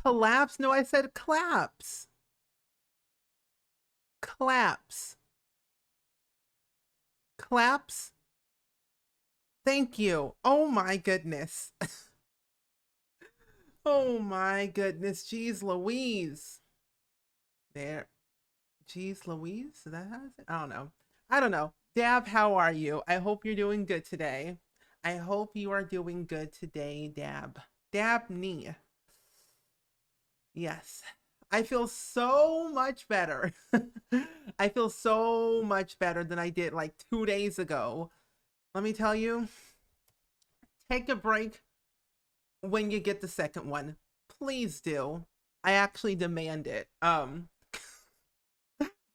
Collapse? No, I said claps. Claps. Claps. Thank you. Oh my goodness. Oh my goodness. Jeez Louise. There. Jeez Louise? Is that how it's? I don't know. I don't know. Dab, how are you? I hope you're doing good today. I hope you are doing good today, Dab. Dabney. Yes. I feel so much better. I feel so much better than I did like 2 days ago. Let me tell you, take a break when you get the second one. Please do. I actually demand it.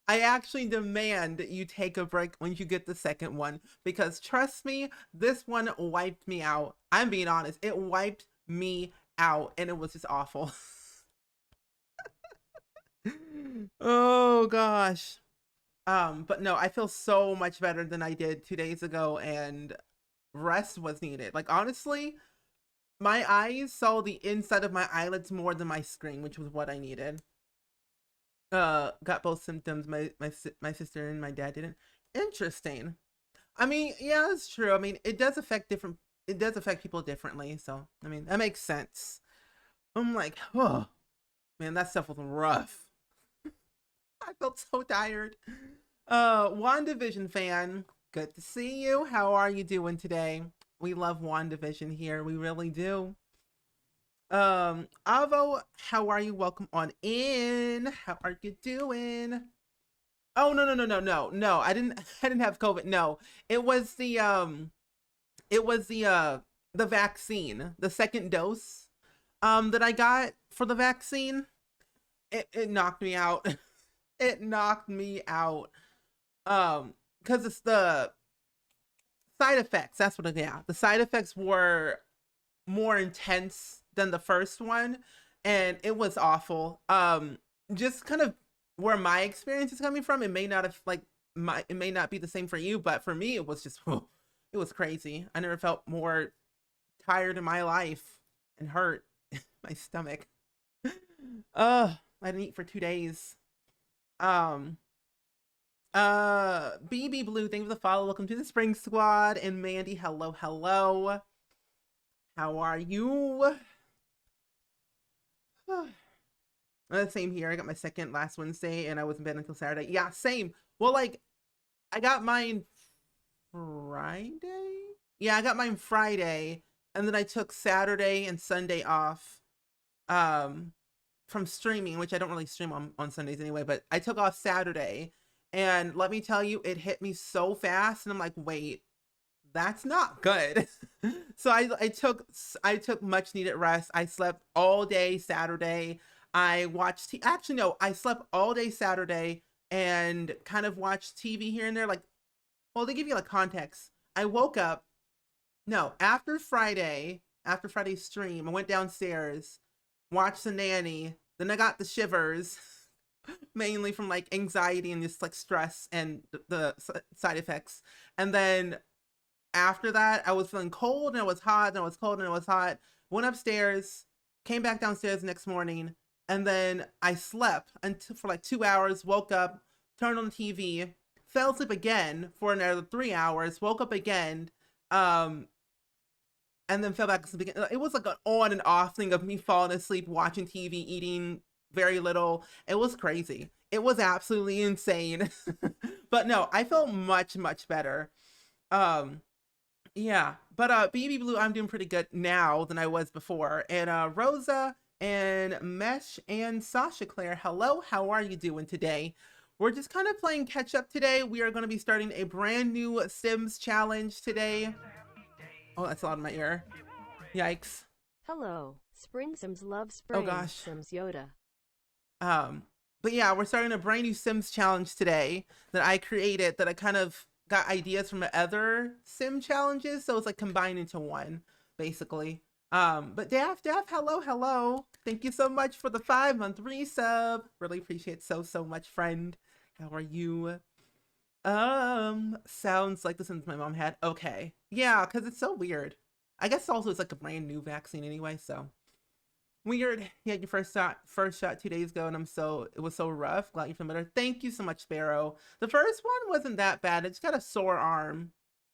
I actually demand you take a break when you get the second one because trust me, this one wiped me out. I'm being honest, it wiped me out and it was just awful. Oh gosh. But no, I feel so much better than I did 2 days ago and rest was needed. Like honestly, my eyes saw the inside of my eyelids more than my screen, which was what I needed. Got both symptoms. My sister and my dad didn't. Interesting. I mean, yeah, that's true. I mean, it does affect people differently. So, I mean, that makes sense. I'm like, oh, man, that stuff was rough. I felt so tired. WandaVision fan, good to see you. How are you doing today? We love WandaVision here. We really do. Avo, how are you? Welcome on in. How are you doing? Oh no. I didn't have COVID. No. It was it was the vaccine, the second dose that I got for the vaccine. It knocked me out. It knocked me out. Because it's the side effects. That's what it, yeah. The side effects were more intense than the first one and it was awful. Just kind of where my experience is coming from, it may not have like it may not be the same for you, but for me it was just it was crazy. I never felt more tired in my life and hurt my stomach. I didn't eat for 2 days. um BB Blue, thank you for the follow. Welcome to the Spring Squad. And Mandy, hello. How are you? Same here. I got my second last Wednesday and I was in bed until Saturday. Yeah, same. Well, like, I got mine Friday? Yeah, I got mine Friday. And then I took Saturday and Sunday off from streaming, which I don't really stream on Sundays anyway, but I took off Saturday. And let me tell you, it hit me so fast. And I'm like, wait, that's not good. So I took much needed rest. I slept all day Saturday. I watched actually no, I slept all day Saturday and kind of watched TV here and there. Like, well, to give you like context, I woke up, no, after Friday's stream, I went downstairs, watched the nanny, then I got the shivers, mainly from like anxiety and just like stress and the side effects. And then after that, I was feeling cold and it was hot and it was cold and it was hot. Went upstairs, came back downstairs the next morning, and then I slept until for like 2 hours, woke up, turned on the TV, fell asleep again for another 3 hours, woke up again, um, and then fell back asleep again. It was like an on and off thing of me falling asleep, watching TV, eating very little. It was crazy. It was absolutely insane. But no, I felt much better. Um, yeah, but BB Blue, I'm doing pretty good now than I was before. And Rosa and Mesh and Sasha Claire, hello, how are you doing today? We're just kind of playing catch up today. We are going to be starting a brand new Sims challenge today. Oh, that's loud in my ear. Yikes. Hello, SpringSims love Oh Spring gosh. Sims Yoda. Um, but yeah, we're starting a brand new Sims challenge today that I created that I kind of got ideas from the other Sim challenges. So it's like combined into one, basically. But Daff, hello. Thank you so much for the 5-month resub. Really appreciate so much, friend. How are you? Sounds like the Sims my mom had. Okay. Yeah, because it's so weird. I guess also it's like a brand new vaccine anyway, so Weird. Yeah, your first shot 2 days ago, and it was so rough. Glad you feel better. Thank you so much, Sparrow. The first one wasn't that bad. I just got a sore arm.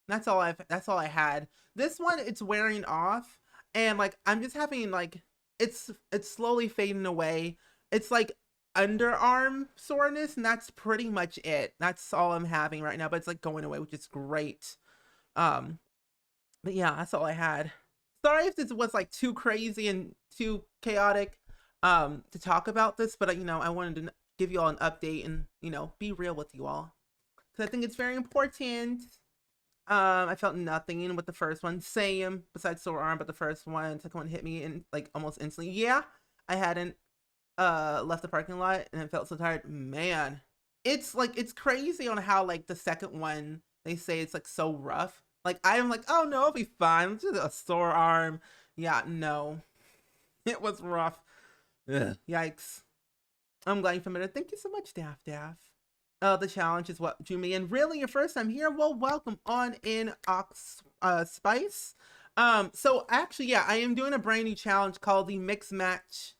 That's all I had. This one, it's wearing off, and like I'm just having like it's slowly fading away. It's like underarm soreness, and that's pretty much it. That's all I'm having right now, but it's like going away, which is great. Um, but yeah, that's all I had. Sorry if this was like too crazy and too chaotic to talk about this, but I wanted to give you all an update and be real with you all because I think it's very important. I felt nothing with the first one, same besides sore arm, but the first one, second one hit me in like almost instantly. Yeah, I hadn't left the parking lot and I felt so tired. Man, it's crazy on how like the second one they say it's like so rough. Like I'm like, oh no, I'll be fine. It's just a sore arm. Yeah, no, it was rough. Ugh. Yikes. I'm glad you feel better. Thank you so much, Daff Daff. The challenge is what drew me in. Really, your first time here? Well, welcome on in, Ox Spice. So actually, yeah, I am doing a brand new challenge called the Mix Match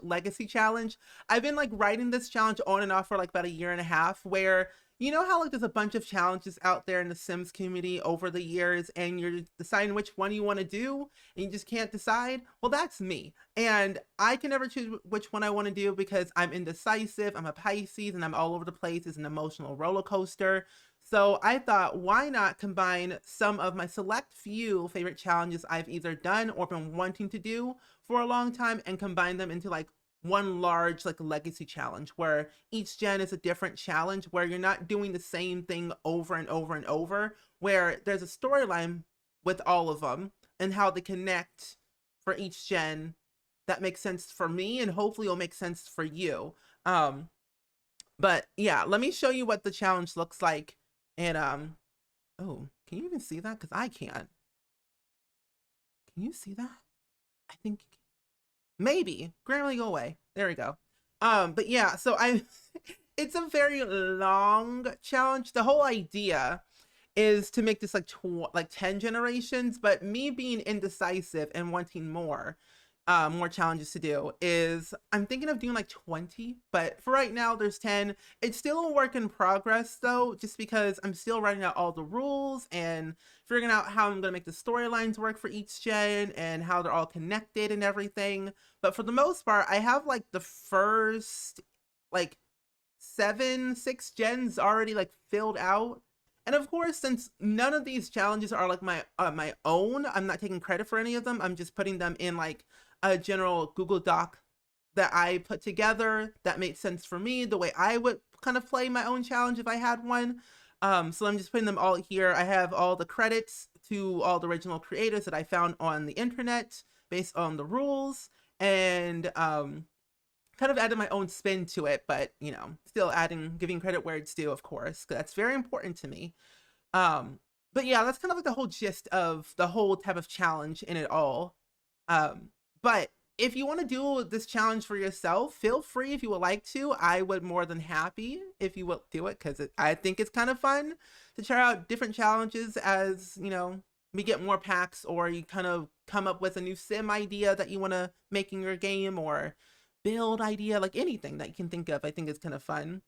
Legacy Challenge. I've been like writing this challenge on and off for like about a year and a half, where you know how like there's a bunch of challenges out there in the Sims community over the years and you're deciding which one you want to do and you just can't decide? Well, that's me. And I can never choose which one I want to do because I'm indecisive, I'm a Pisces, and I'm all over the place. It's an emotional roller coaster. So I thought, why not combine some of my select few favorite challenges I've either done or been wanting to do for a long time and combine them into like one large like legacy challenge where each gen is a different challenge, where you're not doing the same thing over and over and over, where there's a storyline with all of them and how they connect for each gen that makes sense for me and hopefully will make sense for you. But yeah, let me show you what the challenge looks like. And oh, can you even see that? Because I can't. Can you see that? I think maybe. Grammarly, go away. There we go. But yeah, so I it's a very long challenge. The whole idea is to make this like 10 generations, but me being indecisive and wanting more challenges to do, is I'm thinking of doing like 20, but for right now there's 10. It's still a work in progress though, just because I'm still writing out all the rules and figuring out how I'm gonna make the storylines work for each gen and how they're all connected and everything. But for the most part, I have like the first like 6 gens already like filled out. And of course, since none of these challenges are like my own, I'm not taking credit for any of them. I'm just putting them in like a general Google Doc that I put together that made sense for me, the way I would kind of play my own challenge if I had one. So I'm just putting them all here. I have all the credits to all the original creators that I found on the internet based on the rules, and kind of added my own spin to it, but still giving credit where it's due, of course, 'cause that's very important to me. But yeah, that's kind of like the whole gist of the whole type of challenge in it all. But if you want to do this challenge for yourself, feel free if you would like to. I would more than happy if you would do it, because I think it's kind of fun to try out different challenges as, we get more packs, or you kind of come up with a new sim idea that you want to make in your game, or build idea, like anything that you can think of. I think it's kind of fun.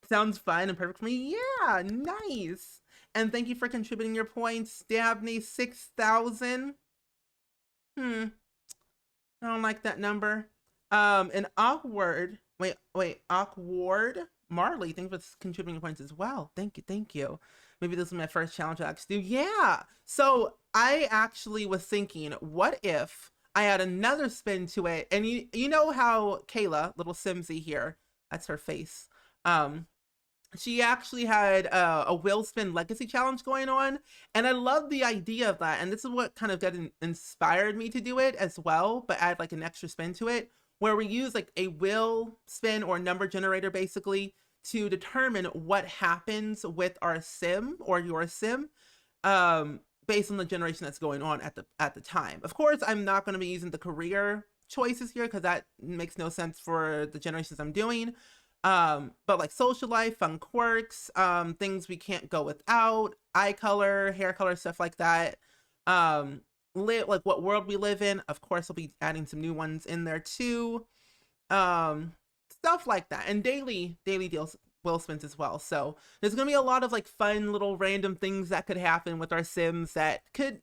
Sounds fun and perfect for me. Yeah, nice. And thank you for contributing your points, Dabney 6,000. I don't like that number. And awkward Marley, thanks for contributing points as well. Thank you, thank you. Maybe this is my first challenge I actually do. Yeah. So I actually was thinking, what if I add another spin to it? And you know how Kayla, little Simsy here, that's her face. She actually had a Will Spin Legacy Challenge going on, and I love the idea of that. And this is what kind of inspired me to do it as well, but add like an extra spin to it, where we use like a will spin or number generator basically to determine what happens with our sim or your sim, based on the generation that's going on at the time. Of course, I'm not going to be using the career choices here because that makes no sense for the generations I'm doing. But like social life, fun quirks, things we can't go without, eye color, hair color, stuff like that. live, like what world we live in. Of course, I'll be adding some new ones in there too. Um, Stuff like that, and daily deals will spins as well. So there's gonna be a lot of like fun little random things that could happen with our Sims that could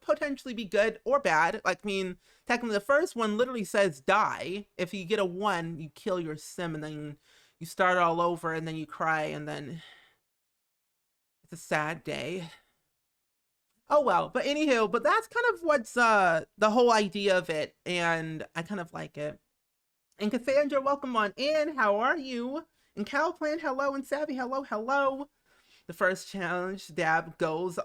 potentially be good or bad. Like, I mean, technically, the first one literally says die. If you get a 1, you kill your sim, and then you start all over, and then you cry, and then it's a sad day. Oh well, but anywho, but that's kind of what's the whole idea of it, and I kind of like it. And Cassandra, welcome on in. How are you? And Calplan, hello, and Savvy, hello, hello. The first challenge, Dab goes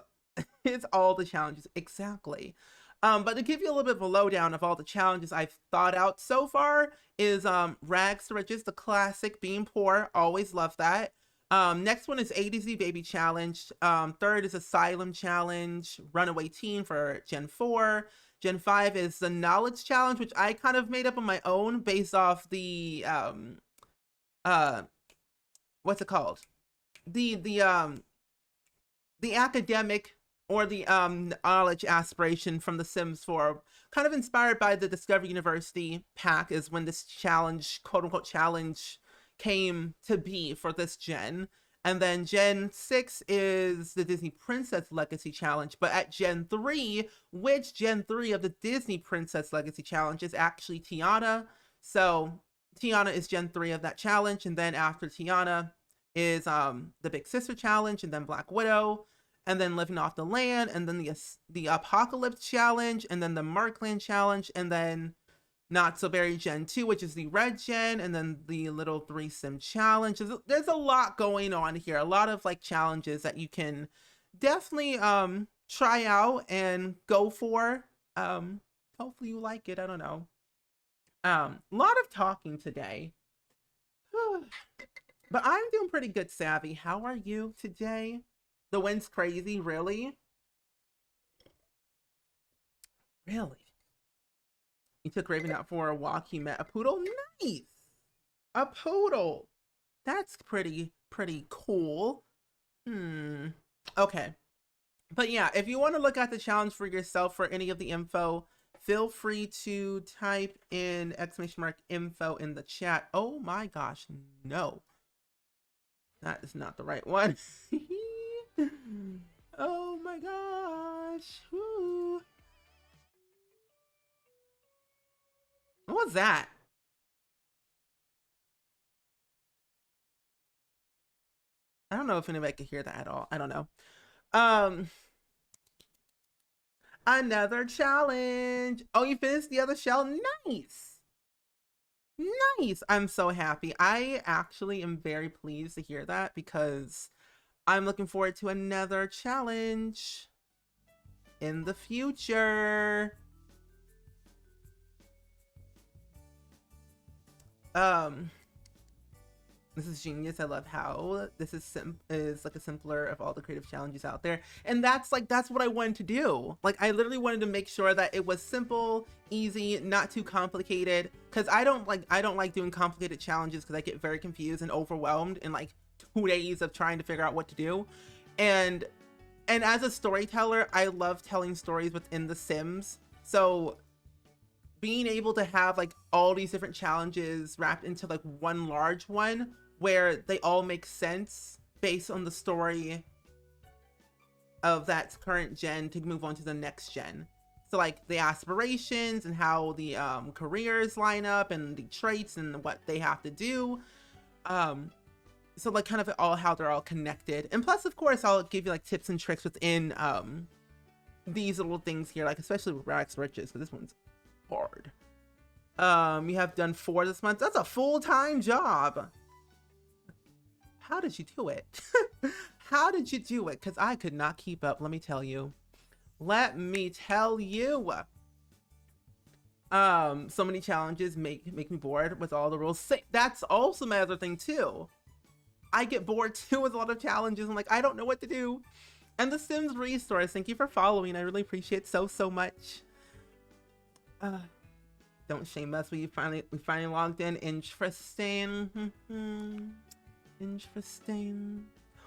it's all the challenges, exactly. But to give you a little bit of a lowdown of all the challenges I've thought out so far is Rags to Riches, the classic, being poor, always love that. Next one is A to Z Baby Challenge. Third is Asylum Challenge, Runaway Teen for Gen 4. Gen 5 is the Knowledge Challenge, which I kind of made up on my own based off the what's it called? The academic or the knowledge aspiration from The Sims 4, kind of inspired by the Discovery University pack, is when this challenge, quote unquote challenge, came to be for this gen. And then Gen 6 is the Disney Princess Legacy Challenge. But at Gen 3, which Gen 3 of the Disney Princess Legacy Challenge is actually Tiana. So Tiana is Gen 3 of that challenge. And then after Tiana is the Big Sister Challenge, and then Black Widow, and then Living Off the Land, and then the Apocalypse Challenge, and then the Markland Challenge, and then Not So Berry Gen 2, which is the Red Gen, and then the Little 3 Sim Challenge. There's a lot going on here, a lot of like challenges that you can definitely try out and go for. Hopefully you like it. I don't know. A lot of talking today. But I'm doing pretty good, Savvy. How are you today? The wind's crazy, really? Really? You took Raven out for a walk, he met a poodle? Nice! A poodle! That's pretty cool. Okay. But yeah, if you want to look at the challenge for yourself for any of the info, feel free to type in !info in the chat. Oh my gosh, no. That is not the right one. Oh my gosh. Woo. What was that? I don't know if anybody could hear that at all. I don't know. Another challenge. Oh, you finished the other shell? Nice. Nice. I'm so happy. I actually am very pleased to hear that, because I'm looking forward to another challenge in the future. This is genius. I love how this is like a simpler of all the creative challenges out there. And that's what I wanted to do. Like, I literally wanted to make sure that it was simple, easy, not too complicated. Cause I don't like doing complicated challenges, because I get very confused and overwhelmed in like 2 days of trying to figure out what to do. And as a storyteller, I love telling stories within The Sims. So being able to have like all these different challenges wrapped into like one large one, where they all make sense based on the story of that current gen to move on to the next gen. So like the aspirations and how the careers line up, and the traits and what they have to do. So like kind of all how they're all connected. And plus, of course, I'll give you like tips and tricks within these little things here, like especially with Rags to Riches, because this one's hard. You have done 4 this month. That's a full-time job. How did you do it? How did you do it? Because I could not keep up, let me tell you. Let me tell you. So many challenges make me bored with all the rules. That's also my other thing too. I get bored too with a lot of challenges. I'm like, I don't know what to do. And The Sims Resource, thank you for following. I really appreciate it so much. Don't shame us. We finally logged in. Interesting. Interesting.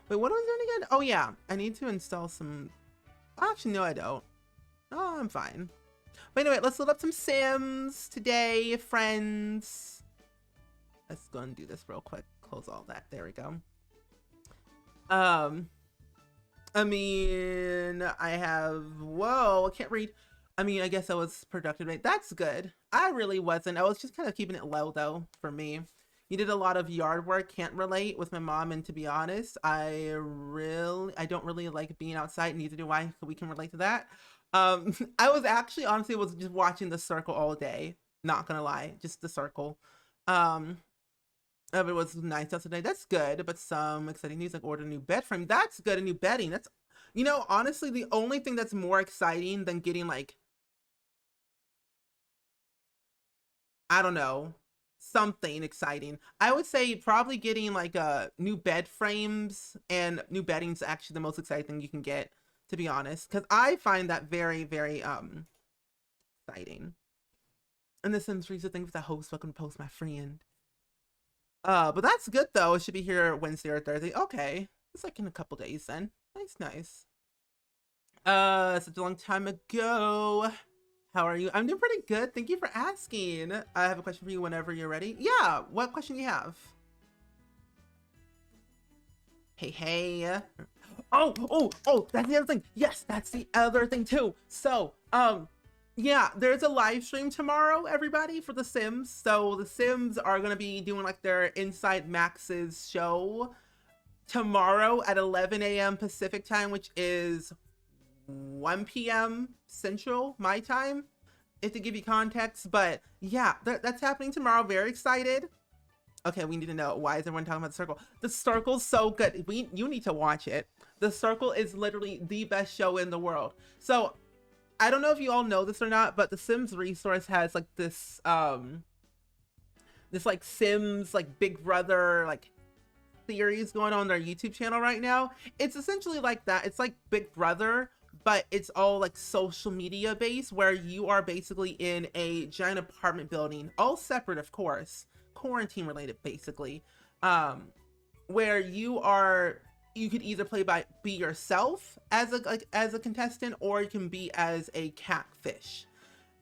Wait, what was it again? Oh yeah, I need to install some. Actually, no, I don't. Oh, I'm fine. But anyway, let's load up some Sims today, friends. Let's go and do this real quick. Close all that. There we go. I mean, I have, whoa, I can't read. I mean, I guess I was productive. That's good. I really wasn't. I was just kind of keeping it low though, for me. You did a lot of yard work, can't relate with my mom. And to be honest, I don't really like being outside. Neither do I. So we can relate to that. I was actually, honestly, was just watching The Circle all day. Not gonna lie, just The Circle. Um, it was nice yesterday. That's good. But some exciting news, like order a new bed frame. That's good. A new bedding. That's, you know, honestly, the only thing that's more exciting than getting like, I don't know, something exciting, I would say probably getting like new bed frames and new bedding's actually the most exciting thing you can get, to be honest, because I find that very, very exciting. And the Sims Freezer, thing with the host, welcome to post, my friend. But that's good though. It should be here Wednesday or Thursday. Okay, it's like in a couple days then. Nice, nice. Such a long time ago. How are you? I'm doing pretty good. Thank you for asking. I have a question for you whenever you're ready. Yeah, what question do you have? Hey, hey. Oh, that's the other thing. Yes, that's the other thing too. So, yeah, there's a live stream tomorrow, everybody, for The Sims. So The Sims are gonna be doing like their Inside Max's show tomorrow at 11 a.m. Pacific time, which is 1 p.m. Central, my time, if to give you context. But yeah, that's happening tomorrow. Very excited. Okay, we need to know, why is everyone talking about The Circle? The Circle's so good. You need to watch it. The Circle is literally the best show in the world. So I don't know if you all know this or not, but the Sims resource has like this this like Sims like Big Brother like series going on their YouTube channel right now. It's essentially like that. It's like Big Brother, but it's all like social media based, where you are basically in a giant apartment building, all separate, of course, quarantine related, basically, where you could either be yourself as a contestant, or you can be as a catfish,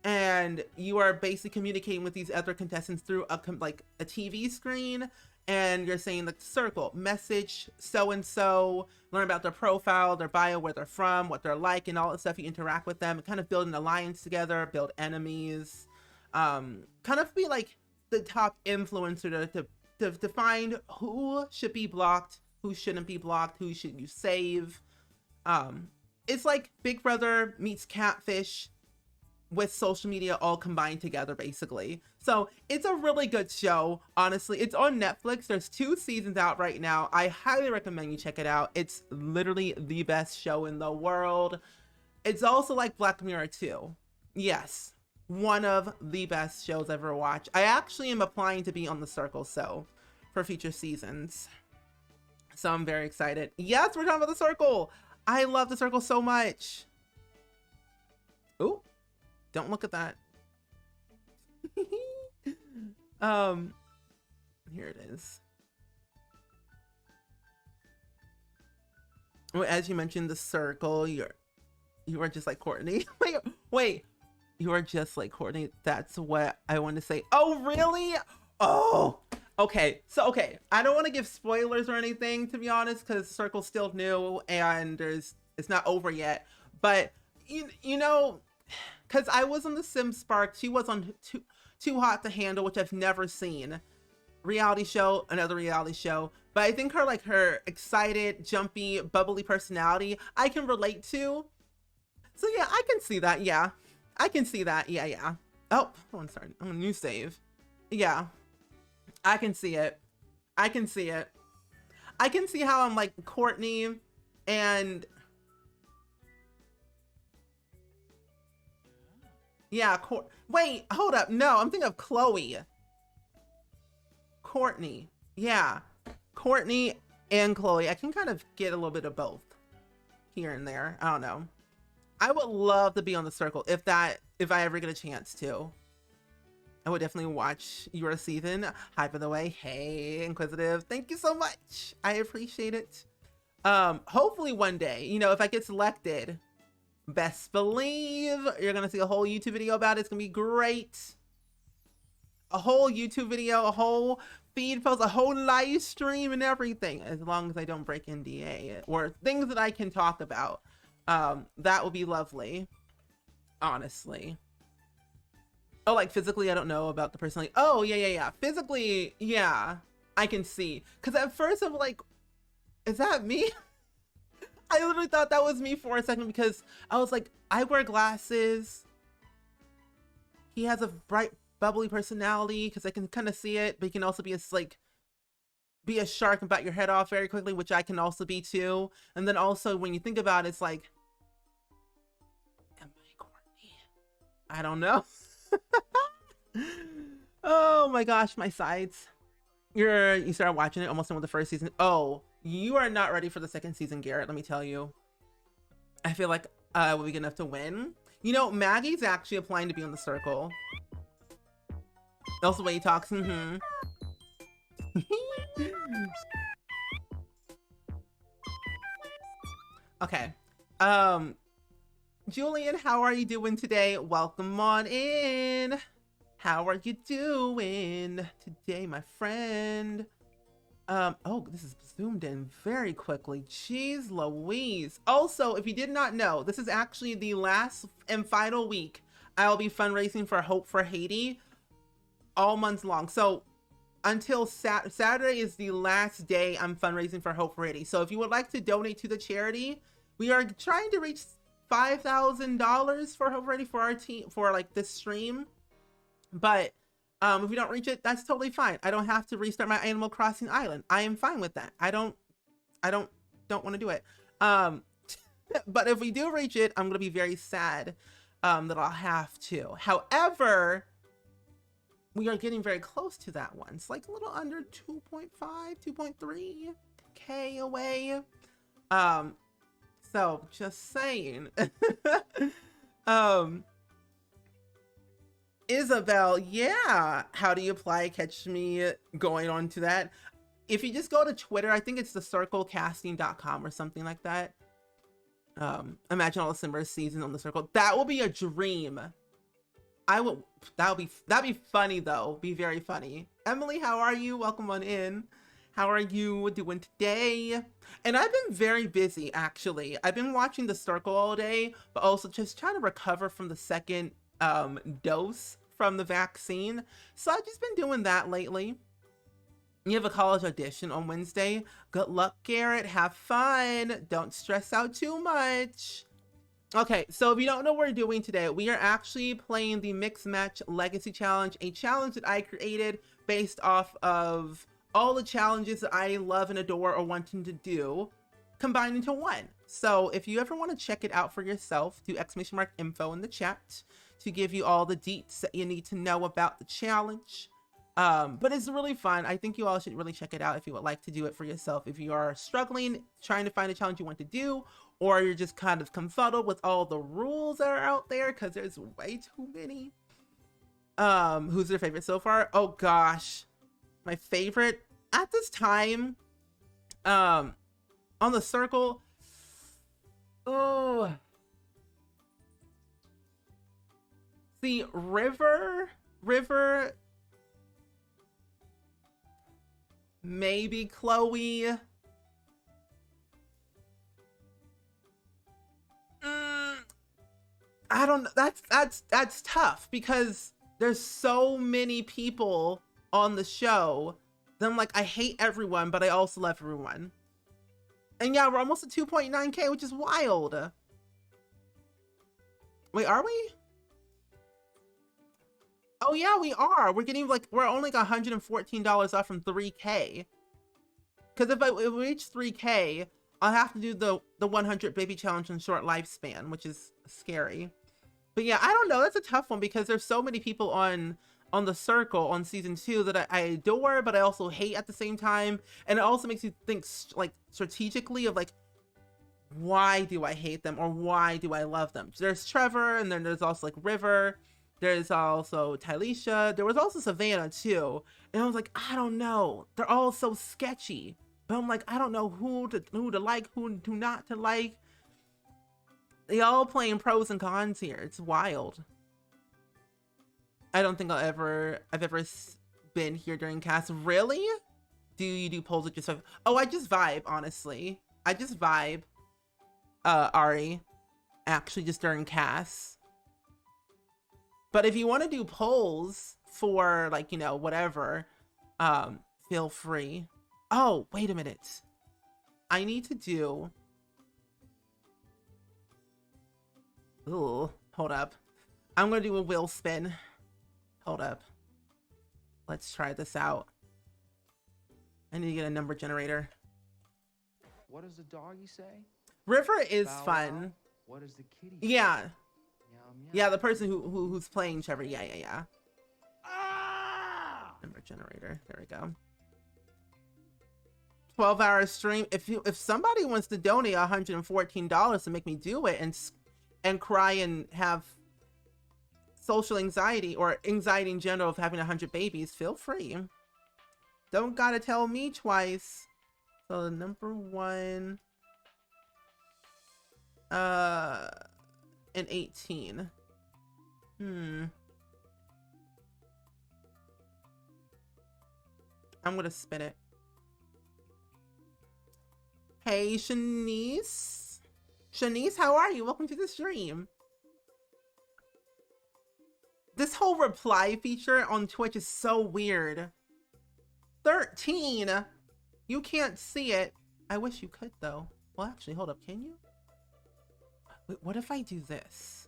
and you are basically communicating with these other contestants through a TV screen, and you're saying like, Circle, message so and so, learn about their profile, their bio, where they're from, what they're like, and all that stuff. You interact with them and kind of build an alliance together, build enemies, kind of be like the top influencer to find who should be blocked, who shouldn't be blocked, who should you save. It's like Big Brother meets Catfish with social media all combined together, basically. So it's a really good show, honestly. It's on Netflix. There's 2 seasons out right now. I highly recommend you check it out. It's literally the best show in the world. It's also like Black Mirror too. Yes, one of the best shows I've ever watched. I actually am applying to be on The Circle, so for future seasons. So I'm very excited. Yes, we're talking about The Circle. I love The Circle so much. Ooh. Don't look at that. Here it is. Well, as you mentioned, The Circle, you are just like Courtney. wait, you are just like Courtney. That's what I want to say. Oh, really? Oh, okay. So, okay, I don't want to give spoilers or anything, to be honest, because Circle's still new and it's not over yet. But you know, because I was on The Sims Spark, she was on Too Hot to Handle, which I've never seen. Reality show, another reality show. But I think her excited, jumpy, bubbly personality, I can relate to. So yeah, I can see that. Yeah, I can see that. Yeah. Oh, I'm sorry. I'm a new save. Yeah, I can see it. I can see it. I can see how I'm like Courtney and yeah, wait, hold up. No, I'm thinking of Chloe. Courtney. Yeah. Courtney and Chloe. I can kind of get a little bit of both here and there. I don't know. I would love to be on The Circle if I ever get a chance to. I would definitely watch your season. Hi, by the way. Hey, Inquisitive. Thank you so much. I appreciate it. Hopefully one day, you know, if I get selected Best believe you're gonna see a whole YouTube video about it. It's gonna be great. A whole YouTube video, a whole feed post, a whole live stream and everything, as long as I don't break NDA or things that I can talk about. That would be lovely, honestly. Oh, like physically, I don't know about the person. Like, oh, yeah. Physically, yeah, I can see. Because at first I'm like, is that me? I literally thought that was me for a second because I was like, I wear glasses. He has a bright, bubbly personality because I can kind of see it, but he can also be be a shark and bite your head off very quickly, which I can also be too. And then also when you think about it, it's like, am I corny? I don't know. Oh my gosh, my sides. You started watching it almost done with the first season. Oh, you are not ready for the second season, Garrett, let me tell you. I feel like we'll be good enough to win. You know, Maggie's actually applying to be on the circle. That's the way he talks. Okay. Julian, how are you doing today? Welcome on in. How are you doing today, my friend? Oh, this is zoomed in very quickly. Jeez Louise. Also, if you did not know, this is actually the last and final week I'll be fundraising for Hope for Haiti all months long. So until Saturday is the last day I'm fundraising for Hope for Haiti. So if you would like to donate to the charity, we are trying to reach $5,000 for Hope for Haiti for our team, for like this stream. But if we don't reach it, that's totally fine. I don't have to restart my Animal Crossing island. I am fine with that. I don't want to do it. But if we do reach it, I'm gonna be very sad that I'll have to. However, we are getting very close to that one. It's like a little under 2.5, 2.3 K away. So just saying. Isabel, yeah. How do you apply? Catch me going on to that. If you just go to Twitter, I think it's thecirclecasting.com or something like that. Imagine all the Simba season on the circle. That will be a dream. That'd be funny though. Be very funny. Emily, how are you? Welcome on in. How are you doing today? And I've been very busy actually. I've been watching the circle all day, but also just trying to recover from the second dose from the vaccine. So I've just been doing that lately. You have a college audition on Wednesday. Good luck, Garrett. Have fun. Don't stress out too much. Okay, so if you don't know what we're doing today, we are actually playing the Mixed Match Legacy Challenge, a challenge that I created based off of all the challenges that I love and adore or wanting to do combined into one. So if you ever want to check it out for yourself, do !info in the chat to give you all the deets that you need to know about the challenge. But it's really fun. I think you all should really check it out if you would like to do it for yourself. If you are struggling, trying to find a challenge you want to do, or you're just kind of confuddled with all the rules that are out there, because there's way too many. Who's your favorite so far? Oh gosh. My favorite at this time, on the circle. Oh. See, River, maybe Chloe. I don't know. That's tough because there's so many people on the show. Then I'm like, I hate everyone, but I also love everyone. And yeah, we're almost at 2.9K, which is wild. Wait, are we? Oh yeah, we are. We're getting like, we're only like $114 off from 3K. Because if we reach 3K, I'll have to do the 100 baby challenge in short lifespan, which is scary. But yeah, I don't know. That's a tough one because there's so many people on the circle on season 2 that I adore, but I also hate at the same time. And it also makes you think like strategically of like, why do I hate them or why do I love them? There's Trevor, and then there's also like River. There's also Tylisha. There was also Savannah too. And I was like, I don't know. They're all so sketchy. But I'm like, I don't know who to like, who not to like. They all playing pros and cons here. It's wild. I don't think I've ever been here during cast. Really? Do you do polls with yourself? Oh, I just vibe, honestly. I just vibe, Ari, actually just during cast. But if you want to do polls for, like, you know, whatever, feel free. Oh, wait a minute. I need to do... Ooh, hold up. I'm gonna do a wheel spin. Hold up. Let's try this out. I need to get a number generator. What does the doggy say? River is Bow fun. wow. What does the kitty Yeah. say? Meow, meow. Yeah, the person who's playing Trevor. Yeah. Ah! Number generator. There we go. 12-hour stream. If somebody wants to donate $114 to make me do it and cry and have social anxiety or anxiety in general of having 100 babies, feel free. Don't gotta tell me twice. So the number one, and 18. I'm gonna spin it. Hey, Shanice. Shanice, how are you? Welcome to the stream. This whole reply feature on Twitch is so weird. 13. You can't see it. I wish you could, though. Well, actually, hold up. Can you? Wait, what if I do this?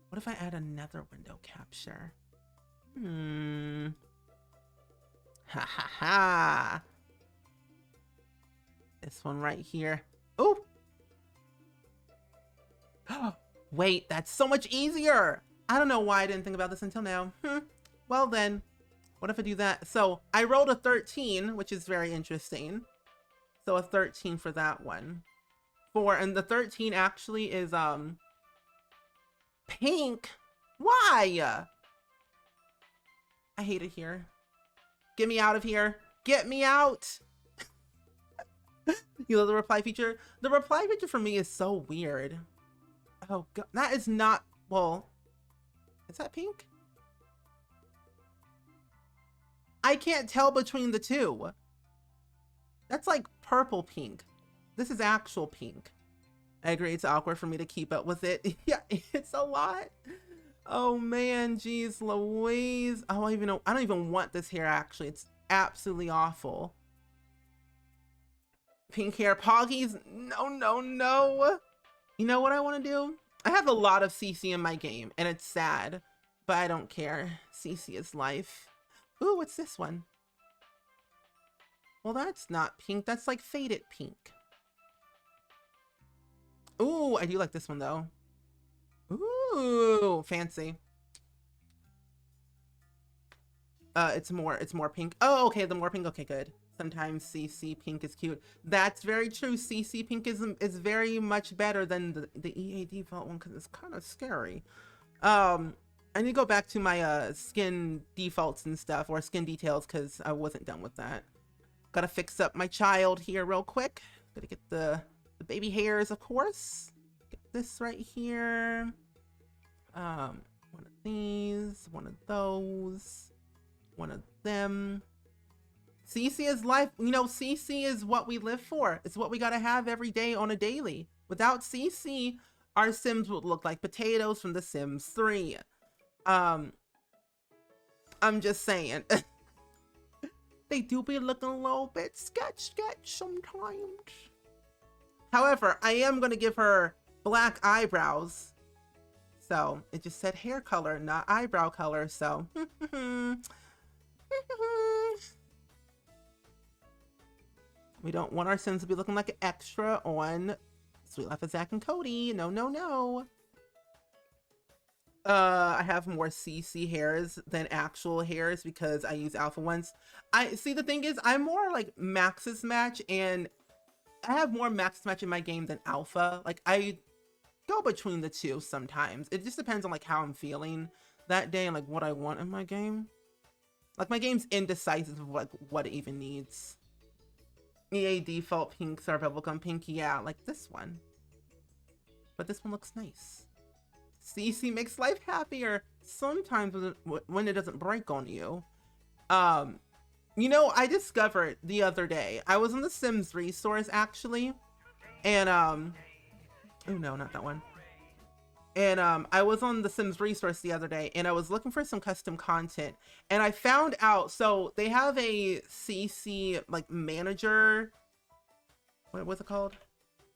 What if I add another window capture? Ha ha ha. This one right here. Oh. Wait, that's so much easier. I don't know why I didn't think about this until now. Well then, what if I do that? So I rolled a 13, which is very interesting. So a 13 for that one. And the 13 actually is pink. Why? I hate it here. Get me out of here. Get me out. You know the reply feature? The reply feature for me is so weird. Oh god, that is not, well, is that pink? I can't tell between the two. That's like purple pink. This is actual pink. I agree, it's awkward for me to keep up with it. Yeah, it's a lot. Oh man, geez Louise. Oh, I don't even want this hair actually. It's absolutely awful. Pink hair, Poggies. No. You know what I want to do? I have a lot of CC in my game and it's sad, but I don't care. CC is life. Ooh, what's this one? Well, that's not pink. That's like faded pink. Ooh, I do like this one though. Ooh, fancy. It's more pink. Oh, okay, the more pink. Okay, good. Sometimes CC pink is cute. That's very true. CC pink is very much better than the EA default one because it's kind of scary. I need to go back to my skin defaults and stuff, or skin details, because I wasn't done with that. Gotta fix up my child here real quick. Gotta get the baby hairs, of course. Get this right here. One of these, one of those, one of them. CC is life. You know, CC is what we live for. It's what we gotta have every day on a daily. Without CC, our Sims would look like potatoes from The Sims 3. I'm just saying. They do be looking a little bit sketch sometimes. However, I am gonna give her black eyebrows. So it just said hair color, not eyebrow color. So we don't want our Sims to be looking like an extra on Sweet Life of Zach and Cody. No. I have more CC hairs than actual hairs because I use alpha ones. I see, the thing is, I'm more like Max's Match, and I have more Max's Match in my game than alpha. Like, I go between the two sometimes. It just depends on like how I'm feeling that day and like what I want in my game. Like, my game's indecisive of like what it even needs. EA default pinks are bubblegum pink. Yeah, like this one. but this one looks nice. CC makes life happier sometimes when it doesn't break on you. You know, I discovered the other day, I was on the Sims resource actually, and oh no, not that one. And I was on the Sims resource the other day, and I was looking for some custom content, and I found out, so they have a CC like manager. What's it called?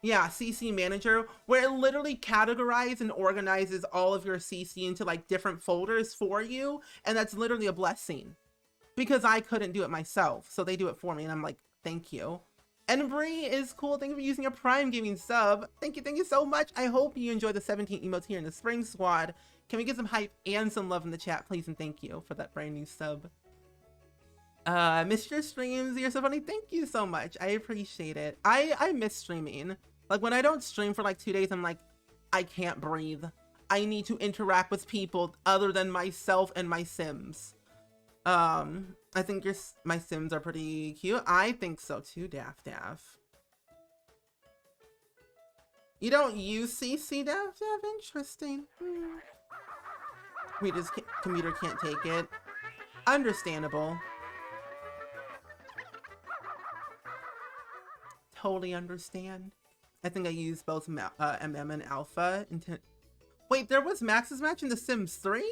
Yeah, CC manager, where it literally categorizes and organizes all of your CC into like different folders for you, and that's literally a blessing because I couldn't do it myself, so they do it for me, and I'm like, thank you. And Bree is cool. Thank you for using a Prime Gaming sub. Thank you so much. I hope you enjoy the 17 emotes here in the Spring Squad. Can we get some hype and some love in the chat, please? And thank you for that brand new sub. Missed your streams. You're so funny. Thank you so much. I appreciate it. I miss streaming. Like when I don't stream for like 2 days, I'm like, I can't breathe. I need to interact with people other than myself and my Sims. I think my Sims are pretty cute. I think so too, Daff. You don't use CC, Daff? Interesting. Computer can't take it. Understandable. Totally understand. I think I used both MM and Alpha. Wait, there was Max's match in The Sims 3?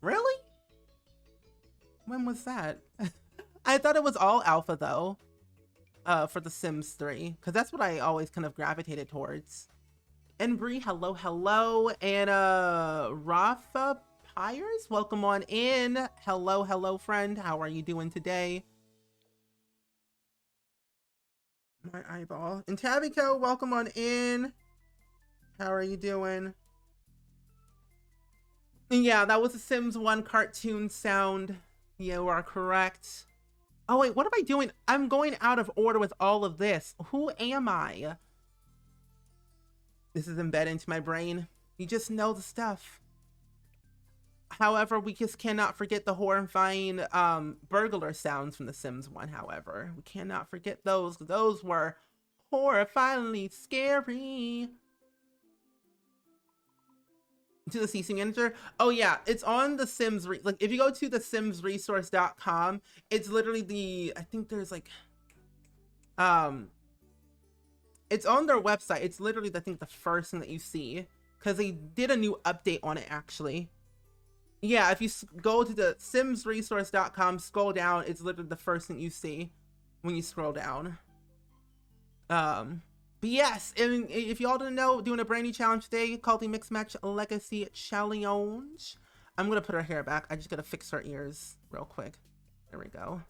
Really? When was that? I thought it was all Alpha though, for The Sims 3, because that's what I always kind of gravitated towards. And Bree, hello. And Rafa Pyres, welcome on in. Hello, friend. How are you doing today? My eyeball. And Tabbyco, welcome on in. How are you doing? Yeah, that was a Sims 1 cartoon sound. You are correct. Oh wait, what am I doing? I'm going out of order with all of this. Who am I? This is embedded into my brain. You just know the stuff. However, we just cannot forget the horrifying burglar sounds from The Sims 1, however. We cannot forget those. Those were horrifyingly scary. To the CC manager. Oh yeah, it's on the Sims like if you go to the simsresource.com, it's literally I think there's like it's on their website. It's literally I think the first thing that you see, because they did a new update on it actually. Yeah, if you go to the simsresource.com, scroll down, it's literally the first thing you see when you scroll down. But yes, and if y'all didn't know, doing a brand new challenge today called the Mixed Match Legacy Challenge. I'm gonna put her hair back. I just gotta fix her ears real quick. There we go.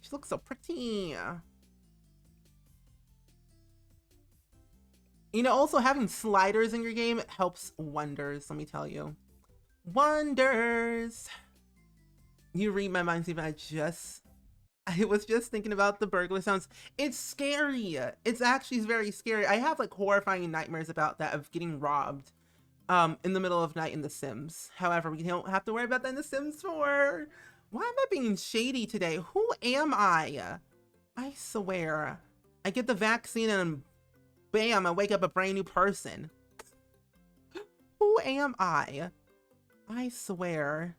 She looks so pretty. You know, also having sliders in your game helps wonders, let me tell you. Wonders. You read my mind, Stephen. I was just thinking about the burglar sounds. It's scary. It's actually very scary. I have like horrifying nightmares about that, of getting robbed in the middle of night in The Sims. However, we don't have to worry about that in The Sims 4. Why am I being shady today? Who am I? I swear. I get the vaccine and bam, I wake up a brand new person. Who am I? I swear.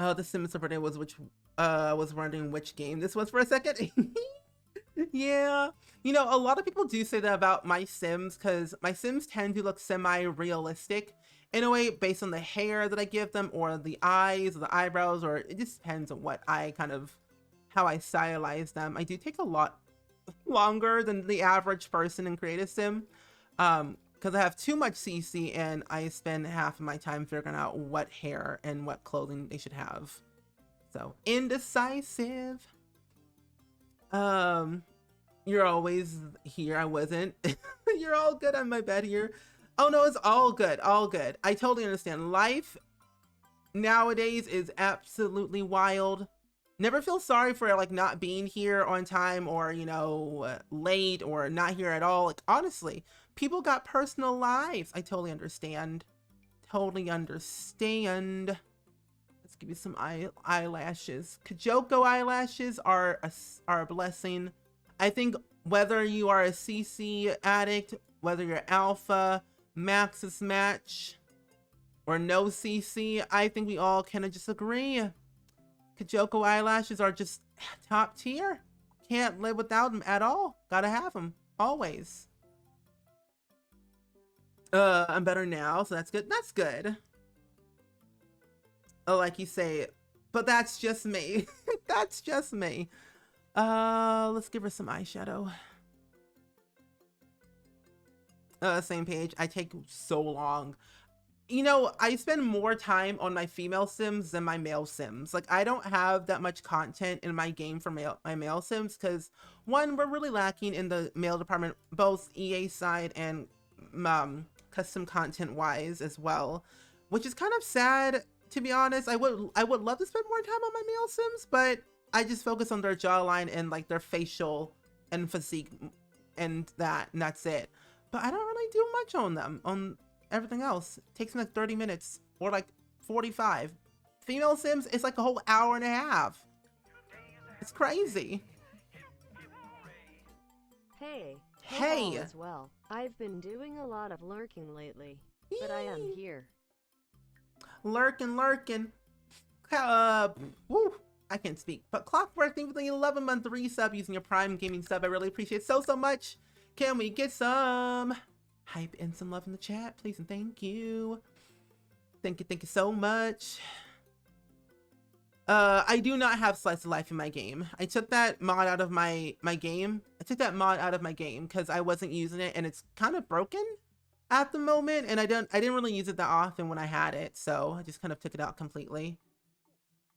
Oh, The Sims birthday was was wondering which game this was for a second. Yeah. You know, a lot of people do say that about my Sims, because my Sims tend to look semi-realistic in a way based on the hair that I give them, or the eyes, or the eyebrows, or it just depends on what I how I stylize them. I do take a lot longer than the average person in Creative Sim, because I have too much CC and I spend half of my time figuring out what hair and what clothing they should have. So indecisive. You're always here. I wasn't. You're all good on my bed here. Oh no, it's all good. All good. I totally understand. Life nowadays is absolutely wild. Never feel sorry for like not being here on time, or you know, late, or not here at all. Like honestly, people got personal lives. I totally understand. Totally understand. Let's give you some eyelashes. Kajoko eyelashes are a blessing. I think whether you are a CC addict, whether you're alpha, maxis match, or no CC, I think we all kind of just agree. Kajoko eyelashes are just top tier. Can't live without them at all. Gotta have them always. I'm better now, so that's good. That's good. Oh, like you say, but that's just me. That's just me. Let's give her some eyeshadow. Same page. I take so long. You know, I spend more time on my female sims than my male sims. Like, I don't have that much content in my game for my male sims because, one, we're really lacking in the male department, both EA side and custom content wise as well, which is kind of sad, to be honest. I would love to spend more time on my male sims, but I just focus on their jawline and like their facial and physique and that's it. But I don't really do much on them. On everything else, it takes me like 30 minutes or like 45. Female sims, it's like a whole hour and a half. It's crazy. Hey. Hey. As well. I've been doing a lot of lurking lately, but I am here. Lurking. Woo. I can't speak. But Clockwork, thank you for the 11-month resub using your Prime Gaming sub. I really appreciate it so much. Can we get some hype and some love in the chat, please? And thank you. Thank you so much. I do not have Slice of Life in my game. I took that mod out of my game. I took that mod out of my game because I wasn't using it and it's kind of broken at the moment. And I didn't really use it that often when I had it. So I just kind of took it out completely.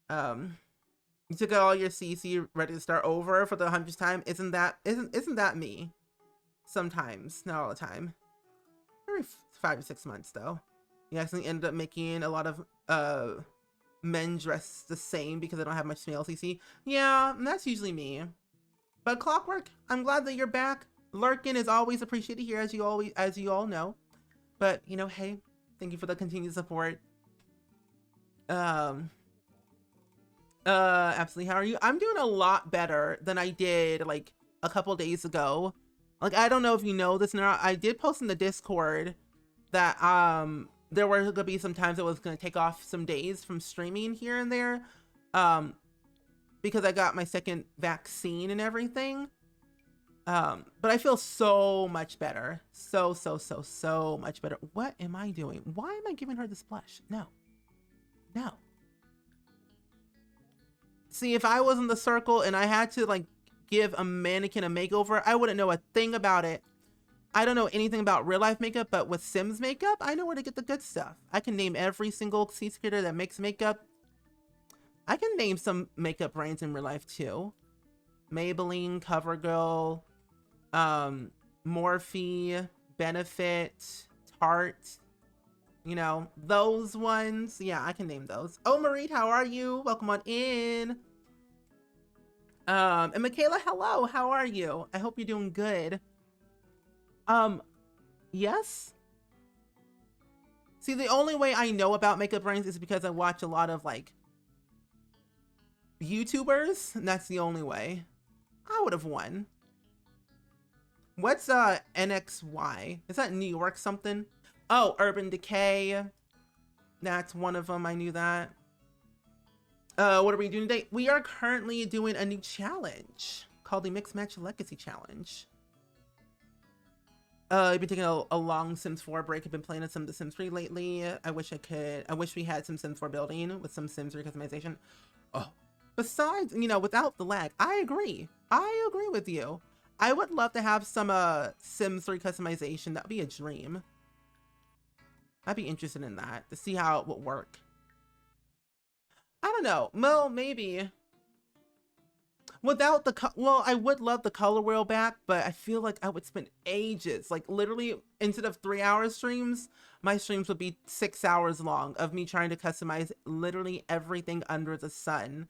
You took out all your CC, ready to start over for the 100th time. Isn't that me? Sometimes, not all the time. Every 5 to 6 months though. You actually ended up making a lot of men dress the same because I don't have much male CC. Yeah, that's usually me. But Clockwork, I'm glad that you're back. Lurking is always appreciated here, as you all know. But you know, hey, thank you for the continued support. Absolutely. How are you? I'm doing a lot better than I did like a couple days ago. Like, I don't know if you know this or not. I did post in the Discord that there were gonna be some times I was gonna take off some days from streaming here and there, because I got my second vaccine and everything. But I feel so much better. So much better. What am I doing? Why am I giving her this blush? No. See, if I was in the circle and I had to like give a mannequin a makeover, I wouldn't know a thing about it. I don't know anything about real life makeup, but with Sims makeup, I know where to get the good stuff. I can name every single CC creator that makes makeup. I can name some makeup brands in real life too. Maybelline, CoverGirl, Morphe, Benefit, Tarte. You know, those ones. Yeah, I can name those. Oh, Marie, how are you? Welcome on in. And Michaela, hello. How are you? I hope you're doing good. Yes. See, the only way I know about makeup brands is because I watch a lot of like YouTubers, and that's the only way. I would have won. What's NXY? Is that New York something? Oh, Urban Decay. That's one of them. I knew that. What are we doing today? We are currently doing a new challenge called the Mixed Match Legacy Challenge. I've been taking a long Sims 4 break. I've been playing some of the Sims 3 lately. I wish we had some Sims 4 building with some Sims 3 customization. Oh, besides, you know, without the lag, I agree with you. I would love to have some Sims 3 customization. That'd be a dream. I'd be interested in that to see how it would work. I don't know. Well, maybe. Without the well, I would love the color wheel back, but I feel like I would spend ages. Like literally, instead of 3-hour streams, my streams would be 6 hours long of me trying to customize literally everything under the sun,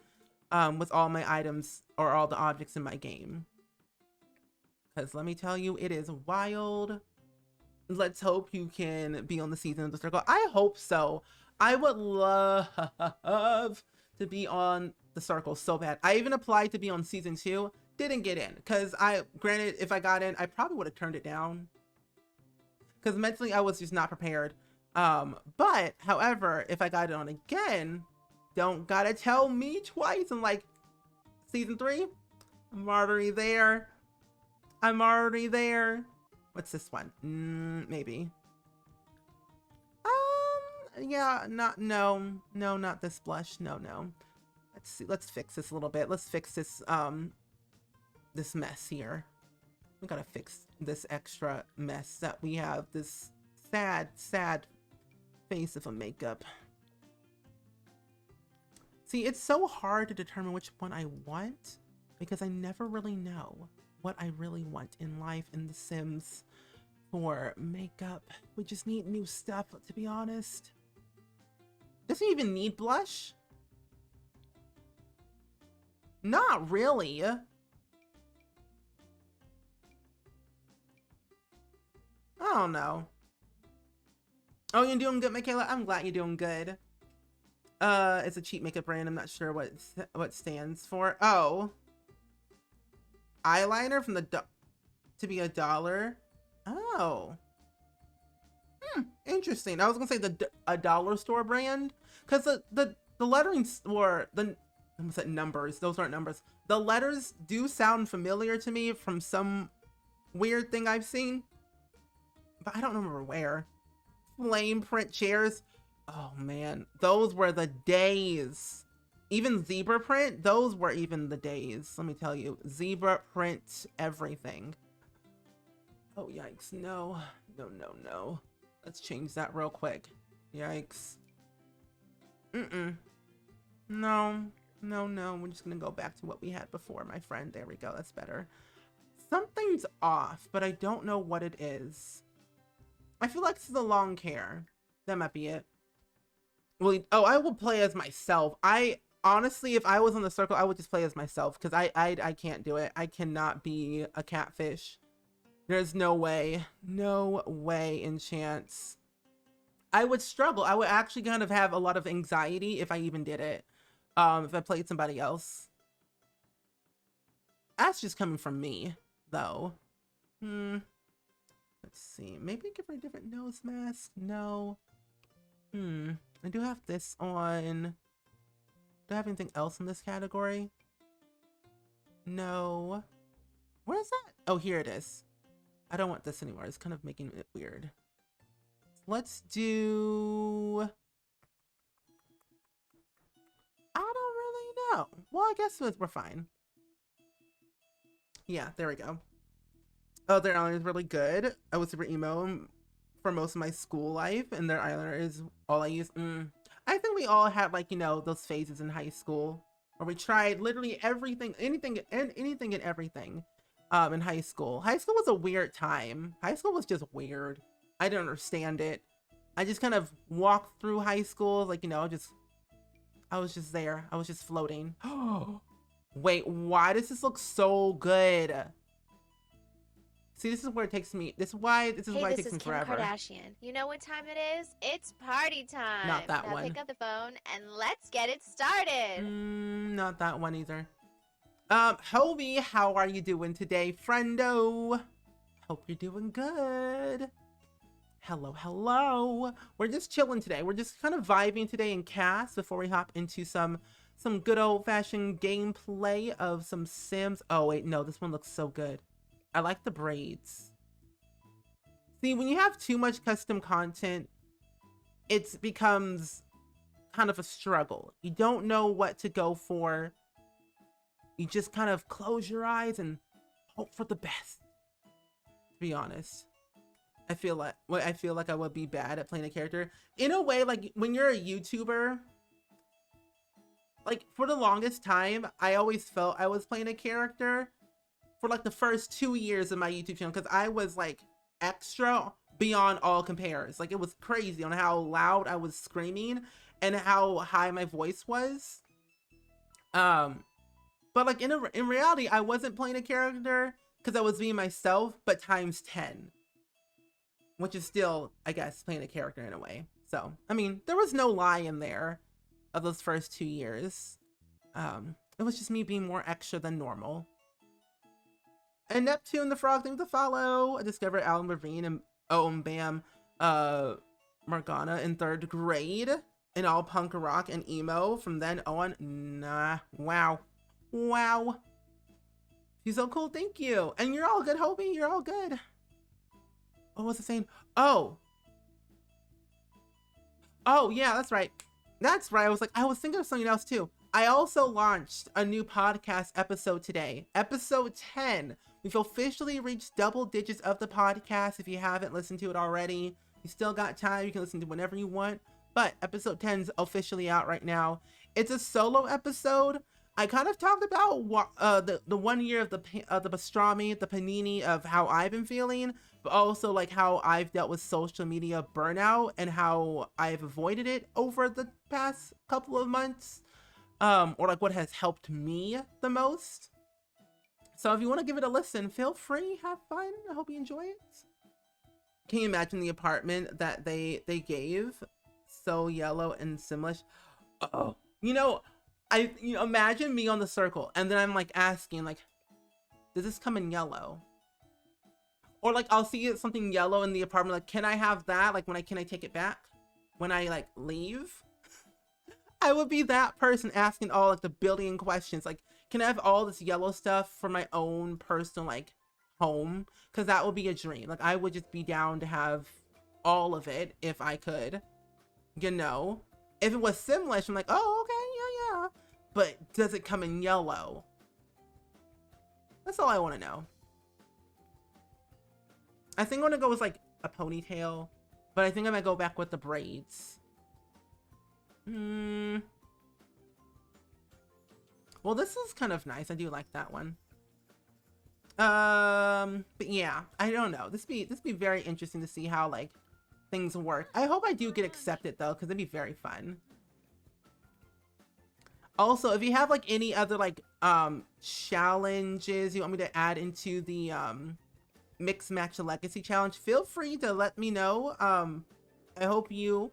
with all my items or all the objects in my game. Because let me tell you, it is wild. Let's hope you can be on the season of the circle. I hope so. I would love to be on the circle so bad. I even applied to be on season 2. didn't get in because granted, if I got in, I probably would have turned it down because mentally I was just not prepared. But however, if I got it on again, don't gotta tell me twice. I'm like, season 3, I'm already there. I'm already there. What's this one? Maybe. Yeah, no, not this blush. No. Let's see. Let's fix this a little bit. Let's fix this, this mess here. We gotta fix this extra mess that we have. This sad face of a makeup. See, it's so hard to determine which one I want because I never really know what I really want in life in The Sims for makeup. We just need new stuff, to be honest. Does he even need blush? Not really. I don't know. Oh, you're doing good, Michaela? I'm glad you're doing good. It's a cheap makeup brand. I'm not sure what it stands for. Oh. Eyeliner from to be $1. Oh. Interesting. I was gonna say a dollar store brand because the lettering or I almost said numbers. Those aren't numbers. The letters do sound familiar to me from some weird thing I've seen, but I don't remember where. Flame print chairs. Oh man, those were the days. Even zebra print, those were even the days. Let me tell you, zebra print everything. Oh yikes! No. Let's change that real quick. Yikes. No. We're just gonna go back to what we had before, my friend. There we go. That's better. Something's off, but I don't know what it is. I feel like it's the long hair. That might be it. Well, oh, I will play as myself. Honestly, if I was on the circle, I would just play as myself because I can't do it. I cannot be a catfish. There's no way in chance. I would struggle. I would actually kind of have a lot of anxiety if I even did it. If I played somebody else. That's just coming from me, though. Let's see. Maybe give her a different nose mask. No. I do have this on. Do I have anything else in this category? No. Where is that? Oh, here it is. I don't want this anymore. It's kind of making it weird. Let's do... I don't really know. Well, I guess we're fine. Yeah, there we go. Oh, their eyeliner is really good. I was super emo for most of my school life, and their eyeliner is all I use. I think we all had, like, you know, those phases in high school where we tried literally everything, anything and everything. In high school. High school was a weird time. High school was just weird. I didn't understand it. I just kind of walked through high school, like, you know, I was just there. I was just floating. Wait, why does this look so good? See, this is where it takes me. This is why it takes me forever. Kim Kardashian. You know what time it is? It's party time. Not that now one. Pick up the phone and let's get it started. Not that one either. Hobie, how are you doing today, friendo? Hope you're doing good. Hello. We're just chilling today. We're just kind of vibing today in cast before we hop into some good old-fashioned gameplay of some Sims. Oh wait, no, this one looks so good. I like the braids. See, when you have too much custom content, it becomes kind of a struggle. You don't know what to go for. You just kind of close your eyes and hope for the best. To be honest, I feel like I would be bad at playing a character. In a way, like when you're a YouTuber, like for the longest time, I always felt I was playing a character for like the first 2 years of my YouTube channel because I was like extra beyond all compares. Like it was crazy on how loud I was screaming and how high my voice was. But like in reality, I wasn't playing a character because I was being myself, but times 10. Which is still, I guess, playing a character in a way. So, I mean, there was no lie in there of those first 2 years. It was just me being more extra than normal. And Neptune the Frog, thanks to follow. I discovered Alan Levine and Bam Morgana in 3rd grade in all punk rock and emo. From then on, nah. Wow. Wow. He's so cool, thank you. And you're all good, Hobie. You're all good. Oh, what's it saying? Oh, yeah, that's right. That's right. I was thinking of something else too. I also launched a new podcast episode today. Episode 10. We've officially reached double digits of the podcast. If you haven't listened to it already, you still got time. You can listen to whenever you want. But episode 10 is officially out right now. It's a solo episode. I kind of talked about the 1 year of the pastrami, the panini of how I've been feeling, but also like how I've dealt with social media burnout and how I've avoided it over the past couple of months, or like what has helped me the most. So if you want to give it a listen, feel free, have fun. I hope you enjoy it. Can you imagine the apartment that they gave? So yellow and Simlish. Oh, imagine me on the circle and then I'm like asking like, does this come in yellow? Or like I'll see something yellow in the apartment, like, can I have that? Like can I take it back when I like leave? I would be that person asking all like the billion questions, like, can I have all this yellow stuff for my own personal like home? Because that would be a dream. Like I would just be down to have all of it if I could, If it was Simlish, I'm like, oh, okay, yeah. But does it come in yellow? That's all I want to know. I think I'm gonna go with like a ponytail, but I think I might go back with the braids. Well, this is kind of nice. I do like that one. But yeah, I don't know. This be very interesting to see how like things work. I hope I do get accepted though, because it'd be very fun. Also, if you have like any other like challenges you want me to add into the Mix Match Legacy challenge, feel free to let me know. I hope you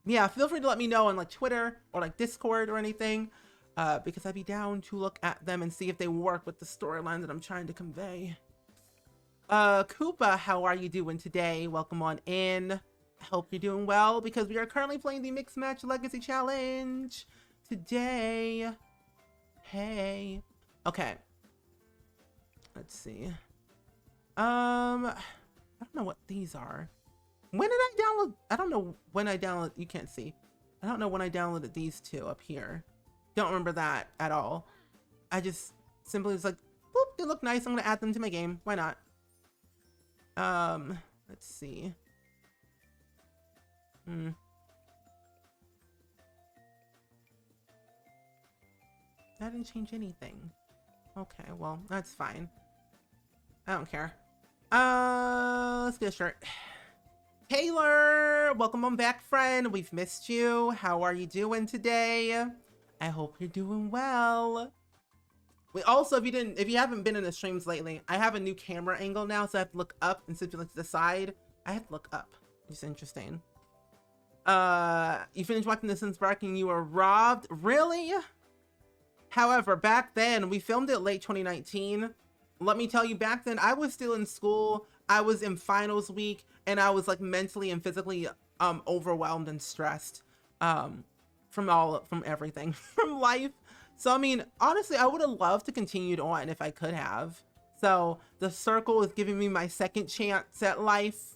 yeah, feel free to let me know on like Twitter or like Discord or anything, because I'd be down to look at them and see if they work with the storyline that I'm trying to convey. Koopa, how are you doing today? Welcome on in. Hope you're doing well, because we are currently playing the Mix Match Legacy Challenge today. Hey. Okay. Let's see. I don't know what these are. When did I download? I don't know when I downloaded. You can't see. I don't know when I downloaded these two up here. Don't remember that at all. I just simply was like, boop, they look nice. I'm gonna add them to my game. Why not? Let's see. That didn't change anything. Okay, well, that's fine. I don't care. Let's get a shirt. Taylor, welcome on back, friend. We've missed you. How are you doing today? I hope you're doing well. We also, if you haven't been in the streams lately, I have a new camera angle now, so I have to look up instead of like to the side. I have to look up. It's interesting. You finished watching The Sims Spark and you were robbed? Really? However, back then, we filmed it late 2019. Let me tell you, back then, I was still in school. I was in finals week, and I was like mentally and physically overwhelmed and stressed from everything, from life. So, I mean, honestly, I would have loved to continue on if I could have. So, the circle is giving me my second chance at life.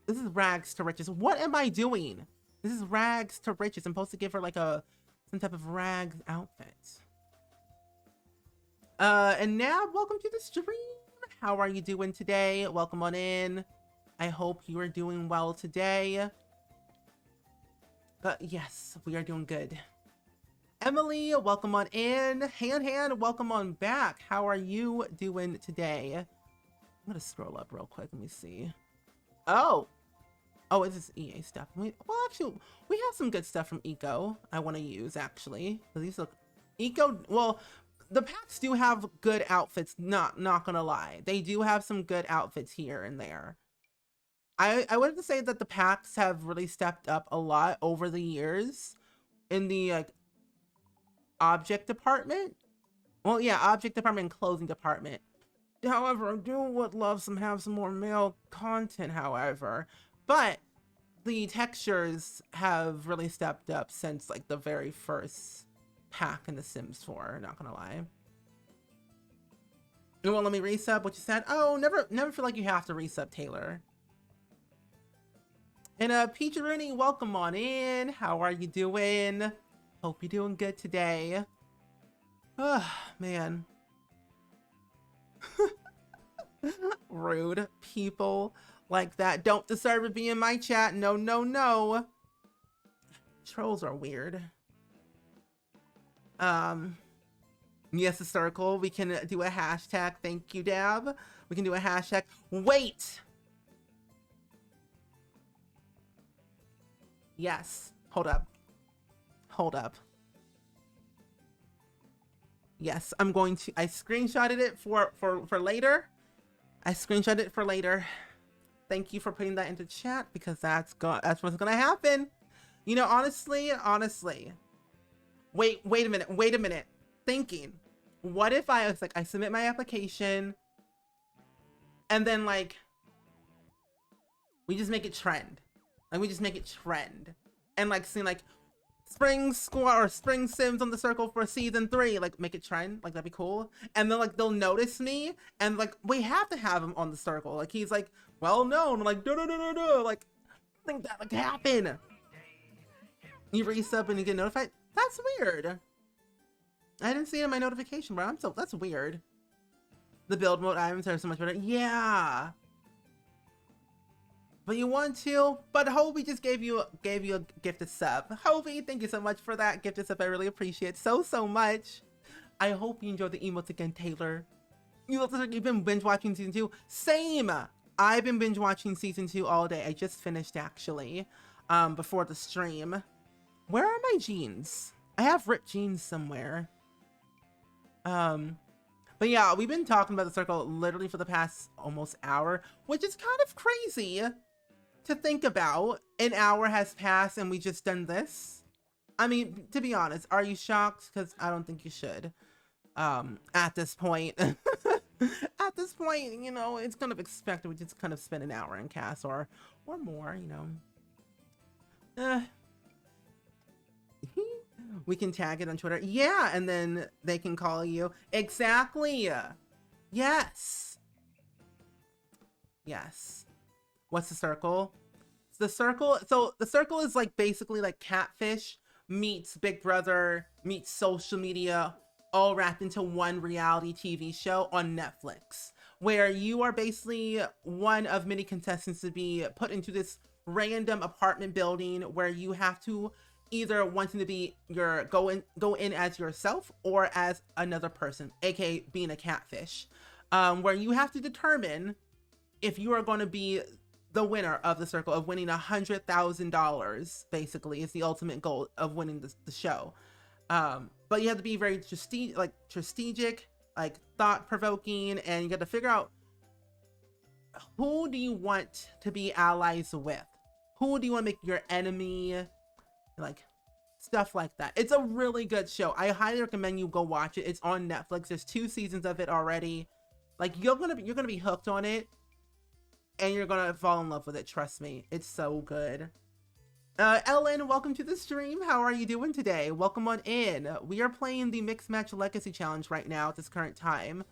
This is rags to riches. What am I doing? This is rags to riches. I'm supposed to give her like some type of rags outfit. And now, welcome to the stream. How are you doing today? Welcome on in. I hope you are doing well today. Yes, we are doing good. Emily, welcome on in. Han, welcome on back. How are you doing today? I'm gonna scroll up real quick. Let me see. Oh, it's this EA stuff. Well, actually, we have some good stuff from Eco I want to use, actually. These look... Eco... Well, the packs do have good outfits, not gonna lie. They do have some good outfits here and there. I wanted to say that the packs have really stepped up a lot over the years in the, like, object department. Well, yeah, object department and clothing department. However, I do would love some have some more male content, however. But the textures have really stepped up since like the very first pack in The Sims 4, not gonna lie. You won't let me resub what you said? Oh, never feel like you have to resub, Taylor. And Peach Rooney, welcome on in. How are you doing? Hope you're doing good today. Oh, man. Rude people like that don't deserve to be in my chat. No, no, no. Trolls are weird. Yes, a circle. We can do a hashtag. Thank you, Dab. We can do a hashtag. Wait. Yes. Hold up. Hold up. Yes, I'm going to. I screenshotted it for later. I screenshotted it for later. Thank you for putting that into chat because that's what's gonna happen. You know, honestly. Wait a minute. Thinking, what if I was like, I submit my application and then like, we just make it trend. Like we just make it trend. And like seeing like Spring Squad or Spring Sims on the circle for season 3, like make it trend, like that'd be cool. And then like they'll notice me and like we have to have him on the circle. Like he's like well known. I'm like no. Like I think that like happen. You resub and you get notified. That's weird. I didn't see it in my notification, bro. That's weird. The build mode items are so much better. Yeah. But you want to? But Hobie just gave you a gifted sub. Hobie, thank you so much for that gifted sub. I really appreciate it so much. I hope you enjoyed the emotes again, Taylor. You look like you've been binge watching season 2. Same. I've been binge watching season 2 all day. I just finished actually, before the stream. Where are my jeans? I have ripped jeans somewhere. But yeah, we've been talking about the circle literally for the past almost hour, which is kind of crazy to think about. An hour has passed and we just done this. I mean, to be honest, are you shocked? Because I don't think you should. At this point, at this point, you know, it's kind of expected we just kind of spend an hour in cast or more, you know. We can tag it on Twitter. Yeah, and then they can call you. Exactly. Yes. Yes. What's the circle? The circle. So the circle is like basically like Catfish meets Big Brother meets social media all wrapped into one reality TV show on Netflix, where you are basically one of many contestants to be put into this random apartment building where you have to either wanting to be go in as yourself or as another person, aka being a catfish, where you have to determine if you are going to be the winner of the circle, of winning $100,000. Basically, is the ultimate goal of winning the show. But you have to be very strategic, like thought-provoking, and you got to figure out who do you want to be allies with, who do you want to make your enemy. Like stuff like that. It's a really good show. I highly recommend you go watch it. It's on Netflix. There's 2 seasons of it already. Like you're gonna be hooked on it, and you're gonna fall in love with it. Trust me, it's so good. Ellen, welcome to the stream. How are you doing today? Welcome on in. We are playing the Mixed Match Legacy Challenge right now at this current time.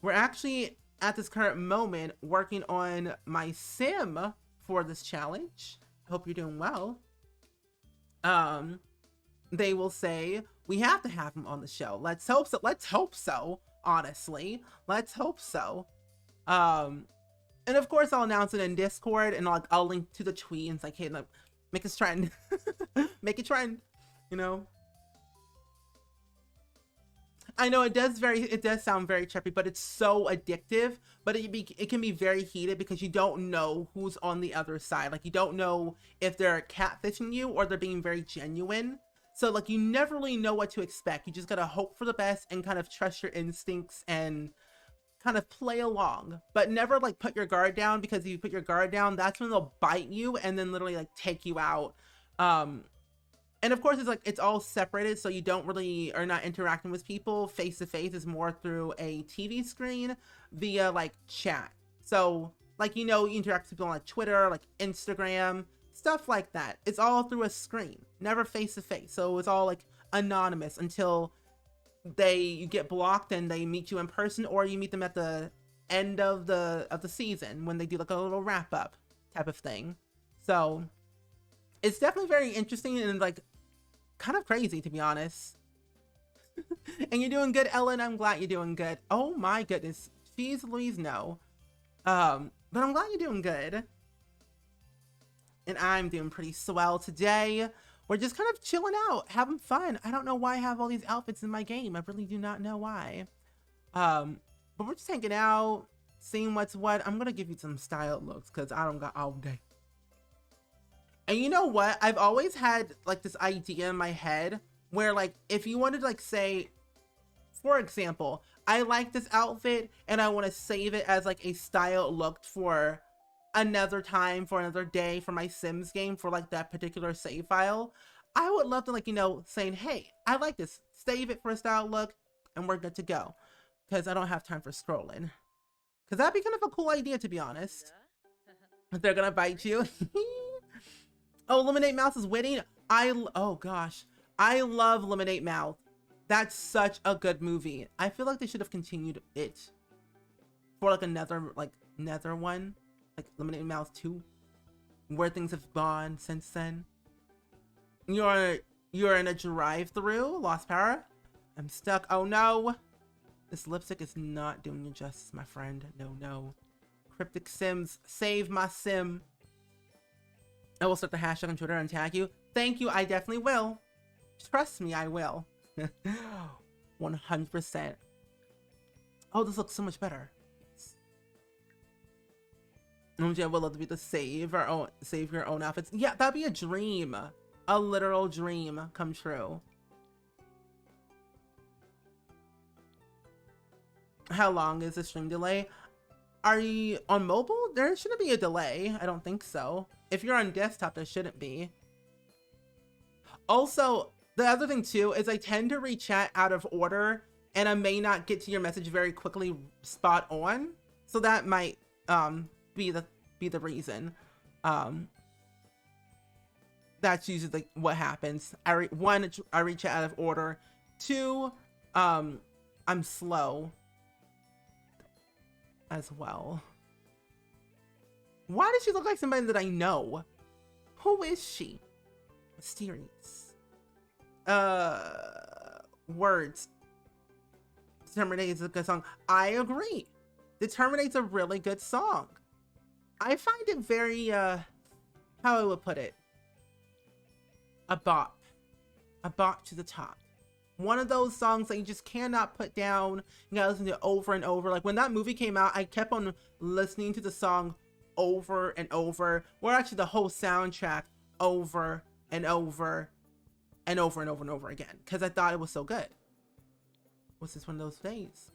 We're actually at this current moment working on my sim for this challenge. Hope you're doing well. They will say we have to have him on the show. Let's hope so, honestly. Let's hope so. And of course I'll announce it in Discord, and I'll link to the tweet and it's like, hey, look, make this trend. Make it trend, you know. I know it does sound very trippy, but it's so addictive. But it can be very heated because you don't know who's on the other side. Like you don't know if they're catfishing you or they're being very genuine. So like you never really know what to expect. You just gotta hope for the best and kind of trust your instincts and kind of play along. But never like put your guard down, because if you put your guard down, that's when they'll bite you and then literally like take you out. And of course, it's like it's all separated, so you don't really are not interacting with people face to face. It's more through a TV screen via like chat. So like you interact with people on like Twitter, like Instagram, stuff like that. It's all through a screen, never face to face. So it's all like anonymous until you get blocked and they meet you in person, or you meet them at the end of the season when they do like a little wrap up type of thing. So it's definitely very interesting and like kind of crazy, to be honest. And you're doing good, Ellen. I'm glad you're doing good. Oh my goodness. Jeez Louise, no. But I'm glad you're doing good. And I'm doing pretty swell today. We're just kind of chilling out, having fun. I don't know why I have all these outfits in my game. I really do not know why. But we're just hanging out, seeing what's what. I'm gonna give you some style looks because I don't got all day. And you know what? I've always had like this idea in my head where like if you wanted to like say, for example, I like this outfit and I want to save it as like a style look for another time, for another day, for my Sims game, for like that particular save file, I would love to like, saying, hey, I like this, save it for a style look and we're good to go. Because I don't have time for scrolling. Because that'd be kind of a cool idea, to be honest. If they're gonna bite you. Oh, Lemonade Mouth is winning. Oh gosh, I love Lemonade Mouth. That's such a good movie. I feel like they should have continued it for like another one, like Lemonade Mouth 2, where things have gone since then. You're in a drive-through, Lost Power. I'm stuck. Oh no, this lipstick is not doing you justice, my friend. No. Cryptic Sims, save my sim. I will start the hashtag on Twitter and tag you. Thank you, I definitely will. Trust me, I will. 100%. Oh, this looks so much better. OMG, I would love to be able to save your own outfits. Yeah, that'd be a dream. A literal dream come true. How long is the stream delay? Are you on mobile? There shouldn't be a delay. I don't think so. If you're on desktop, there shouldn't be. Also, the other thing too is I tend to read chat out of order and I may not get to your message very quickly spot on. So that might be the reason. That's usually what happens. I read chat out of order. 2, I'm slow as well. Why does she look like somebody that I know? Who is she? Mysterious. Words. Determinate is a good song. I agree. Determinate's a really good song. I find it very, how I would put it, a bop. A bop to the top. One of those songs that you just cannot put down. You gotta listen to it over and over. Like when that movie came out, I kept on listening to the song over and over. Or actually the whole soundtrack over and over and over and over and over again. Because I thought it was so good. Was this one of those days?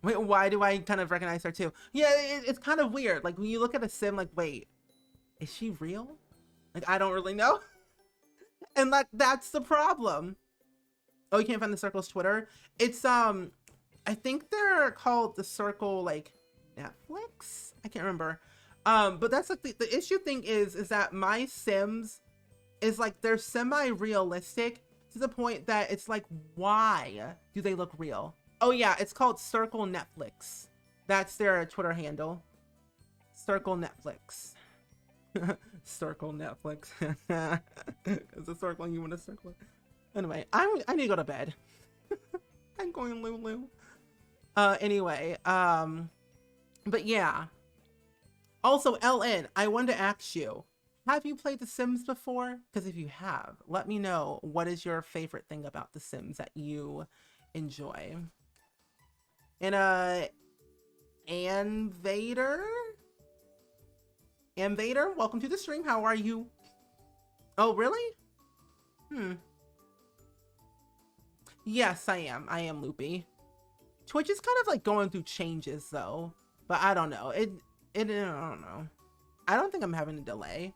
Wait, why do I kind of recognize her too? Yeah, it's kind of weird. Like when you look at a sim, like, wait, is she real? Like, I don't really know. And like, that's the problem. Oh, you can't find the Circle's Twitter? It's, I think they're called the Circle, like, Netflix? I can't remember. But that's like, the issue thing is that my Sims is like, they're semi-realistic to the point that it's like, why do they look real? Oh yeah, it's called Circle Netflix. That's their Twitter handle. Circle Netflix. Circle Netflix. It's a circle and you want to circle it. Anyway, I need to go to bed. I'm going Lulu. Anyway, but yeah. Also, LN, I wanted to ask you, have you played The Sims before? Because if you have, let me know what is your favorite thing about The Sims that you enjoy. And Anvader, welcome to the stream. How are you? Oh, really? Yes, I am. I am loopy. Twitch is kind of like going through changes though, but I don't know. I don't know. I don't think I'm having a delay.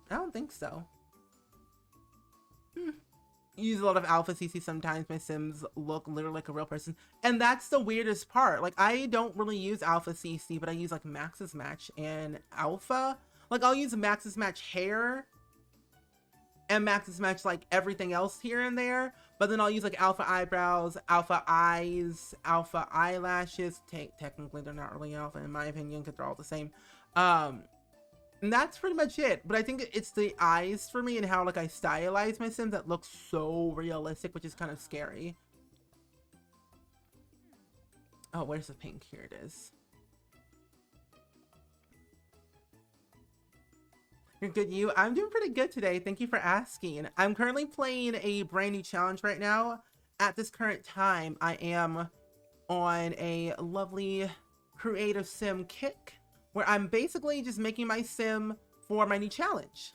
I don't think so. use a lot of alpha CC sometimes. My Sims look literally like a real person. And that's the weirdest part. Like, I don't really use alpha CC, but I use like Max's Match and alpha. Like, I'll use Max's Match hair and Max's Match like everything else here and there. But then I'll use like alpha eyebrows, alpha eyes, alpha eyelashes. Technically, they're not really alpha in my opinion because they're all the same. And that's pretty much it. But I think it's the eyes for me and how like I stylize my Sims that looks so realistic, which is kind of scary. Oh, where's the pink? Here it is. You're good, you? I'm doing pretty good today. Thank you for asking. I'm currently playing a brand new challenge right now. At this current time, I am on a lovely creative sim kick, where I'm basically just making my sim for my new challenge.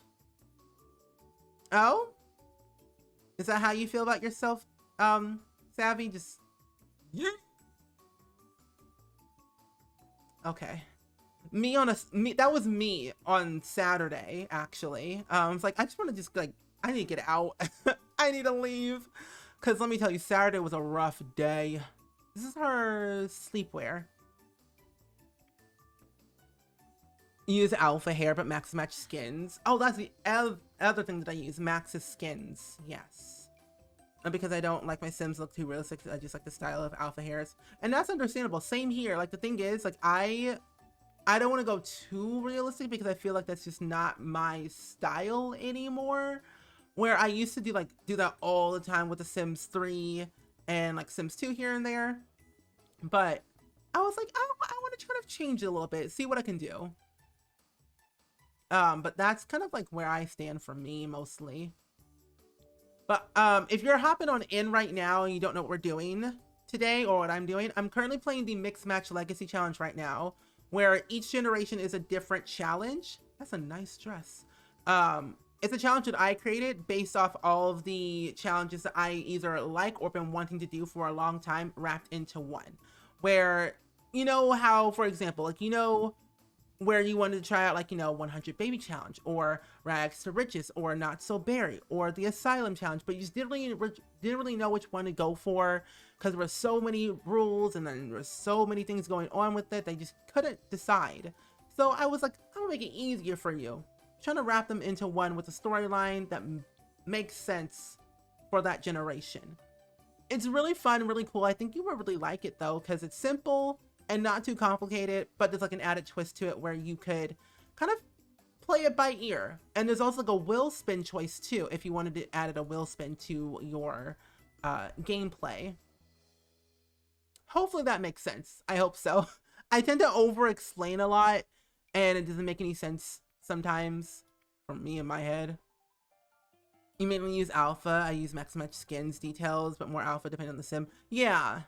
Oh? Is that how you feel about yourself, Savvy? Just... yeah. Okay. That was me on Saturday, actually. It's like, I just want to just, like, I need to get out. I need to leave. Because let me tell you, Saturday was a rough day. This is her sleepwear. Use alpha hair, but Max Match skins. Oh, that's the other thing that I use. Max's skins. Yes. And because I don't like my Sims look too realistic, I just like the style of alpha hairs. And that's understandable. Same here. Like, the thing is, like, I don't want to go too realistic because I feel like that's just not my style anymore. Where I used to do that all the time with the Sims 3 and like Sims 2 here and there. But I was like, I want to try to change it a little bit, see what I can do. But that's kind of like where I stand for me mostly. But if you're hopping on in right now and you don't know what we're doing today or what I'm doing, I'm currently playing the Mixed Match Legacy Challenge right now, where each generation is a different challenge. That's a nice dress. It's a challenge that I created based off all of the challenges that I either like or been wanting to do for a long time wrapped into one. Where, you know how, for example, like, you know, where you wanted to try out, like, you know, 100 baby challenge or rags to riches or not so berry or the asylum challenge, but you just didn't really know which one to go for because there were so many rules and then there were so many things going on with it. They just couldn't decide. So I was like, I'm gonna make it easier for you, trying to wrap them into one with a storyline that makes sense for that generation. It's really fun, really cool. I think you will really like it though, because it's simple and not too complicated, but there's like an added twist to it where you could kind of play it by ear. And there's also like a wheel spin choice too, if you wanted to add a wheel spin to your gameplay. Hopefully that makes sense. I hope so. I tend to over explain a lot and it doesn't make any sense sometimes from me in my head. You mainly use alpha. I use Max Match skins details, but more alpha depending on the sim. Yeah.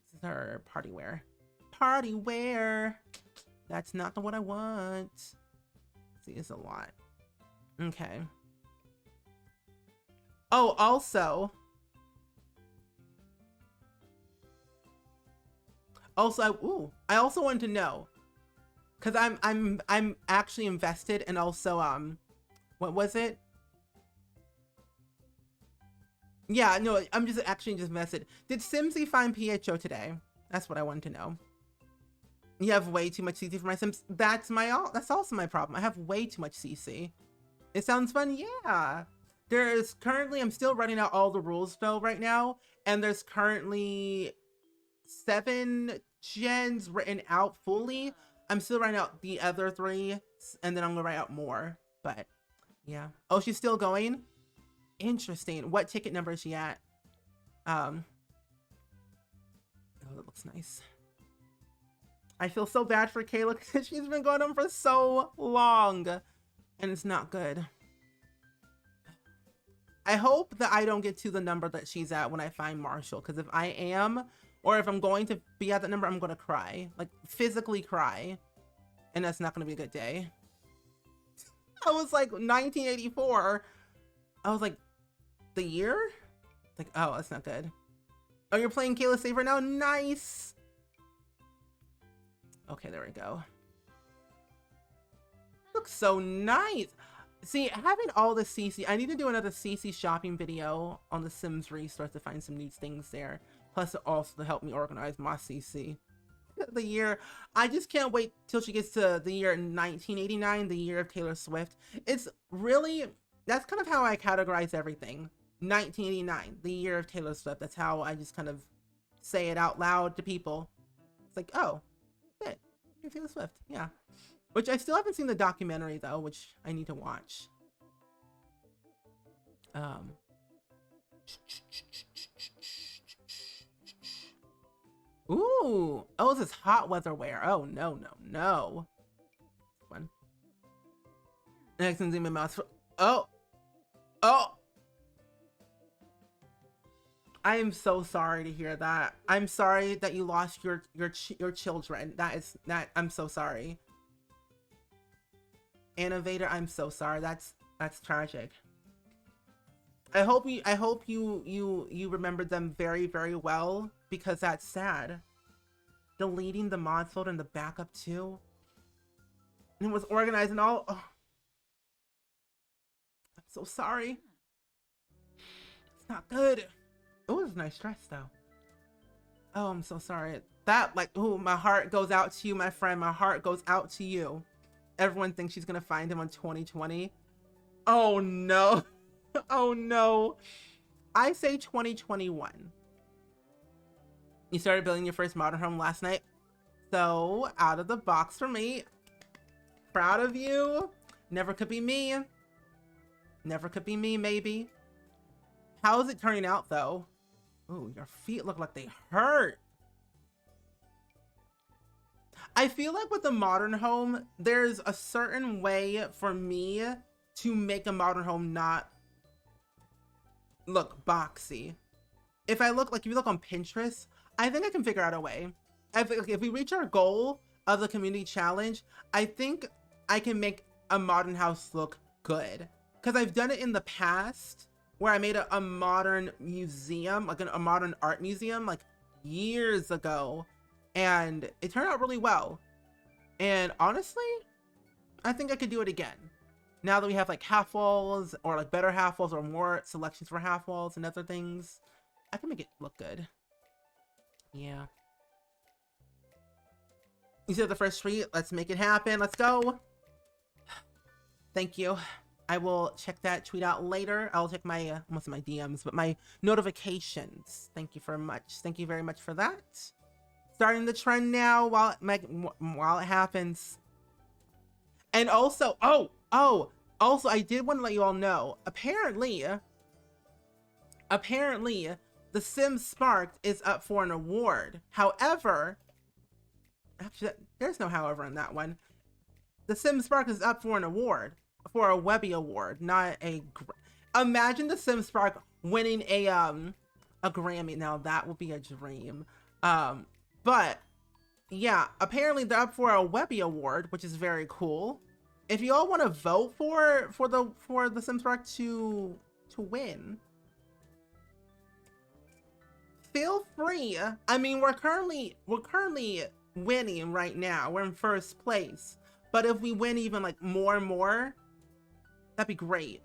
This is her party wear. Party wear. That's not the what I want. See, it's a lot. Okay. Oh, also I also wanted to know, because I'm actually invested, and also what was it? Yeah, no, I'm just actually invested. Did Simsy find PHO today? That's what I wanted to know. You have way too much CC for my Sims. That's also my problem. I have way too much CC. It sounds fun, yeah. There's currently, I'm still writing out all the rules though right now, and there's currently 7 gens written out fully. I'm still writing out the other 3, and then I'm gonna write out more. But yeah. Oh, she's still going? Interesting. What ticket number is she at? Oh, that looks nice. I feel so bad for Kayla because she's been going on for so long and it's not good. I hope that I don't get to the number that she's at when I find Marshall, because if I am, or if I'm going to be at that number, I'm going to cry, like physically cry, and that's not going to be a good day. I was like 1984. I was like, the year? Like, oh, that's not good. Oh, you're playing Kayla Saver now? Nice. Okay, there we go. Looks so nice. See, having all the CC, I need to do another CC shopping video on the Sims Restore to find some new things there. Plus, also to help me organize my CC. The year, I just can't wait till she gets to the year 1989, the year of Taylor Swift. It's really, that's kind of how I categorize everything. 1989, the year of Taylor Swift. That's how I just kind of say it out loud to people. It's like, oh, shit, you're Taylor Swift, yeah. Which I still haven't seen the documentary though, which I need to watch. Ooh, oh, this is hot weather wear. Oh no, no, no. One. Next one's in my mouth. Oh, oh. I am so sorry to hear that. I'm sorry that you lost your children. I'm so sorry. Innovator, I'm so sorry. That's tragic. I hope you remembered them very, very well, because that's sad. Deleting the mod folder and the backup too. And it was organized and all. Oh. I'm so sorry. It's not good. Oh, it was a nice dress though. Oh, I'm so sorry. That, like, oh, my heart goes out to you, my friend. My heart goes out to you. Everyone thinks she's gonna find him on 2020. Oh no. Oh no. I say 2021. You started building your first modern home last night. So, out of the box for me. Proud of you. Never could be me. Never could be me, maybe. How is it turning out though? Ooh, your feet look like they hurt. I feel like with the modern home, there's a certain way for me to make a modern home not look boxy. If you look on Pinterest, I think I can figure out a way. If we reach our goal of the community challenge, I think I can make a modern house look good. Because I've done it in the past where I made a modern museum, like a modern art museum, like years ago. And it turned out really well. And honestly, I think I could do it again. Now that we have like half walls, or like better half walls, or more selections for half walls and other things, I can make it look good. Yeah. You said the first tweet. Let's make it happen. Let's go. Thank you. I will check that tweet out later. I'll check my, most of my DMs, but my notifications. Thank you very much. Thank you very much for that. Starting the trend now while it happens. And also, also I did want to let you all know, apparently The Sims Sparked is up for an award. However, actually there's no however in that one. The Sims Sparked is up for an award, for a Webby award, not a imagine The Sims Spark winning a Grammy. Now that would be a dream. But yeah, apparently they're up for a Webby award, which is very cool. If you all want to vote for the Sims Spark to win, feel free. I mean, we're currently winning right now. We're in first place. But if we win even like more and more, that'd be great.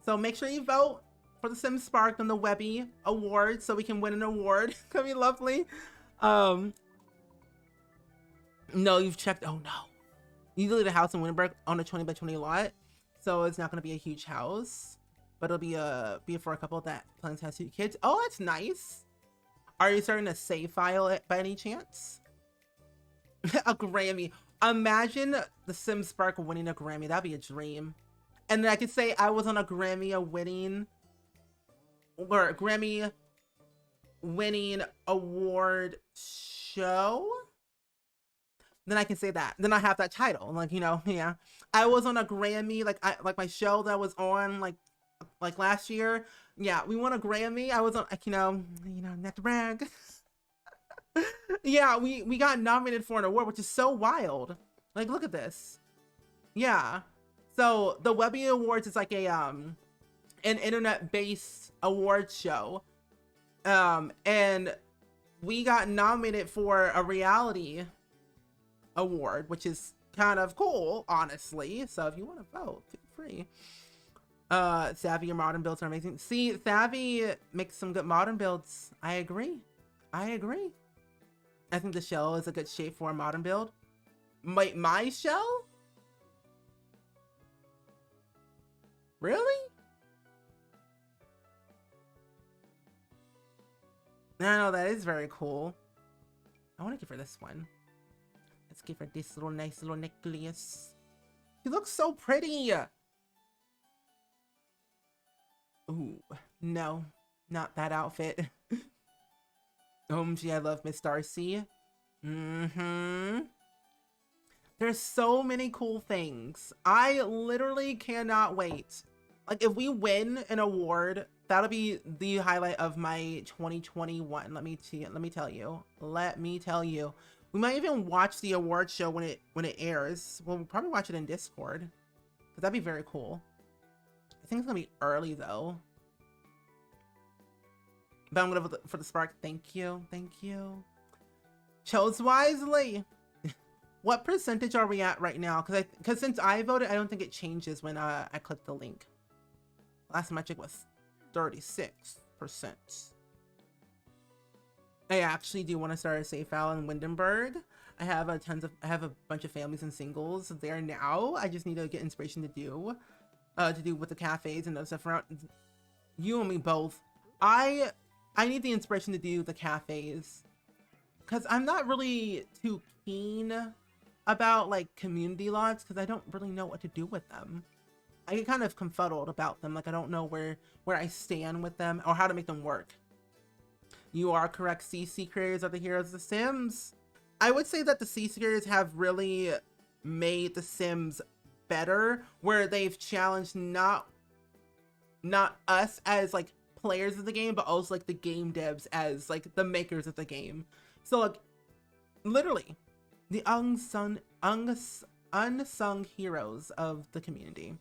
So make sure you vote for the Sims Spark and the Webby award so we can win an award. That'd be lovely. No, you've checked. Oh no. You deleted a house in Winterberg on a 20 by 20 lot. So it's not going to be a huge house, but it'll be for a couple that plans to have 2 kids. Oh, that's nice. Are you starting a save file by any chance? A Grammy. Imagine the Sims Spark winning a Grammy. That'd be a dream. And then I could say I was on a Grammy winning award show. Then I can say that. Then I have that title. Like, you know, yeah. I was on a Grammy, like my show that I was on like last year. Yeah, we won a Grammy. I was on, like, you know, not to brag. Yeah, we got nominated for an award, which is so wild. Like, look at this. Yeah. So the Webby Awards is like a an internet-based award show. And we got nominated for a reality award, which is kind of cool, honestly. So if you want to vote, feel agree. Savvy, your modern builds are amazing. See, Savvy makes some good modern builds. I agree. I think the shell is a good shape for a modern build. My shell? Really? No, that is very cool. I want to give her this one. Let's give her this little nice little necklace. She looks so pretty. Ooh, no, not that outfit. OMG, I love Miss Darcy. There's so many cool things. I literally cannot wait. Like, if we win an award, that'll be the highlight of my 2021. Let me tell you. We might even watch the award show when it airs. We'll probably watch it in Discord, because that'd be very cool. I think it's gonna be early though. But I'm gonna vote for the spark. Thank you. Chose wisely. What percentage are we at right now? Because since I voted, I don't think it changes when I click the link. Last time I checked was 36%. I actually do want to start a safe file in Windenburg. I have a bunch of families and singles there now. I just need to get inspiration to do with the cafes and those stuff around. You and me both. I need the inspiration to do the cafes, because I'm not really too keen about like community lots, because I don't really know what to do with them. I get kind of confuddled about them. Like, I don't know where I stand with them or how to make them work. You are correct. CC creators are the heroes of The Sims. I would say that the CC creators have really made The Sims better, where they've challenged not us as like players of the game, but also like the game devs as like the makers of the game. So like, literally the unsung heroes of the community.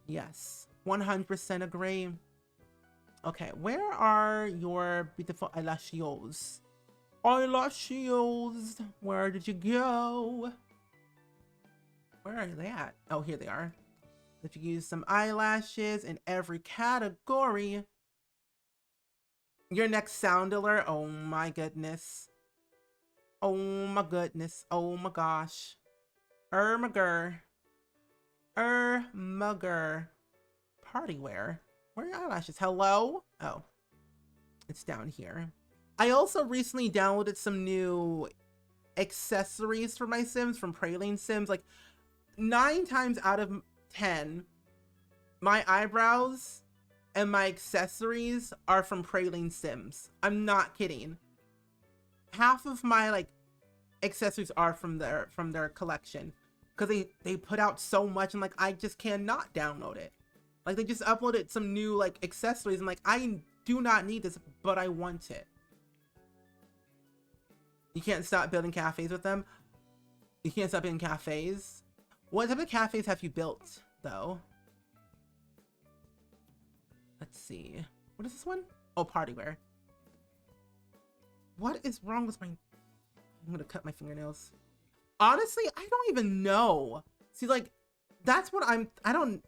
Yes, 100% agree. Okay, where are your beautiful eyelashes? Eyelashes, where did you go? Where are they at? Oh, here they are. If you use some eyelashes in every category. Your next sound alert. Oh my goodness. Oh my goodness. Oh my gosh. Mugger. Party wear. Where are your eyelashes? Hello? Oh. It's down here. I also recently downloaded some new accessories for my Sims from Praline Sims. Like, 9 times out of 10, my eyebrows and my accessories are from Praline Sims. I'm not kidding. Half of my like accessories are from their collection, because they put out so much, and like I just cannot download it. Like, they just uploaded some new like accessories, and like I do not need this, but I want it. You can't stop building cafes with them. You can't stop building cafes. What type of cafes have you built though? Let's see. What is this one? Oh, party wear. What is wrong with my... I'm gonna cut my fingernails. Honestly, I don't even know. See, like, that's what I don't...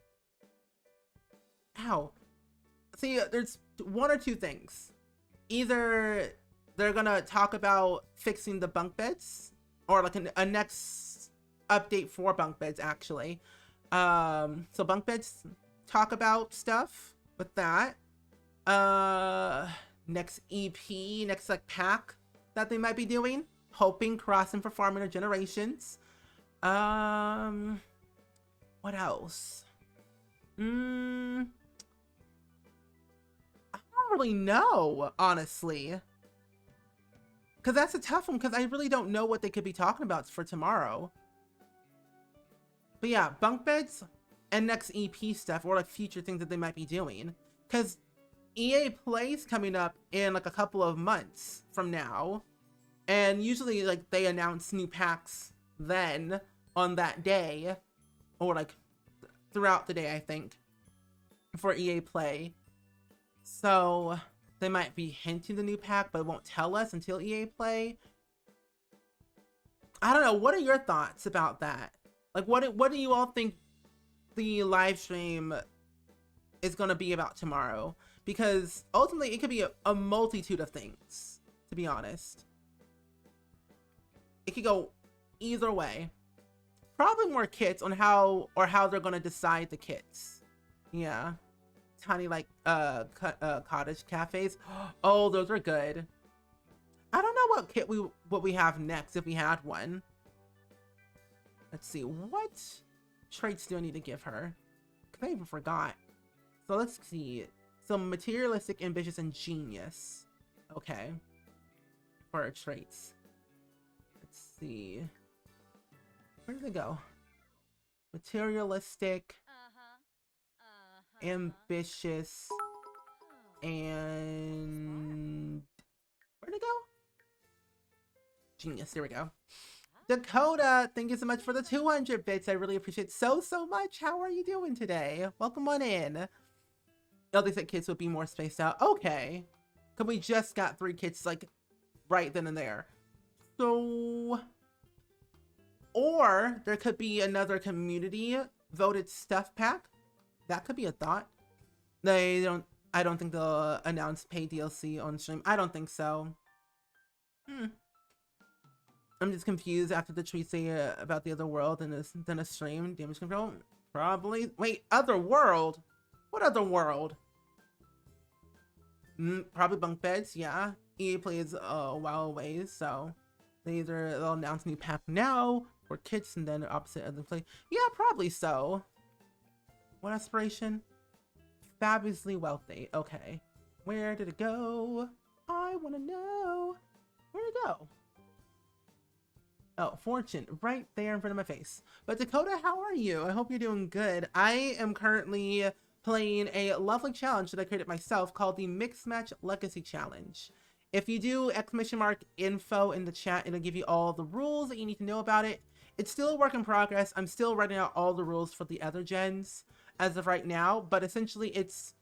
Ow. See, there's one or two things. Either they're gonna talk about fixing the bunk beds, or like a next update for bunk beds, actually. So bunk beds, talk about stuff with that. Next EP, next like pack that they might be doing, hoping crossing for farm intergenerations. What else? I don't really know, honestly, because that's a tough one, because I really don't know what they could be talking about for tomorrow. But yeah, bunk beds and next EP stuff, or like future things that they might be doing, because EA Play's coming up in like a couple of months from now, and usually like they announce new packs then on that day, or like throughout the day, I think, for EA Play. So they might be hinting the new pack, but won't tell us until EA Play. I don't know. What are your thoughts about that? Like, what do you all think the live stream is going to be about tomorrow, because ultimately it could be a multitude of things, to be honest. It could go either way. Probably more kits on how they're going to decide the kits. Yeah. Tiny like cottage cafes. Oh, those are good. I don't know what kit we have next, if we had one. Let's see, what traits do I need to give her? Cause I even forgot. So let's see. So materialistic, ambitious, and genius. Okay. For our traits. Let's see. Where did they go? Materialistic, ambitious, and where'd it go? Genius. There we go. Dakota, thank you so much for the 200 bits. I really appreciate it so much. How are you doing today? Welcome on in. Oh, they said kids would be more spaced out. Okay. Because we just got 3 kids like right then and there. So, or there could be another community voted stuff pack. That could be a thought. I don't think they'll announce paid DLC on stream. I don't think so. I'm just confused after the tweets say about the other world and then a stream. Damage control? Probably. Wait, other world? What other world? Probably bunk beds, yeah. EA plays a while away, so they'll announce new pack now or kits and then opposite of the play. Yeah, probably so. What aspiration? Fabulously wealthy. Okay. Where did it go? I want to know. Where did it go? Oh, fortune, right there in front of my face. But Dakota, how are you? I hope you're doing good. I am currently playing a lovely challenge that I created myself called the Mixed Match Legacy Challenge. If you do !info in the chat, it'll give you all the rules that you need to know about it. It's still a work in progress. I'm still writing out all the rules for the other gens as of right now, but essentially it's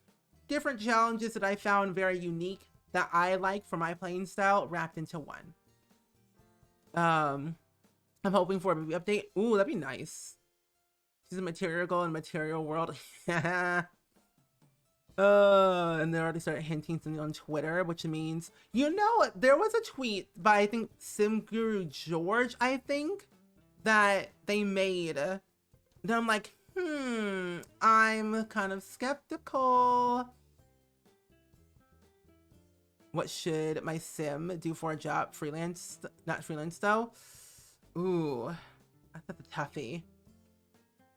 different challenges that I found very unique that I like for my playing style wrapped into one. I'm hoping for a movie update. Ooh, that'd be nice. She's a material girl in material world. And they already started hinting something on Twitter, which means, you know, there was a tweet by, I think, Sim Guru George, I think, that they made. And I'm like, I'm kind of skeptical. What should my sim do for a job? Freelance? Not freelance, though. Ooh, that's a toughie.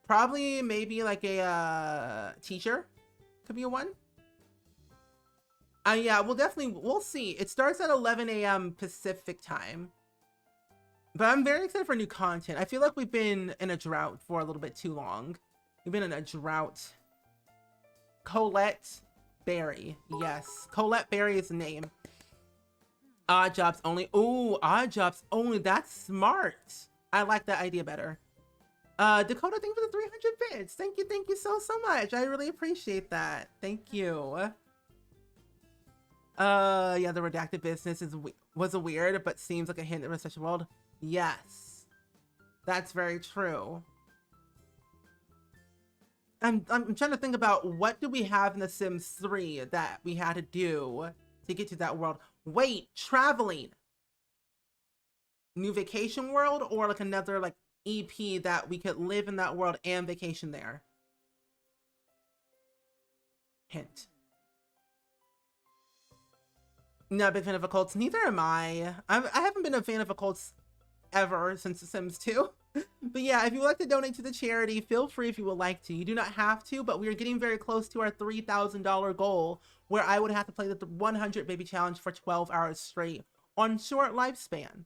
Probably maybe like a teacher. Could be a one. Yeah, we'll see. It starts at 11 a.m. Pacific time. But I'm very excited for new content. I feel like we've been in a drought for a little bit too long. We've been in a drought. Colette Berry. Yes, Colette Berry is the name. Odd jobs only. Ooh, odd jobs only. That's smart. I like that idea better. Dakota, thank you for the 300 bits. Thank you so much. I really appreciate that. Thank you. Yeah, the redacted business was a weird, but seems like a hint of such a world. Yes, that's very true. I'm trying to think about what do we have in The Sims 3 that we had to do to get to that world. Wait, traveling. New vacation world, or like another like EP that we could live in that world and vacation there. Hint. Not a big fan of occults. Neither am I. I haven't been a fan of occults ever since The Sims 2. But yeah, if you would like to donate to the charity, feel free if you would like to. You do not have to, but we are getting very close to our $3,000 goal, where I would have to play the 100 baby challenge for 12 hours straight on short lifespan.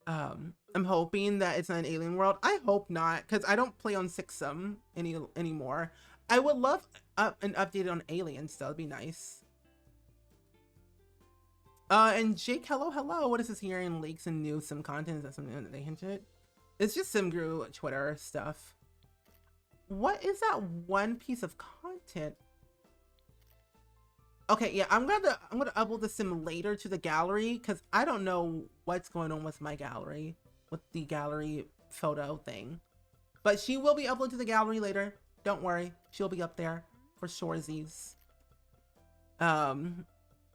I'm hoping that it's not an alien world. I hope not, because I don't play on SpringSims anymore. I would love an update on aliens, though. That'd be nice. And Jake, hello. What is this hearing leaks and new sim content? Is that something that they hinted? It's just SimGuru Twitter stuff. What is that one piece of content? Okay, yeah, I'm gonna upload the sim later to the gallery because I don't know what's going on with my gallery, with the gallery photo thing. But she will be uploaded to the gallery later. Don't worry. She'll be up there for shoresies.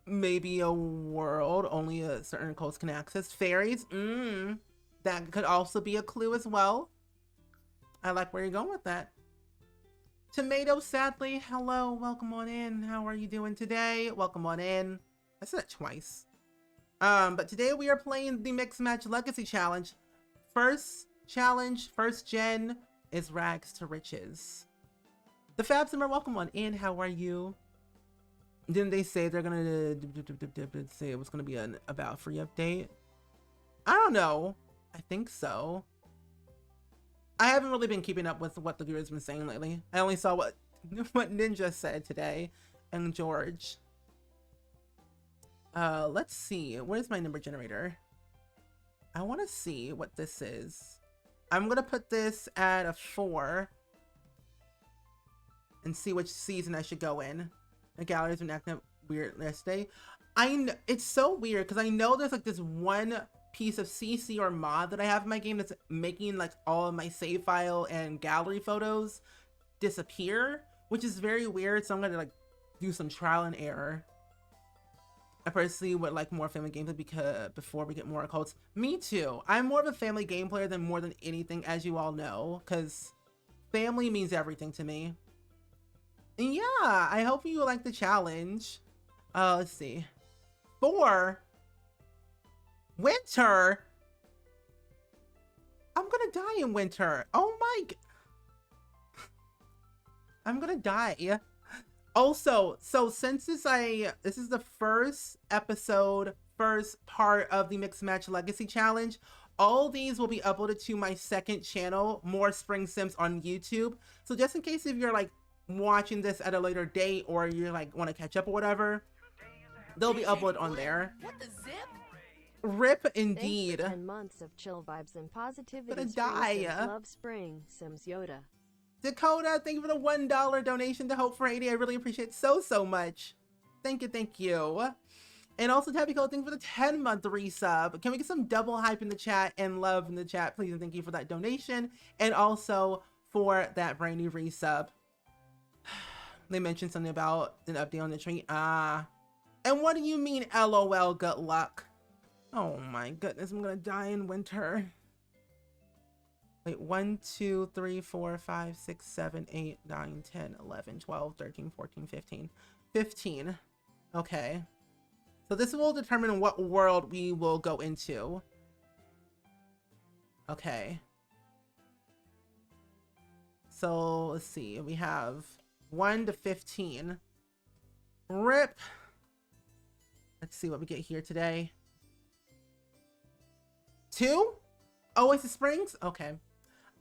Maybe a world only a certain coast can access. Fairies. That could also be a clue as well. I like where you're going with that. Tomato, sadly, hello, welcome on in. How are you doing today? Welcome on in. I said it twice. But today we are playing the Mix Match Legacy Challenge. First challenge, first gen is Rags to Riches. The Fab Simmer, welcome on in. How are you? Didn't they say they're gonna say it was gonna be an about free update? I don't know. I think so. I haven't really been keeping up with what the viewers been saying lately. I only saw what Ninja said today and George. Let's see. Where's my number generator? I want to see what this is. I'm gonna put this at a 4 and see which season I should go in. The gallery's been acting up weird yesterday. It's so weird because I know there's like this one piece of CC or mod that I have in my game that's making like all of my save file and gallery photos disappear, which is very weird. So I'm gonna like do some trial and error. I personally would like more family gameplay because before we get more occults. Me too. I'm more of a family game player than more than anything, as you all know, because family means everything to me. And yeah, I hope you like the challenge. Let's see. 4 winter. I'm gonna die in winter. Oh my I'm gonna die. Also, so since this is the first episode, first part of the Mixed Match Legacy Challenge, all these will be uploaded to my second channel, More SpringSims on YouTube. So just in case if you're like watching this at a later date or you're like want to catch up or whatever, they'll be uploaded on there. What the zip? Rip indeed. Thanks for 10 months of chill vibes and positivity. Gonna die. SpringSims love Spring Sims Yoda. Dakota, thank you for the $1 donation to Hope for 80. I really appreciate it so much. Thank you. And also Tabby Cole, thank you for the 10-month resub. Can we get some double hype in the chat and love in the chat, please? And thank you for that donation and also for that brand new resub. They mentioned something about an update on the tree. And what do you mean, LOL, good luck? Oh my goodness, I'm gonna die in winter. Wait, 1, 2, 3, 4, 5, 6, 7, 8, 9, 10, 11, 12, 13, 14, 15. 15. Okay. So this will determine what world we will go into. Okay. So let's see. We have 1 to 15. Rip. Let's see what we get here today. 2? Oasis Springs? Okay.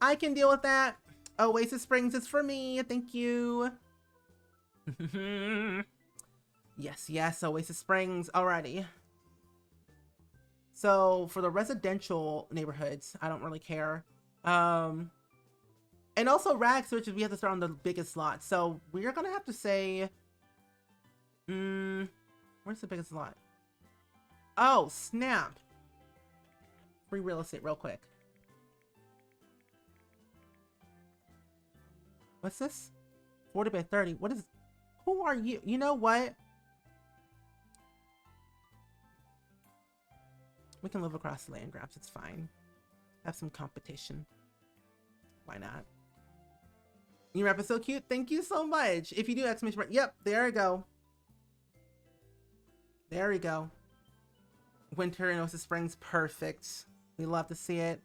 I can deal with that. Oasis Springs is for me. Thank you. Yes, Oasis Springs. Alrighty. So for the residential neighborhoods, I don't really care. And also Rags, which we have to start on the biggest lot. So we're gonna have to say, where's the biggest lot? Oh, snap. Free real estate real quick. What's this? 40 by 30. What is... Who are you? You know what? We can live across the land grabs. It's fine. Have some competition. Why not? Your rap is so cute. Thank you so much. If you do exclamation mark. Yep, there we go. There we go. Winter in Oasis Springs. Perfect. We love to see it.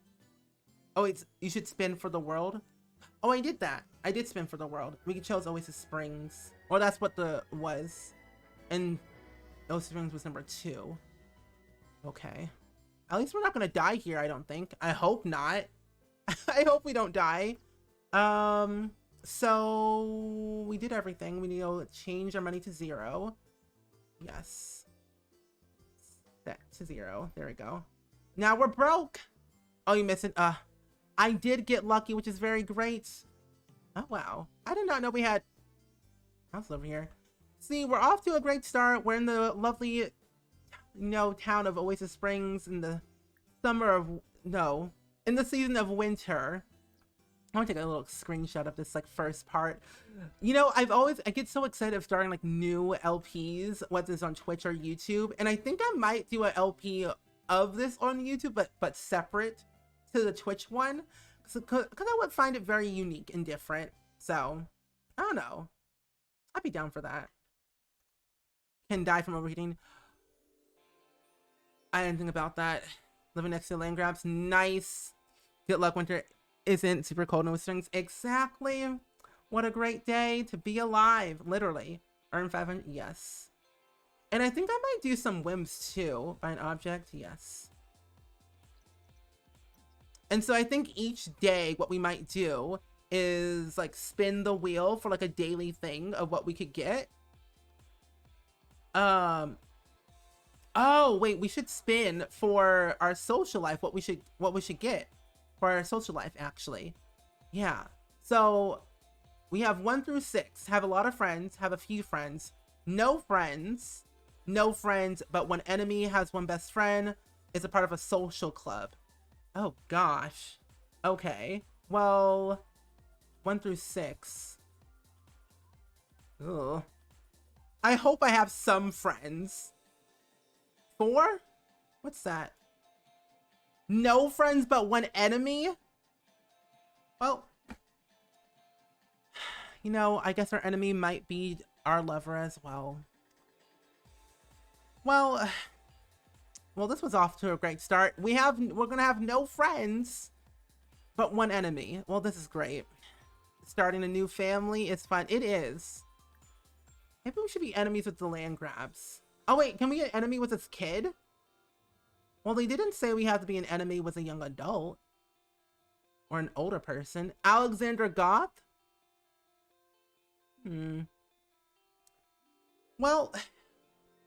Oh, it's... You should spin for the world. Oh, I did that. I did spin for the world. We chose Oasis Springs. Well, that's what the was. And Oasis Springs was number 2. Okay. At least we're not gonna die here, I don't think. I hope not. I hope we don't die. So we did everything. We need to change our money to 0. Yes. Set to 0. There we go. Now we're broke. Oh, you missing? I did get lucky, which is very great. Oh, wow. I did not know we had house over here. See, we're off to a great start. We're in the lovely, town of Oasis Springs in the summer of, no, in the season of winter. I'm gonna take a little screenshot of this like first part. You know, I get so excited of starting like new LPs, whether it's on Twitch or YouTube, and I think I might do an LP of this on YouTube, but separate to the Twitch one, because I would find it very unique and different. So I don't know. I'd be down for that. Can die from overheating. I didn't think about that. Living next to land grabs. Nice. Good luck. Winter isn't super cold. No strings. Exactly. What a great day to be alive. Literally. Earn 500. Yes. And I think I might do some whims too. Buy an object. Yes. And so I think each day what we might do is like spin the wheel for like a daily thing of what we could get. Oh wait, we should spin for our social life what we should get for our social life actually. Yeah. So we have 1 through 6. Have a lot of friends, have a few friends, no friends, but one enemy has one best friend, is a part of a social club. Oh gosh. Okay. Well, 1 through 6. Ugh. I hope I have some friends. 4? What's that? No friends but one enemy? Well, you know, I guess our enemy might be our lover as well. Well, this was off to a great start. We're gonna have no friends but one enemy. Well, this is great. Starting a new family is fun. It is. Maybe we should be enemies with the land grabs. Oh wait, can we get enemy with this kid? Well, they didn't say we have to be an enemy with a young adult or an older person. Alexander Goth? Well,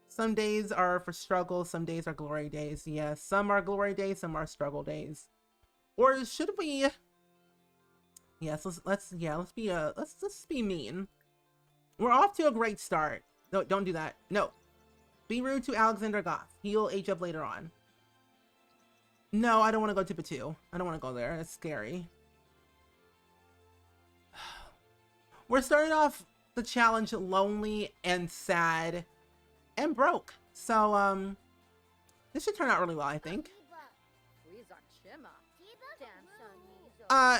some days are for struggle, some days are glory days. Yes, some are glory days, some are struggle days. Or should we? Yes, let's be mean. We're off to a great start. No, don't do that. No. Be rude to Alexander Goth. He'll age up later on. No, I don't want to go to Batu. I don't want to go there. It's scary. We're starting off the challenge lonely and sad and broke. So, this should turn out really well, I think.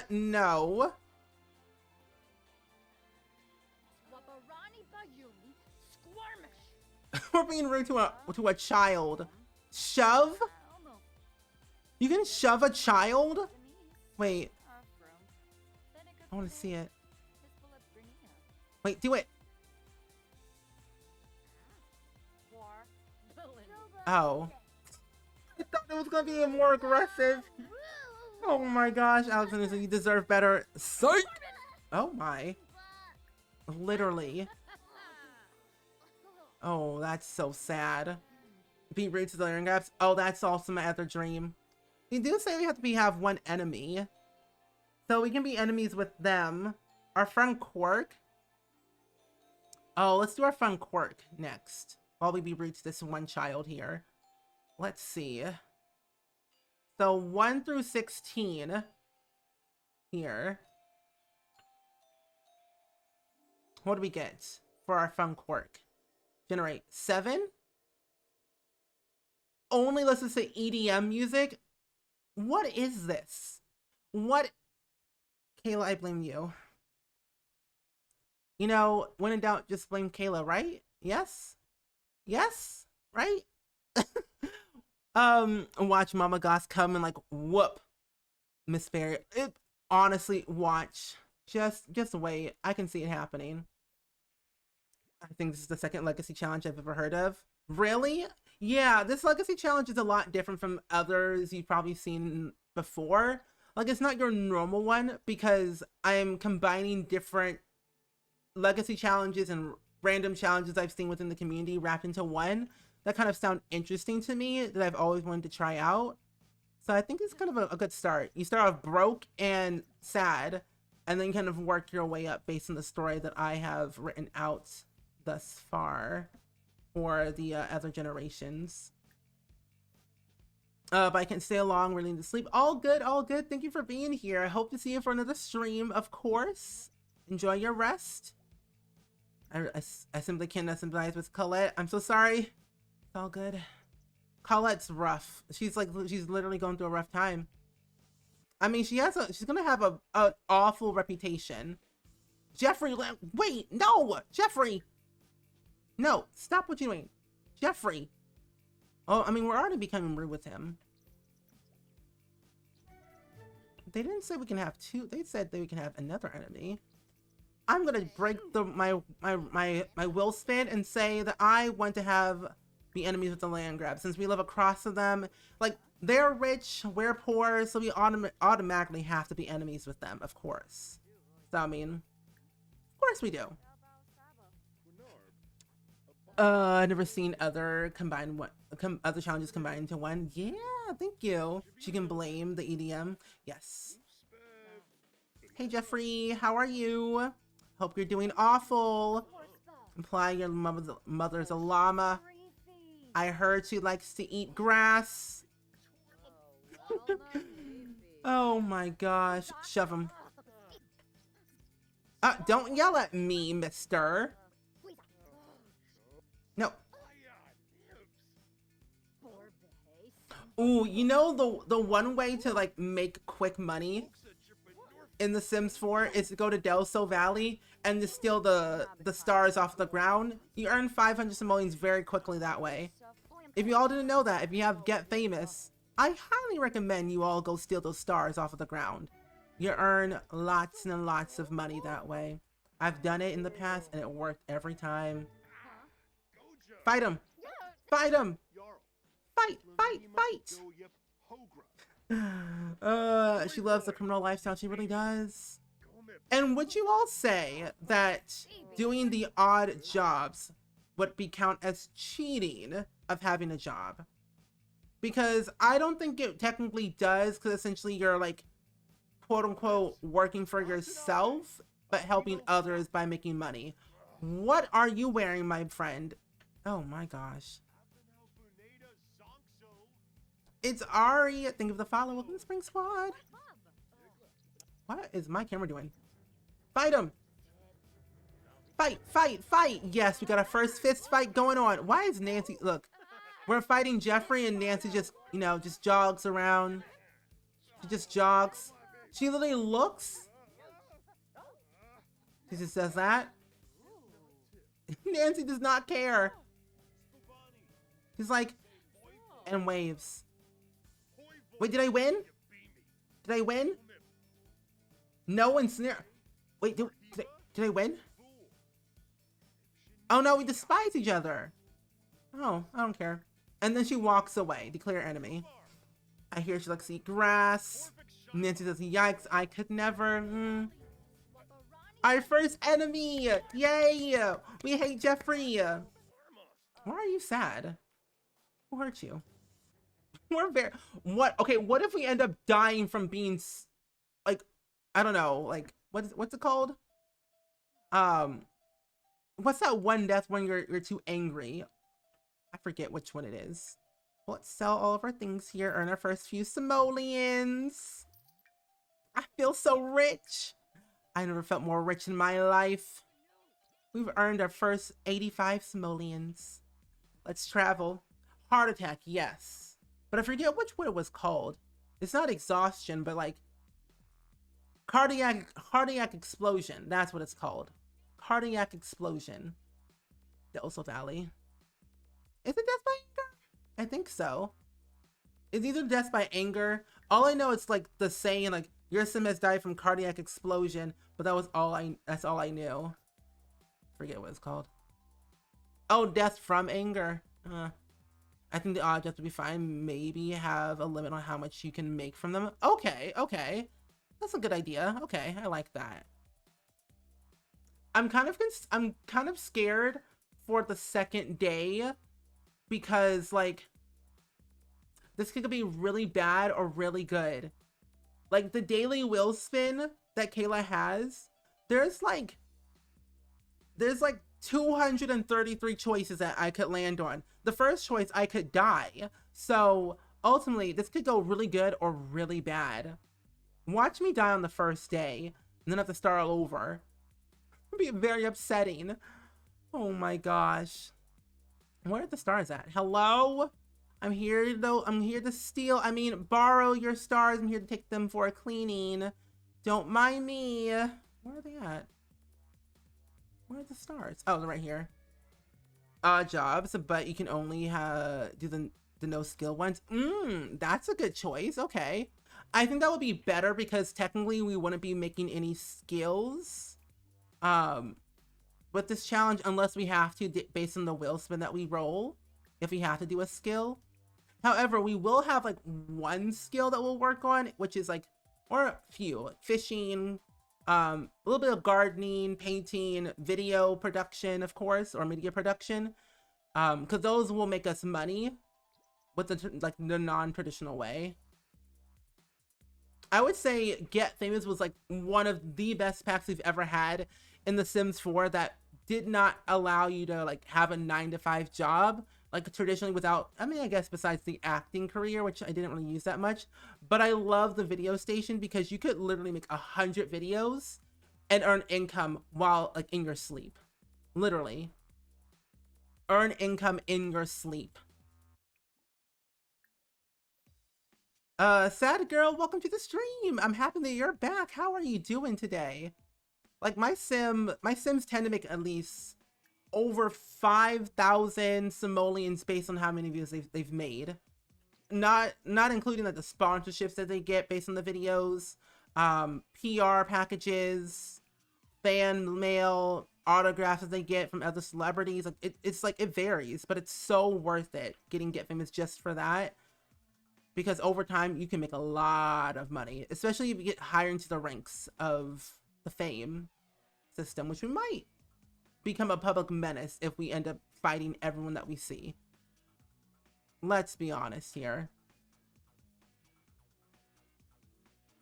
No. We're being rude to a child. Shove? You can shove a child? Wait. I want to see it. Wait, do it. Oh. I thought it was gonna be more aggressive. Oh my gosh, Alexander, you deserve better. Psych! Oh my. Literally. Oh, that's so sad. Be rude to the land grabs. Oh, that's also my other dream. You do say we have to have one enemy. So we can be enemies with them. Our friend Quark. Oh, let's do our friend Quark next. While we be rude to this one child here. Let's see. So 1 through 16. Here. What do we get for our friend Quark? Generate 7. Only listen to EDM music. What is this? What? Kayla, I blame you. You know, when in doubt, just blame Kayla, right? Yes? Yes? Right? Watch Mama Goss come and like whoop Miss Barry. Honestly, watch. Just wait. I can see it happening. I think this is the second legacy challenge I've ever heard of. Really? Yeah, this legacy challenge is a lot different from others you've probably seen before. Like, it's not your normal one because I'm combining different legacy challenges and random challenges I've seen within the community wrapped into one that kind of sound interesting to me that I've always wanted to try out. So I think it's kind of a good start. You start off broke and sad and then kind of work your way up based on the story that I have written out thus far for the other generations. But I can't stay long. We're need to sleep. All good, all good. Thank you for being here. I hope to see you for another stream, of course. Enjoy your rest. I simply cannot sympathize with Colette. I'm so sorry. It's all good. Colette's rough. She's literally going through a rough time. I mean, she's gonna have a awful reputation. Jeffrey, wait, no, Jeffrey. No, stop what you're doing. Jeffrey. Oh, I mean, we're already becoming rude with him. They didn't say we can have two. They said that we can have another enemy. I'm gonna break my will spin and say that I want to have the enemies with the land grab, since we live across from them. Like, they're rich, we're poor, so we automatically have to be enemies with them, of course. So I mean, of course we do. I've never seen other other challenges combined into one. Yeah, thank you. She can blame the EDM. Yes. Hey Jeffrey, how are you? Hope you're doing awful. Imply your mother's a llama. I heard she likes to eat grass. Oh my gosh. Shove him. Don't yell at me, mister. No. Ooh, you know the one way to like make quick money in The Sims 4 is to go to Del Sol Valley and to steal the stars off the ground. You earn 500 simoleons very quickly that way. If you all didn't know that, if you have Get Famous, I highly recommend you all go steal those stars off of the ground. You earn lots and lots of money that way. I've done it in the past and it worked every time. Fight him! Fight him! Fight! Fight! Fight! She loves the criminal lifestyle. She really does. And would you all say that doing the odd jobs would be count as cheating of having a job? Because I don't think it technically does, because essentially you're like, quote unquote, working for yourself, but helping others by making money. What are you wearing, my friend? Oh my gosh. It's Ari. Think of the follow. Welcome to Spring Squad. What is my camera doing? Fight him. Fight, fight, fight. Yes, we got our first fist fight going on. Why is Nancy, look, we're fighting Jeffrey and Nancy just, you know, just jogs around. She just jogs. She literally looks. She just says that. Nancy does not care. She's like, and waves. Wait, did I win? Did I win? No one's near. Wait, did I win? Oh no, we despise each other. Oh, I don't care. And then she walks away. Declare enemy. I hear she likes to eat grass. Nancy says, yikes, I could never. Our first enemy! Yay! We hate Jeffrey! Why are you sad? Who hurt you? We're very... What? Okay, what if we end up dying from being... Like, I don't know, like, what's it called? What's that one death when you're too angry? I forget which one it is. Well, let's sell all of our things here, earn our first few simoleons. I feel so rich. I never felt more rich in my life. We've earned our first 85 simoleons. Let's travel. Heart attack, yes. But I forget what it was called. It's not exhaustion, but like cardiac explosion. That's what it's called. Cardiac explosion. Del Sol Valley. Is it death by anger? I think so. It's either death by anger. All I know is like the saying like your sim has died from cardiac explosion, but that's all I knew. Forget what it's called. Oh, death from anger. I think the odds have to be fine. Maybe have a limit on how much you can make from them. Okay, okay. That's a good idea. Okay, I like that. I'm kind of scared for the second day because like this could be really bad or really good. Like the daily wheel spin that Kayla has, there's like 233 choices that I could land on. The first choice, I could die. So ultimately, this could go really good or really bad. Watch me die on the first day and then have to start all over. It'd be very upsetting. Oh my gosh. Where are the stars at? Hello? I'm here though. I'm here to steal. I mean, borrow your stars. I'm here to take them for a cleaning. Don't mind me. Where are they at? Where are the stars? Oh, they're right here. Jobs, but you can only do the no skill ones. That's a good choice. Okay. I think that would be better because technically we wouldn't be making any skills with this challenge unless we have to, based on the wheel spin that we roll, if we have to do a skill. However, we will have like one skill that we'll work on, which is like, or a few, like fishing, a little bit of gardening, painting, video production, of course, or media production, because those will make us money with the non-traditional way. I would say Get Famous was like one of the best packs we've ever had in The Sims 4 that did not allow you to like have a 9-to-5 job like traditionally without, I mean, I guess besides the acting career, which I didn't really use that much, but I love the video station because you could literally make 100 videos and earn income while like in your sleep. Literally. Earn income in your sleep. Sad girl, welcome to the stream. I'm happy that you're back. How are you doing today? Like my Sims tend to make at least over 5,000 simoleons based on how many views they've made. Not including like the sponsorships that they get based on the videos, PR packages, fan mail, autographs that they get from other celebrities. Like it's like it varies, but it's so worth it getting Get Famous just for that. Because over time you can make a lot of money, especially if you get higher into the ranks of the fame system, which we might become a public menace if we end up fighting everyone that we see. Let's be honest here.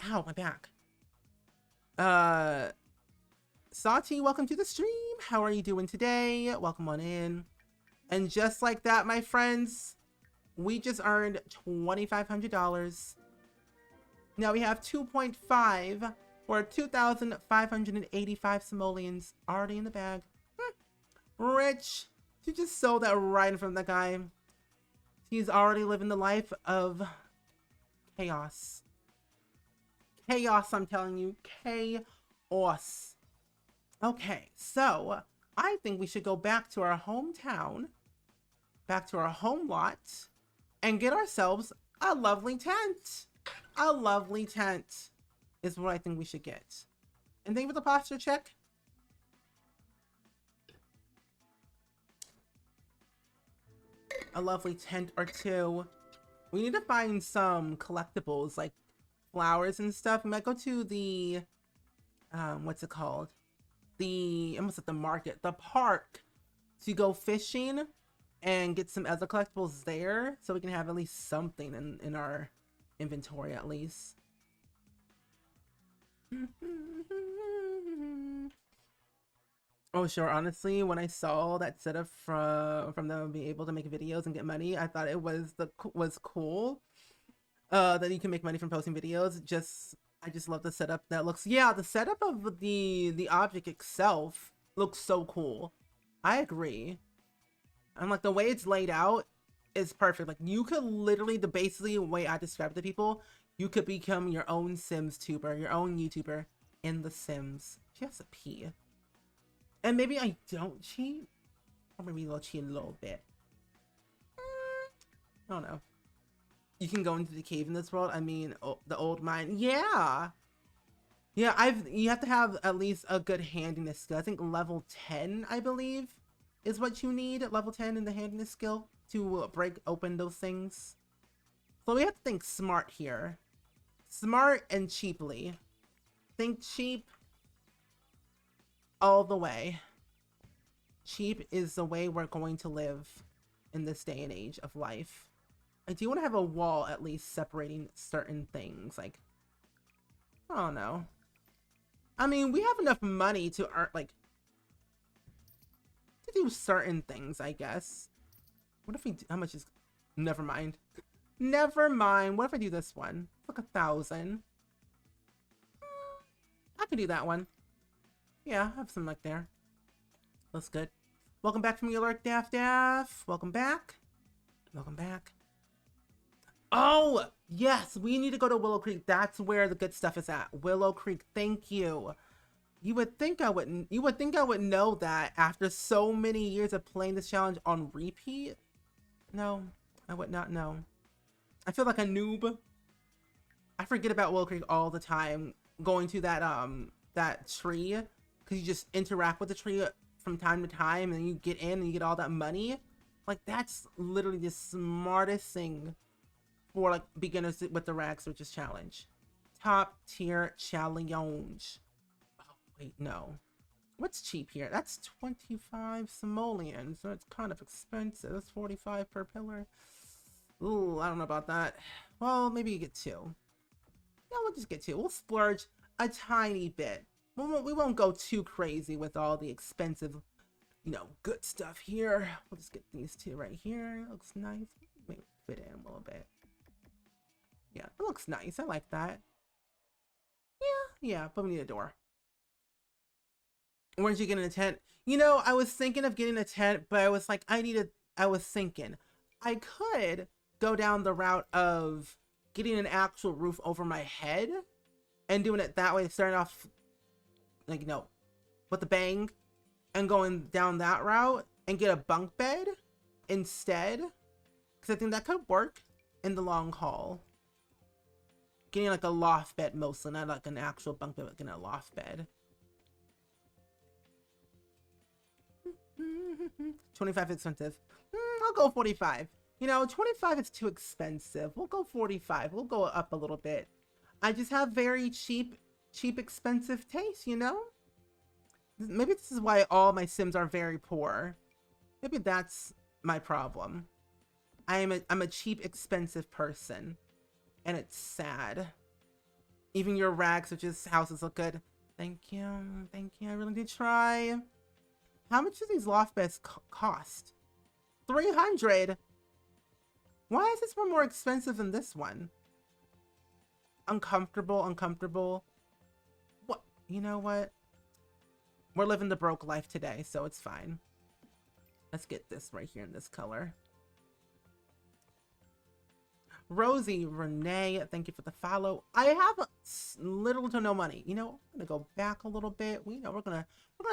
Ow, my back. Sati, welcome to the stream. How are you doing today? Welcome on in. And just like that, my friends, we just earned $2,500. Now we have 2.5 or 2,585 simoleons already in the bag. Rich. You just sold that right in front of that guy. He's already living the life of chaos. Chaos, I'm telling you. Chaos. Okay, so I think we should go back to our hometown, back to our home lot, and get ourselves a lovely tent. A lovely tent is what I think we should get. Anything with the posture check? A lovely tent or two. We need to find some collectibles like flowers and stuff. We might go to the what's it called? Almost at the market, the park, to go fishing and get some other collectibles there so we can have at least something in our inventory at least. Oh sure, honestly, when I saw that setup from them being able to make videos and get money, I thought it was cool that you can make money from posting videos. I just love the setup that looks, yeah, the setup of the object itself looks so cool. I agree. And like the way it's laid out is perfect. Like you could literally, basically the way I describe it to people, you could become your own Sims tuber, your own YouTuber in The Sims. She has to pee. And maybe I don't cheat, or maybe I'll cheat a little bit. I don't know. You can go into the cave in this world. I mean, the old mine. Yeah. Yeah, you have to have at least a good handiness skill. I think level 10, I believe, is what you need. Level 10 in the handiness skill to break open those things. So we have to think smart here. Smart and cheaply. Think cheap all the way. Cheap is the way we're going to live in this day and age of life. I do want to have a wall at least separating certain things. Like, I don't know. I mean, we have enough money to earn, like, to do certain things, I guess. What if we do, how much is, never mind. Never mind. What if I do this one? It's like 1,000. I could do that one. Yeah, I have some luck there. That's good. Welcome back from your lurk, Daff Daff. Welcome back. Welcome back. Oh, yes, we need to go to Willow Creek. That's where the good stuff is at. Willow Creek, thank you. You would think I wouldn't. You would think I would know that after so many years of playing this challenge on repeat. No, I would not know. I feel like a noob. I forget about Willow Creek all the time. Going to that tree, because you just interact with the tree from time to time, and you get in and you get all that money. Like, that's literally the smartest thing for like beginners with the Rag Searches challenge. Top tier challenge. Oh wait, no. What's cheap here? That's 25 simoleons, so it's kind of expensive. That's 45 per pillar. Ooh, I don't know about that. Well, maybe you get 2. Yeah, we'll just get 2. We'll splurge a tiny bit. We won't go too crazy with all the expensive, you know, good stuff here. We'll just get these 2 right here. It looks nice. Maybe fit in a little bit. Yeah, it looks nice. I like that. Yeah, but we need a door. Where'd you get in a tent? You know, I was thinking of getting a tent, but I was like, I was thinking I could go down the route of getting an actual roof over my head and doing it that way, starting off like, you know, with a bang and going down that route and get a bunk bed instead, because I think that could work in the long haul. Getting like a loft bed mostly, not like an actual bunk bed, but getting a loft bed. 25 is expensive. I'll go 45. You know, 25 is too expensive. We'll go 45. We'll go up a little bit. I just have very cheap, expensive taste, you know? Maybe this is why all my Sims are very poor. Maybe that's my problem. I'm a cheap, expensive person. And it's sad. Even your rags, which is houses, look good. Thank you. Thank you. I really did try. How much do these loft beds cost? 300. Why is this one more expensive than this one? Uncomfortable. What? You know what? We're living the broke life today, so it's fine. Let's get this right here in this color. Rosie Renee, thank you for the follow. I have little to no money. You know, I'm gonna go back a little bit. We know we're gonna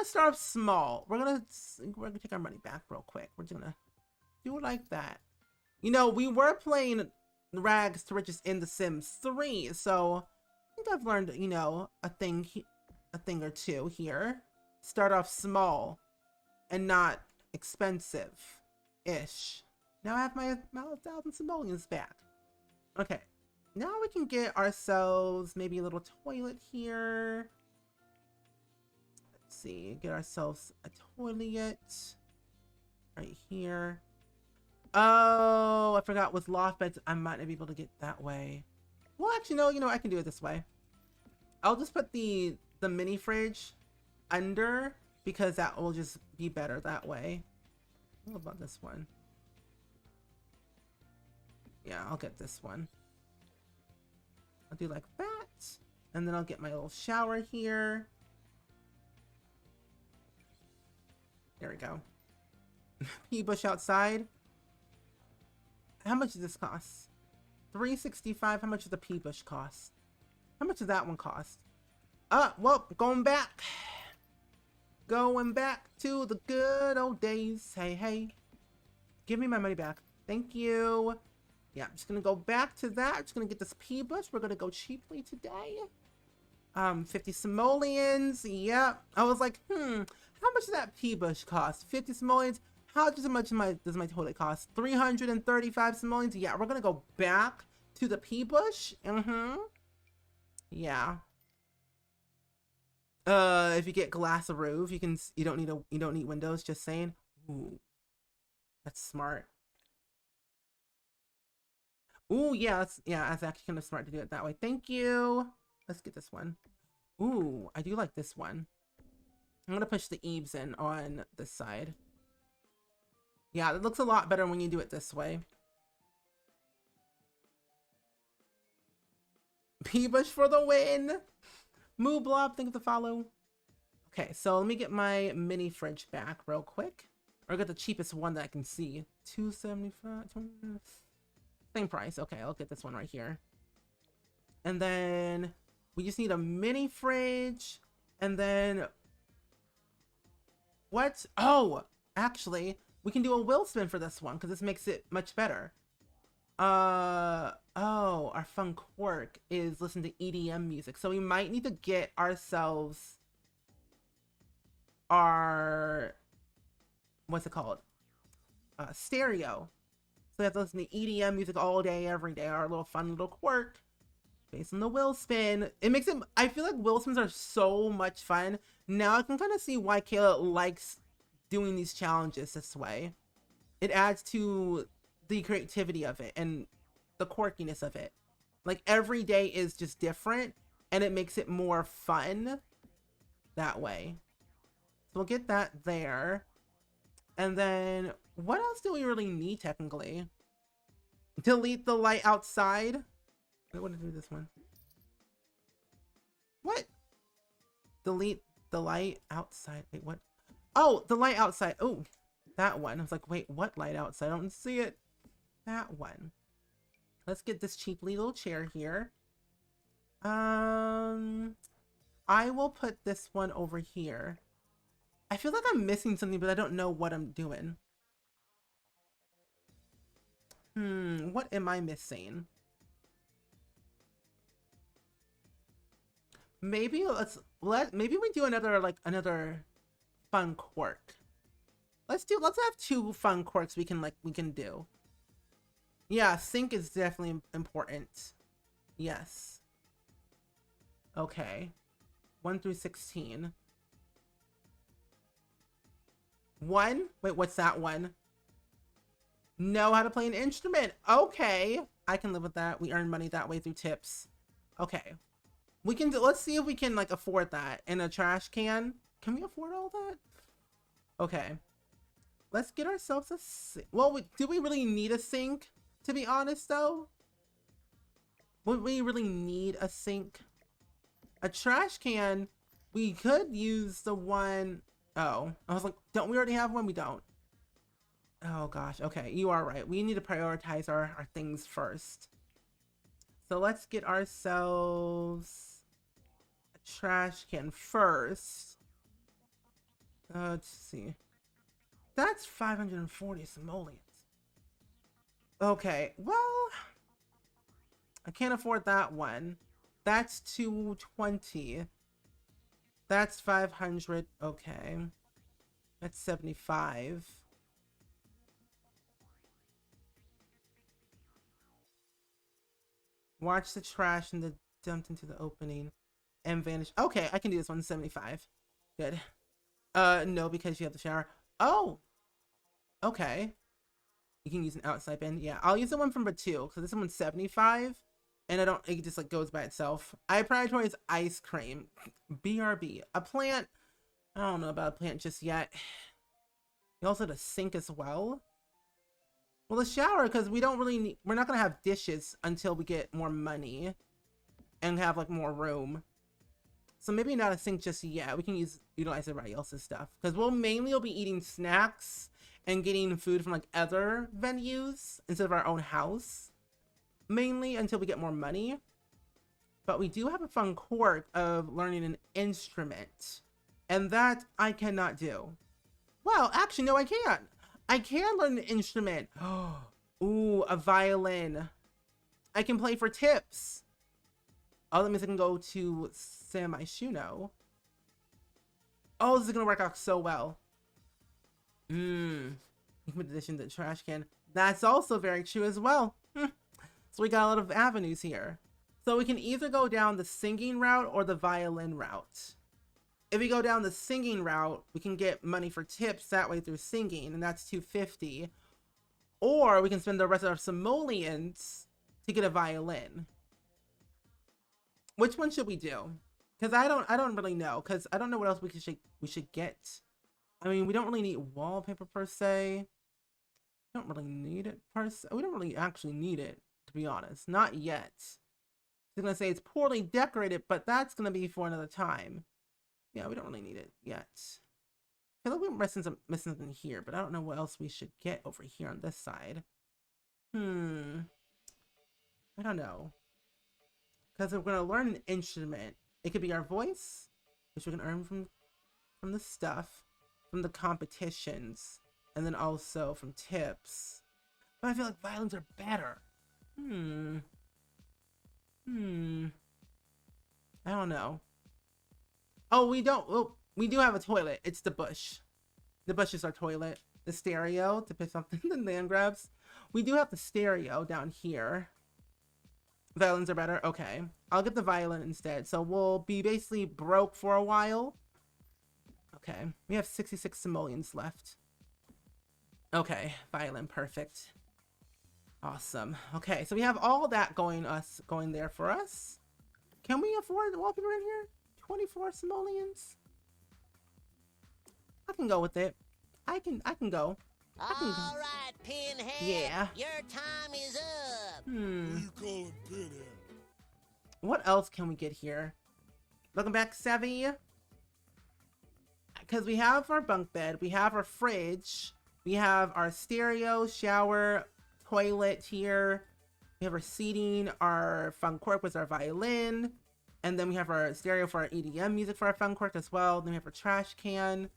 start off small. We're gonna take our money back real quick. We're just gonna do it like that. You know, we were playing Rags to Riches in The Sims 3, so I think I've learned, you know, a thing or two here. Start off small and not expensive-ish. Now I have my 1,000 simoleons back. Okay, now we can get ourselves maybe a little toilet here. Let's see, get ourselves a toilet right here. Oh, I forgot with loft beds, I might not be able to get that way. Well, actually, no, you know, I can do it this way. I'll just put the mini fridge under, because that will just be better that way. What about this one? Yeah, I'll get this one. I'll do like that. And then I'll get my little shower here. There we go. Pea bush outside. How much does this cost? $365. How much does the pea bush cost? How much does that one cost? Well, going back. Going back to the good old days. Hey, hey. Give me my money back. Thank you. Yeah, I'm just gonna go back to that. I'm just gonna get this pea bush. We're gonna go cheaply today. 50 simoleons. Yeah. I was like, how much does that pea bush cost? 50 simoleons. How much does my toilet cost? 335 simoleons. Yeah, we're gonna go back to the pea bush. Yeah. If you get glass roof, you don't need windows. Just saying. Ooh, that's smart. Ooh, yeah, that's actually kind of smart to do it that way. Thank you. Let's get this one. Ooh, I do like this one. I'm gonna push the eaves in on this side. Yeah, it looks a lot better when you do it this way. Peebush for the win. Moo Blob, think of the follow. Okay, so let me get my mini fridge back real quick. Or get the cheapest one that I can see. $2.75. Same price. Okay, I'll get this one right here. And then we just need a mini fridge. And then what? Oh, actually, we can do a wheel spin for this one because this makes it much better. Oh, our fun quirk is listen to EDM music. So we might need to get ourselves our, what's it called? Stereo. So we have to listen to EDM music all day, every day. Our little fun little quirk based on the wheel spin. It makes it, I feel like wheel spins are so much fun. Now I can kind of see why Kayla likes doing these challenges this way. It adds to the creativity of it and the quirkiness of it. Like every day is just different and it makes it more fun that way. So we'll get that there. And then what else do we really need technically? Delete the light outside. I want to do this one. What? Delete the light outside. Wait, what? Oh, the light outside. Oh, that one. I was like, wait, what light outside? I don't see it. That one. Let's get this cheap little chair here. I will put this one over here. I feel like I'm missing something, but I don't know what I'm doing. What am I missing? Maybe maybe we do another fun quirk. Let's have 2 fun quirks we can do. Yeah, sync is definitely important. Yes. Okay. 1 through 16. 1? Wait, what's that one? Know how to play an instrument. Okay. I can live with that. We earn money that way through tips. Okay. We can do, let's see if we can like afford that. In a trash can. Can we afford all that? Okay. Let's get ourselves a sink. Well, do we really need a sink? To be honest though, would we really need a sink? A trash can, we could use the one. Oh, I was like, don't we already have one? We don't. Oh gosh, okay, you are right. We need to prioritize our things first. So let's get ourselves a trash can first. Let's see. That's 540 simoleons. Okay, well, I can't afford that one. That's 220. That's 500. Okay. That's 75. Watch the trash and the dumped into the opening and vanish. Okay, I can do this one. 75. Good. No, because you have the shower. Oh, okay. You can use an outside bin. Yeah, I'll use the one from Batu because this one's 75 and it just like goes by itself. I prioritize ice cream. BRB. A plant. I don't know about a plant just yet. You also have a sink as well. Well, the shower, because we don't really need, we're not going to have dishes until we get more money and have like more room. So maybe not a sink just yet. We can utilize everybody else's stuff because we'll be eating snacks and getting food from like other venues instead of our own house, mainly until we get more money. But we do have a fun quirk of learning an instrument, and that I cannot do. Well, actually, no, I can't. I can learn an instrument. Ooh, a violin. I can play for tips. Oh, that means I can go to Semi Shuno. Oh, this is gonna work out so well. Addition to the trash can. That's also very true as well. So we got a lot of avenues here. So we can either go down the singing route or the violin route. If we go down the singing route, we can get money for tips that way through singing, and that's 250. Or we can spend the rest of our simoleons to get a violin. Which one should we do? Because I don't really know. Because I don't know what else we should get. I mean, we don't really need wallpaper per se. We don't really need it per se. We don't really actually need it, to be honest. Not yet. He's gonna say it's poorly decorated, but that's gonna be for another time. Yeah, we don't really need it yet. I feel like we're missing something here, but I don't know what else we should get over here on this side. I don't know. Because if we're gonna learn an instrument, it could be our voice, which we can earn from the stuff, from the competitions, and then also from tips. But I feel like violins are better. I don't know. Oh, we don't. Well, we do have a toilet. It's the bush. The bush is our toilet. The stereo to pick something the land grabs. We do have the stereo down here. Violins are better. Okay. I'll get the violin instead. So we'll be basically broke for a while. Okay. We have 66 simoleons left. Okay. Violin. Perfect. Awesome. Okay. So we have all that going there for us. Can we afford the wallpaper in here? 24 simoleons? I can go with it. I can go. All right, Pinhead. Yeah. Your time is up. Who you calling Pinhead? What else can we get here? Welcome back, Savvy. Because we have our bunk bed, we have our fridge, we have our stereo, shower, toilet here. We have our seating, our fun cork was our violin, and then we have our stereo for our EDM music for our fun cork as well. Then we have our trash can.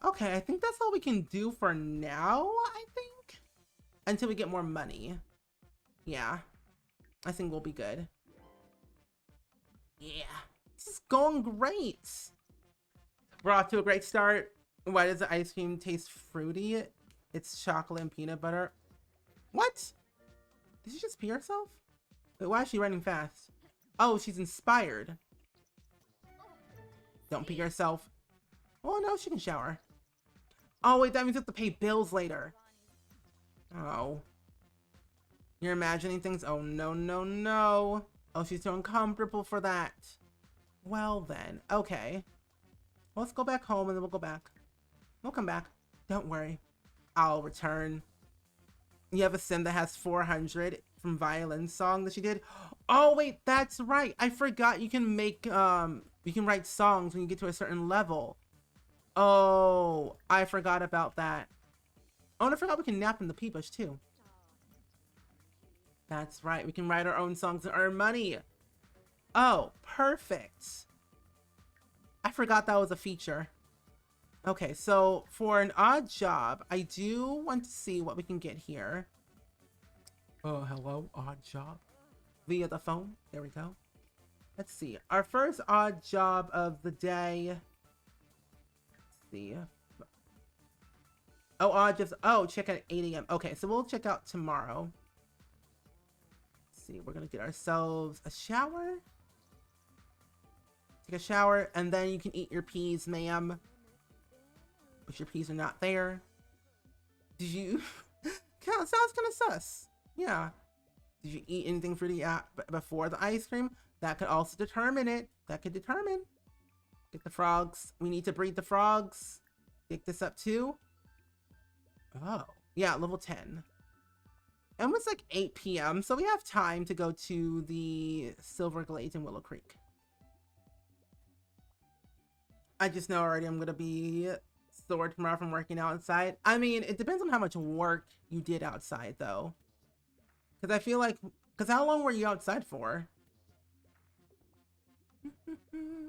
Okay, I think that's all we can do for now, I think. Until we get more money. Yeah. I think we'll be good. Yeah. This is going great. We're off to a great start. Why does the ice cream taste fruity? It's chocolate and peanut butter. What? Did she just pee herself? Wait, why is she running fast? Oh, she's inspired. Don't pee yourself. Oh, no, she can shower. Oh, wait, that means we have to pay bills later. Oh. You're imagining things? Oh, no, no, no. Oh, she's too uncomfortable for that. Well, then. Okay. Well, let's go back home and then we'll go back. We'll come back. Don't worry. I'll return. You have a sim that has 400 from violin song that she did. Oh, wait, that's right. I forgot you can make, you can write songs when you get to a certain level. Oh, I forgot about that. Oh, and I forgot we can nap in the pea bush too. That's right. We can write our own songs and earn money. Oh, perfect. I forgot that was a feature. Okay, so for an odd job, I do want to see what we can get here. Oh, hello, odd job. Via the phone. There we go. Let's see. Our first odd job of the day. See. Oh, odd jobs. Oh, check out at 8 a.m. Okay, so we'll check out tomorrow. Let's see. We're gonna get ourselves a shower. Take a shower, and then you can eat your peas, ma'am. But your peas are not there. Did you? Sounds kind of sus. Yeah. Did you eat anything fruity before the ice cream? That could also determine it. That could determine. Get the frogs. We need to breed the frogs. Pick this up too. Oh, yeah, level 10. And it's like 8 p.m. So we have time to go to the Silver Glades in Willow Creek. I just know already I'm going to be sore tomorrow from working outside. I mean, it depends on how much work you did outside though. Because I feel like, because how long were you outside for?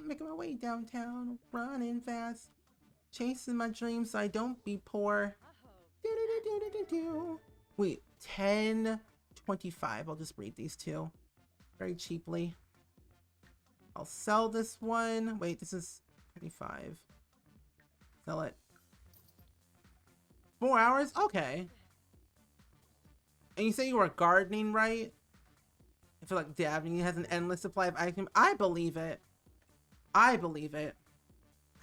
Making my way downtown, running fast, chasing my dreams so I don't be poor. Wait, 10.25. I'll just breed these two very cheaply. I'll sell this one. Wait, this is 25. Sell it. 4 hours? Okay. And you say you were gardening, right? I feel like Dabney has an endless supply of ice cream. I believe it. I believe it.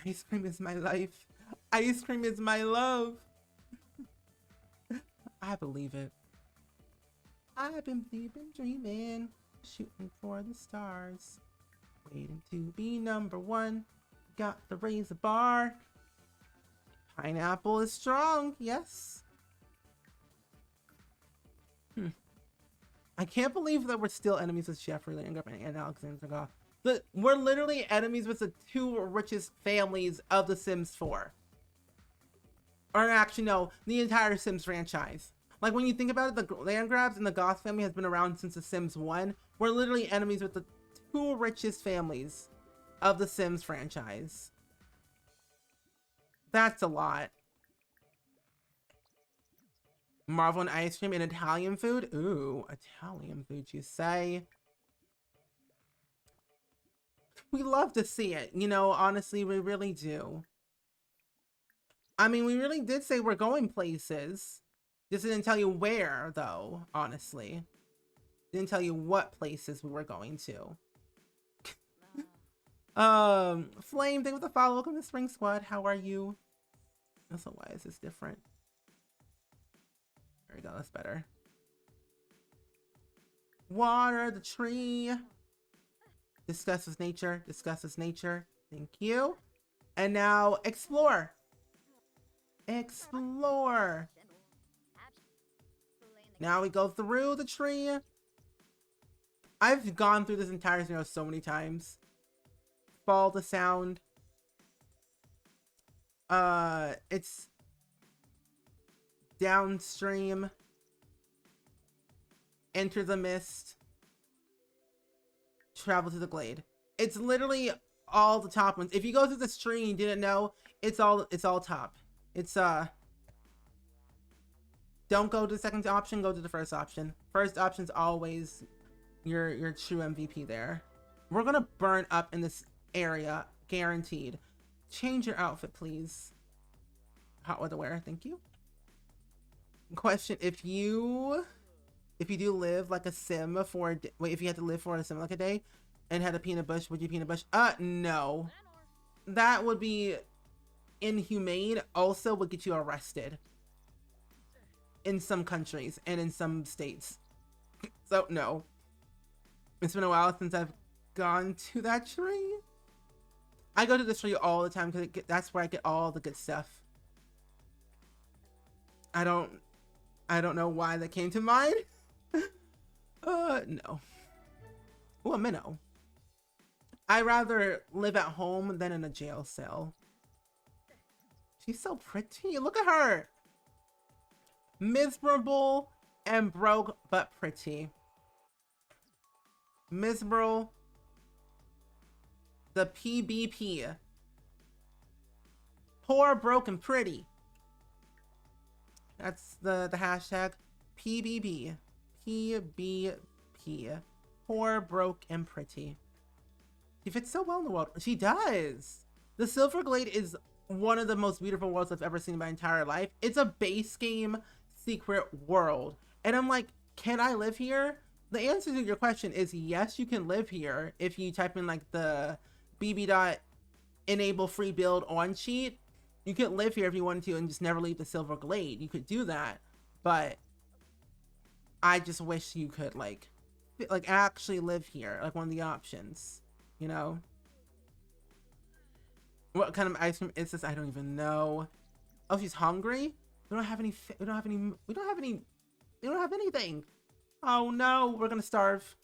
Ice cream is my life. Ice cream is my love. I believe it. I've been dreaming, shooting for the stars, waiting to be #1. Got to raise the bar. Pineapple is strong, yes. I can't believe that we're still enemies with Jeffrey Landgraf and Alexander Goff. We're literally enemies with the two richest families of the Sims 4. Or actually, no, the entire Sims franchise. Like, when you think about it, the Landgrafs and the Goth family has been around since the Sims 1. We're literally enemies with the two richest families of the Sims franchise. That's a lot. Marvel and ice cream and Italian food? Ooh, Italian food, you say? We love to see it. You know, honestly, we really do. I mean, we really did say we're going places. Just didn't tell you where, though, honestly. Didn't tell you what places we were going to. Flame, thank you for the follow. Welcome to Spring Squad. How are you? Also, why is this different? There we go, that's better. Water the tree. Discusses nature. Discusses nature. Thank you. And now explore. Explore. Now we go through the tree. I've gone through this entire scenario so many times. Follow the sound. It's downstream. Enter the mist. Travel to the glade. It's literally all the top ones. If you go through this tree and you didn't know, it's all top. It's don't go to the second option, go to the first option. First option's always your true MVP there. We're gonna burn up in this area, guaranteed. Change your outfit, please. Hot weather wear, thank you. Question: If you do live like a sim for a day, wait, if you had to live for a sim like a day and had a peanut bush, would you peanut bush? No. That would be inhumane. Also would get you arrested in some countries and in some states. So no. It's been a while since I've gone to that tree. I go to this tree all the time because that's where I get all the good stuff. I don't know why that came to mind. No. Oh, a minnow. I'd rather live at home than in a jail cell. She's so pretty. Look at her. Miserable and broke, but pretty. Miserable. The PBP. Poor, broke, and pretty. That's the hashtag. PBB. PBP. Poor, broke, and pretty. She fits so well in the world. She does. The Silver Glade is one of the most beautiful worlds I've ever seen in my entire life. It's a base game secret world. And I'm like, can I live here? The answer to your question is yes, you can live here if you type in like the bb.enable free build on cheat. You could live here if you wanted to and just never leave the Silver Glade. You could do that. But I just wish you could like actually live here, like one of the options, you know? What kind of ice cream is this? I don't even know. Oh, she's hungry? We don't have anything. Oh no, we're gonna starve.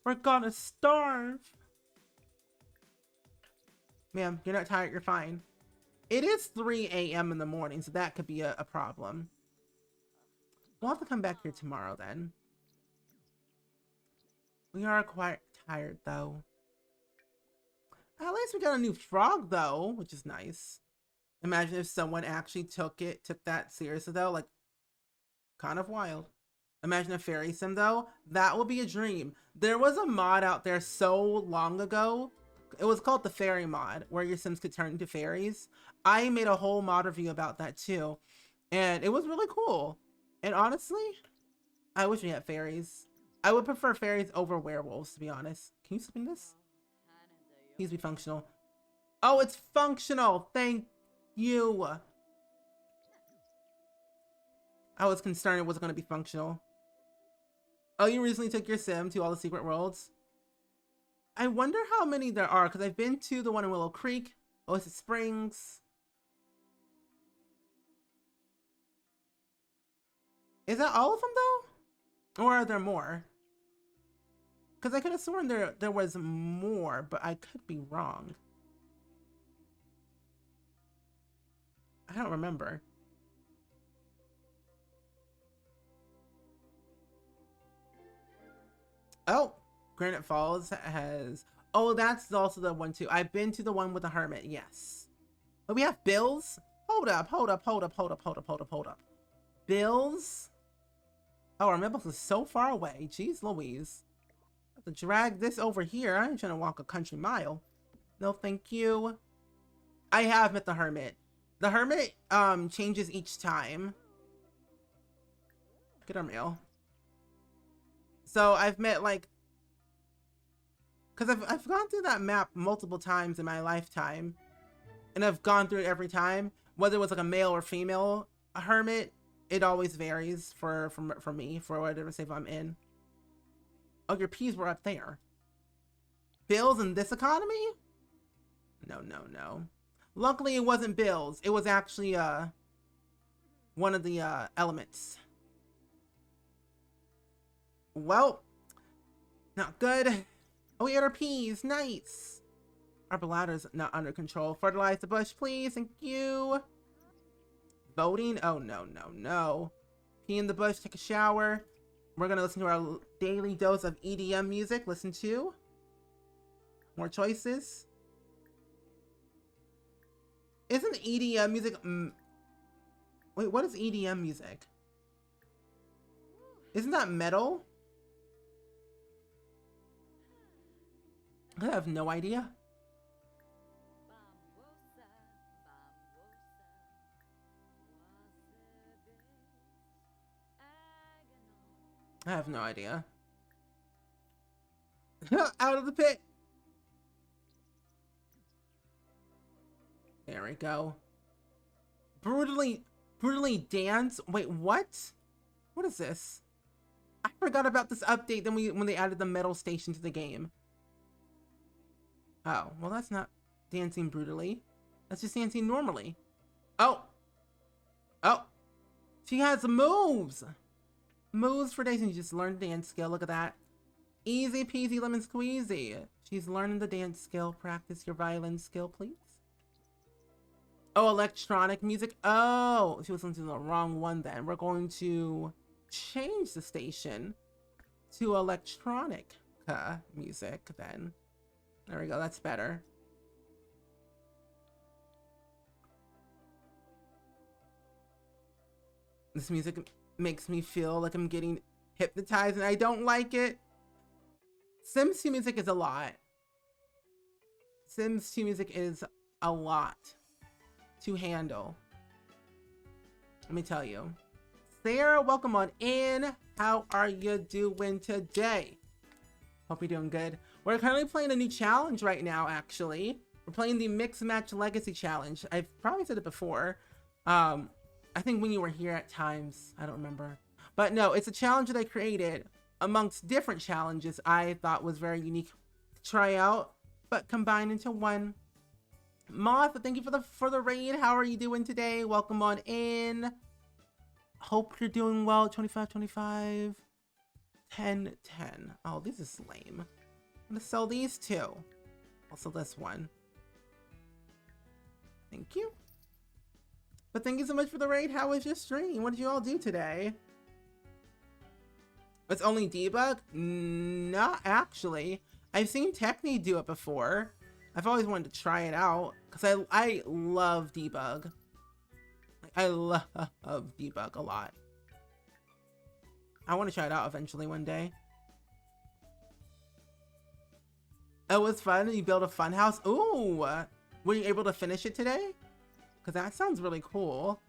We're gonna starve. Ma'am, you're not tired, you're fine. It is 3 a.m. in the morning, so that could be a problem. We'll have to come back here tomorrow then. We are quite tired though. At least we got a new frog though, which is nice. Imagine if someone actually took that seriously though, like kind of wild. Imagine a fairy sim though, that would be a dream. There was a mod out there so long ago. It was called the fairy mod, where your sims could turn into fairies. I made a whole mod review about that too. And it was really cool. And honestly, I wish we had fairies. I would prefer fairies over werewolves, to be honest. Can you spin this? Please be functional. Oh, it's functional. Thank you. I was concerned it wasn't going to be functional. Oh, you recently took your sim to all the secret worlds? I wonder how many there are, because I've been to the one in Willow Creek, Oasis Springs. Is that all of them, though? Or are there more? Because I could have sworn there was more, but I could be wrong. I don't remember. Oh, Granite Falls has... Oh, that's also the one too. I've been to the one with the hermit, yes. But we have bills? Hold up. Bills? Oh, our Mibbles is so far away. Jeez Louise. I have to drag this over here. I ain't trying to walk a country mile. No, thank you. I have met the hermit. The hermit changes each time. Get our mail. So I've met like, because I've gone through that map multiple times in my lifetime, and I've gone through it every time, whether it was like a male or female hermit. It always varies for me, for whatever save I'm in. Oh, your peas were up there. Bills in this economy? No. Luckily, it wasn't bills. It was actually one of the elements. Well, not good. Oh, we had our peas. Nice. Our bladder's not under control. Fertilize the bush, please. Thank you. Voting? Oh, no. Pee in the bush, take a shower. We're going to listen to our daily dose of EDM music. Listen to. More choices. Isn't EDM music... Wait, what is EDM music? Isn't that metal? I have no idea. I have no idea. Out of the pit. There we go. Brutally dance. Wait, what? What is this? I forgot about this update when they added the metal station to the game. Oh, well that's not dancing brutally. That's just dancing normally. Oh. She has moves. Moves for days, and you just learned the dance skill. Look at that. Easy peasy lemon squeezy. She's learning the dance skill. Practice your violin skill, please. Oh, electronic music. Oh, she was listening to the wrong one then. We're going to change the station to electronic music then. There we go. That's better. This music makes me feel like I'm getting hypnotized, and I don't like it. Sims 2 music is a lot. Sims 2 music is a lot to handle. Let me tell you. Sarah, welcome on in. How are you doing today? Hope you're doing good. We're currently playing a new challenge right now, actually. We're playing the Mix Match Legacy Challenge. I've probably said it before. I think when you were here at times, I don't remember. But no, it's a challenge that I created amongst different challenges I thought was very unique to try out, but combined into one. Moth, thank you for the raid. How are you doing today? Welcome on in. Hope you're doing well. 25. 10. Oh, this is lame. I'm gonna sell these two. I'll sell this one. Thank you. But thank you so much for the raid. How was your stream? What did you all do today? It's only debug? Not actually. I've seen Techni do it before. I've always wanted to try it out because I love debug. I love debug a lot. I want to try it out eventually one day. It was fun. You built a fun house. Ooh, were you able to finish it today? Because that sounds really cool.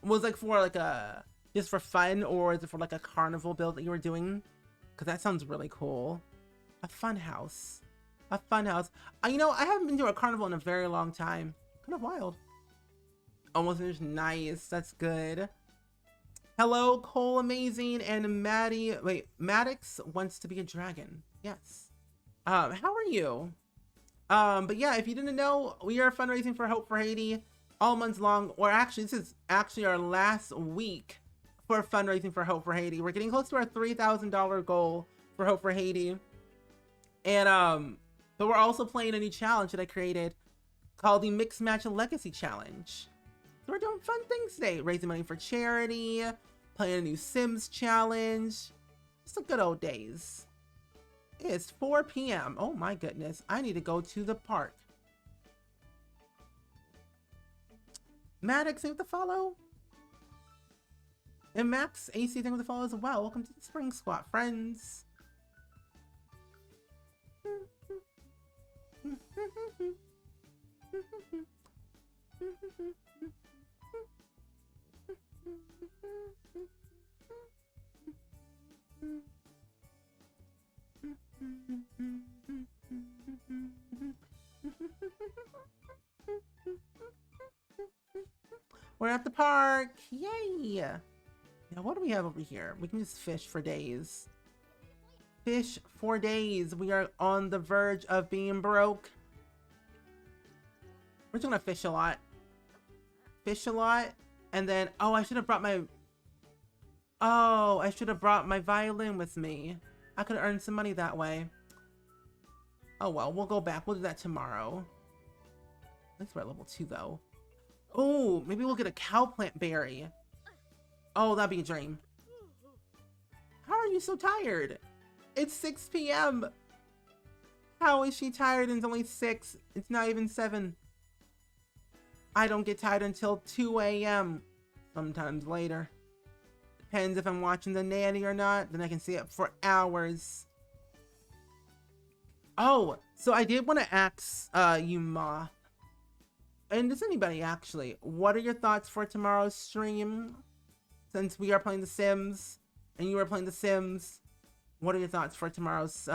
Was it like for like a just for fun, or is it for like a carnival build that you were doing? Because that sounds really cool. A fun house. A fun house. You know, I haven't been to a carnival in a very long time. Kind of wild. Almost finished. Nice. That's good. Hello, Cole Amazing and Maddie. Wait, Maddox wants to be a dragon. Yes. How are you? But yeah, if you didn't know, we are fundraising for Hope for Haiti all months long. Or actually, this is actually our last week for fundraising for Hope for Haiti. We're getting close to our $3,000 goal for Hope for Haiti. And but we're also playing a new challenge that I created called the Mix Match Legacy Challenge. So we're doing fun things today, raising money for charity, playing a new Sims challenge. Just a good old days. It's 4 p.m. Oh my goodness, I need to go to the park. Maddox, thank you for the follow. And Max AC, thank you for the follow as well. Welcome to the Spring Squad, friends. We're at the park. Yay! Now what do we have over here? We can just fish for days. Fish for days. We are on the verge of being broke. We're just gonna fish a lot. Fish a lot. And then, oh, I should have brought my... Oh, I should have brought my violin with me. I could have earned some money that way. Oh well, we'll go back. We'll do that tomorrow. At least we're at level 2 though. Oh, maybe we'll get a cow plant berry. Oh, that'd be a dream. How are you so tired? It's 6 p.m. How is she tired and it's only 6? It's not even 7. I don't get tired until 2 a.m. Sometimes later. Depends if I'm watching the nanny or not. Then I can stay up for hours. Oh, so I did want to ask you, Ma. And does anybody actually, what are your thoughts for tomorrow's stream? Since we are playing The Sims and you are playing The Sims, what are your thoughts for tomorrow's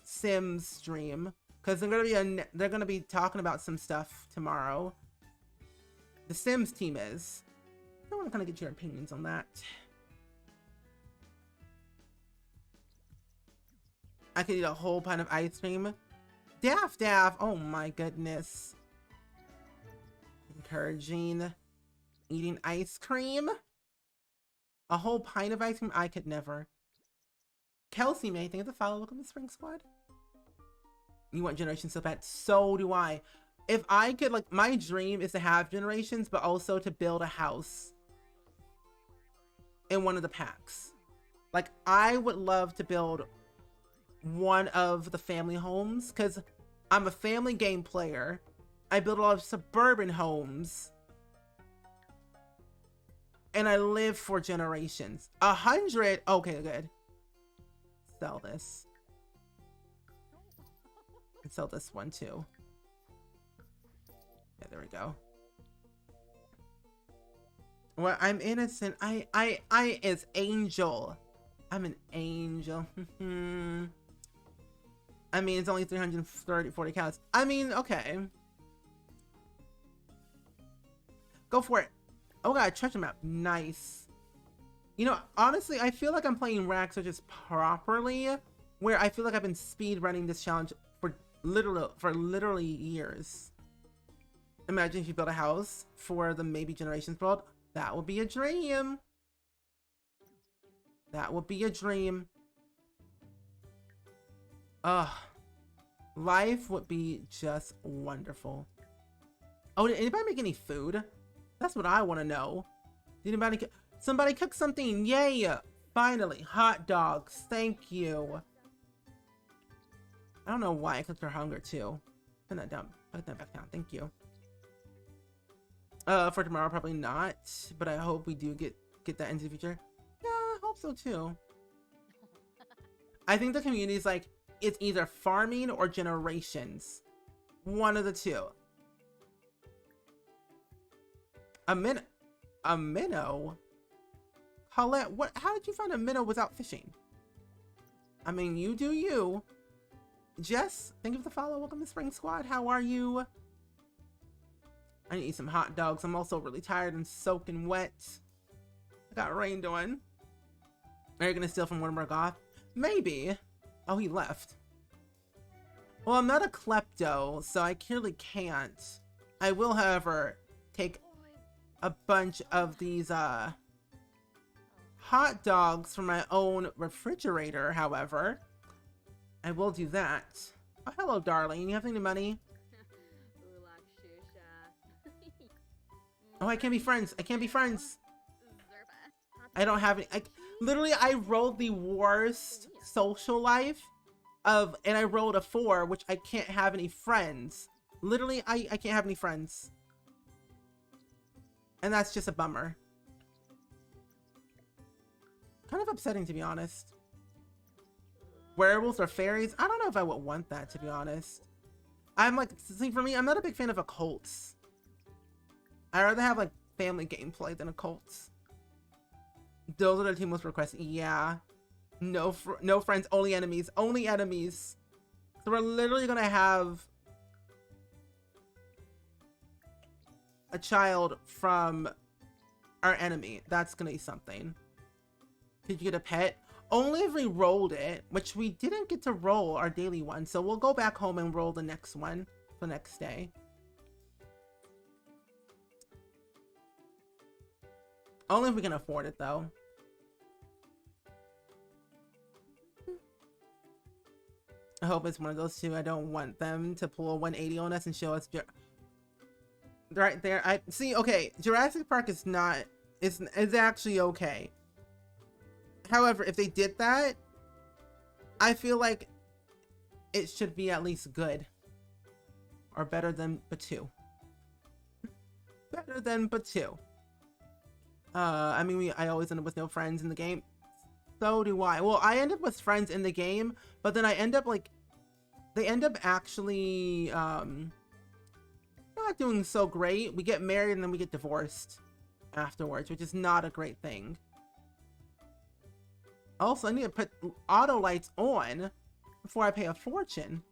Sims stream? Because they're gonna be talking about some stuff tomorrow. The Sims team is. I want to kind of get your opinions on that. I could eat a whole pint of ice cream. Daff. Oh my goodness. Encouraging eating ice cream. A whole pint of ice cream? I could never. Kelsey May, thank you for the follow. Welcome to Spring Squad. You want generations so bad? So do I. If I could, like, my dream is to have generations, but also to build a house in one of the packs. Like, I would love to build one of the family homes because I'm a family game player. I build a lot of suburban homes. And I live for generations. 100. Okay, good. Sell this. And sell this one too. Yeah, there we go. Well, I'm innocent. I is angel. I'm an angel. I mean, it's only 40 cows. I mean, okay. Go for it. Oh god, treasure map. Nice. You know, honestly, I feel like I'm playing Rack Searches properly, where I feel like I've been speed running this challenge for literally years. Imagine if you built a house for the Maybe Generations world. That would be a dream. That would be a dream. Ugh. Life would be just wonderful. Oh, did anybody make any food? That's what I want to know. Did anybody somebody cook something? Yay! Finally, hot dogs. Thank you. I don't know why I cooked her hunger too. Put that down. Put that back down. Thank you. For tomorrow, probably not. But I hope we do get that into the future. Yeah, I hope so too. I think the community is like, it's either farming or generations. One of the two. A minnow? Colette, how did you find a minnow without fishing? I mean, you do you. Jess, thank you for the follow. Welcome to Spring Squad. How are you? I need to eat some hot dogs. I'm also really tired and soaking wet. I got rained on. Are you gonna steal from Wardenberg Goth? Maybe. Oh, he left. Well, I'm not a klepto, so I clearly can't. I will, however, take a bunch of these hot dogs from my own refrigerator, however. I will do that. Oh, hello, darling. You have any money? Oh, I can't be friends. I can't be friends. I don't have any. Literally, I rolled the worst social life and I rolled a 4, which I can't have any friends. Literally, I can't have any friends. And that's just a bummer. Kind of upsetting, to be honest. Werewolves or fairies? I don't know if I would want that, to be honest. I'm like, see, for me, I'm not a big fan of occults. I'd rather have like family gameplay than occults. Those are the two most requested. Yeah. No friends, only enemies. Only enemies. So we're literally gonna have a child from our enemy. That's gonna be something. Could you get a pet? Only if we rolled it, which we didn't get to roll our daily one. So we'll go back home and roll the next one the next day. Only if we can afford it, though. I hope it's one of those two. I don't want them to pull a 180 on us and show us right there. I see. Okay, Jurassic Park is not. It's actually okay. However, if they did that, I feel like it should be at least good or better than Batu. Better than Batu. I mean, I always end up with no friends in the game. So do I. Well, I end up with friends in the game, but then I end up like, they end up actually not doing so great. We get married and then we get divorced afterwards, which is not a great thing. Also, I need to put auto lights on before I pay a fortune.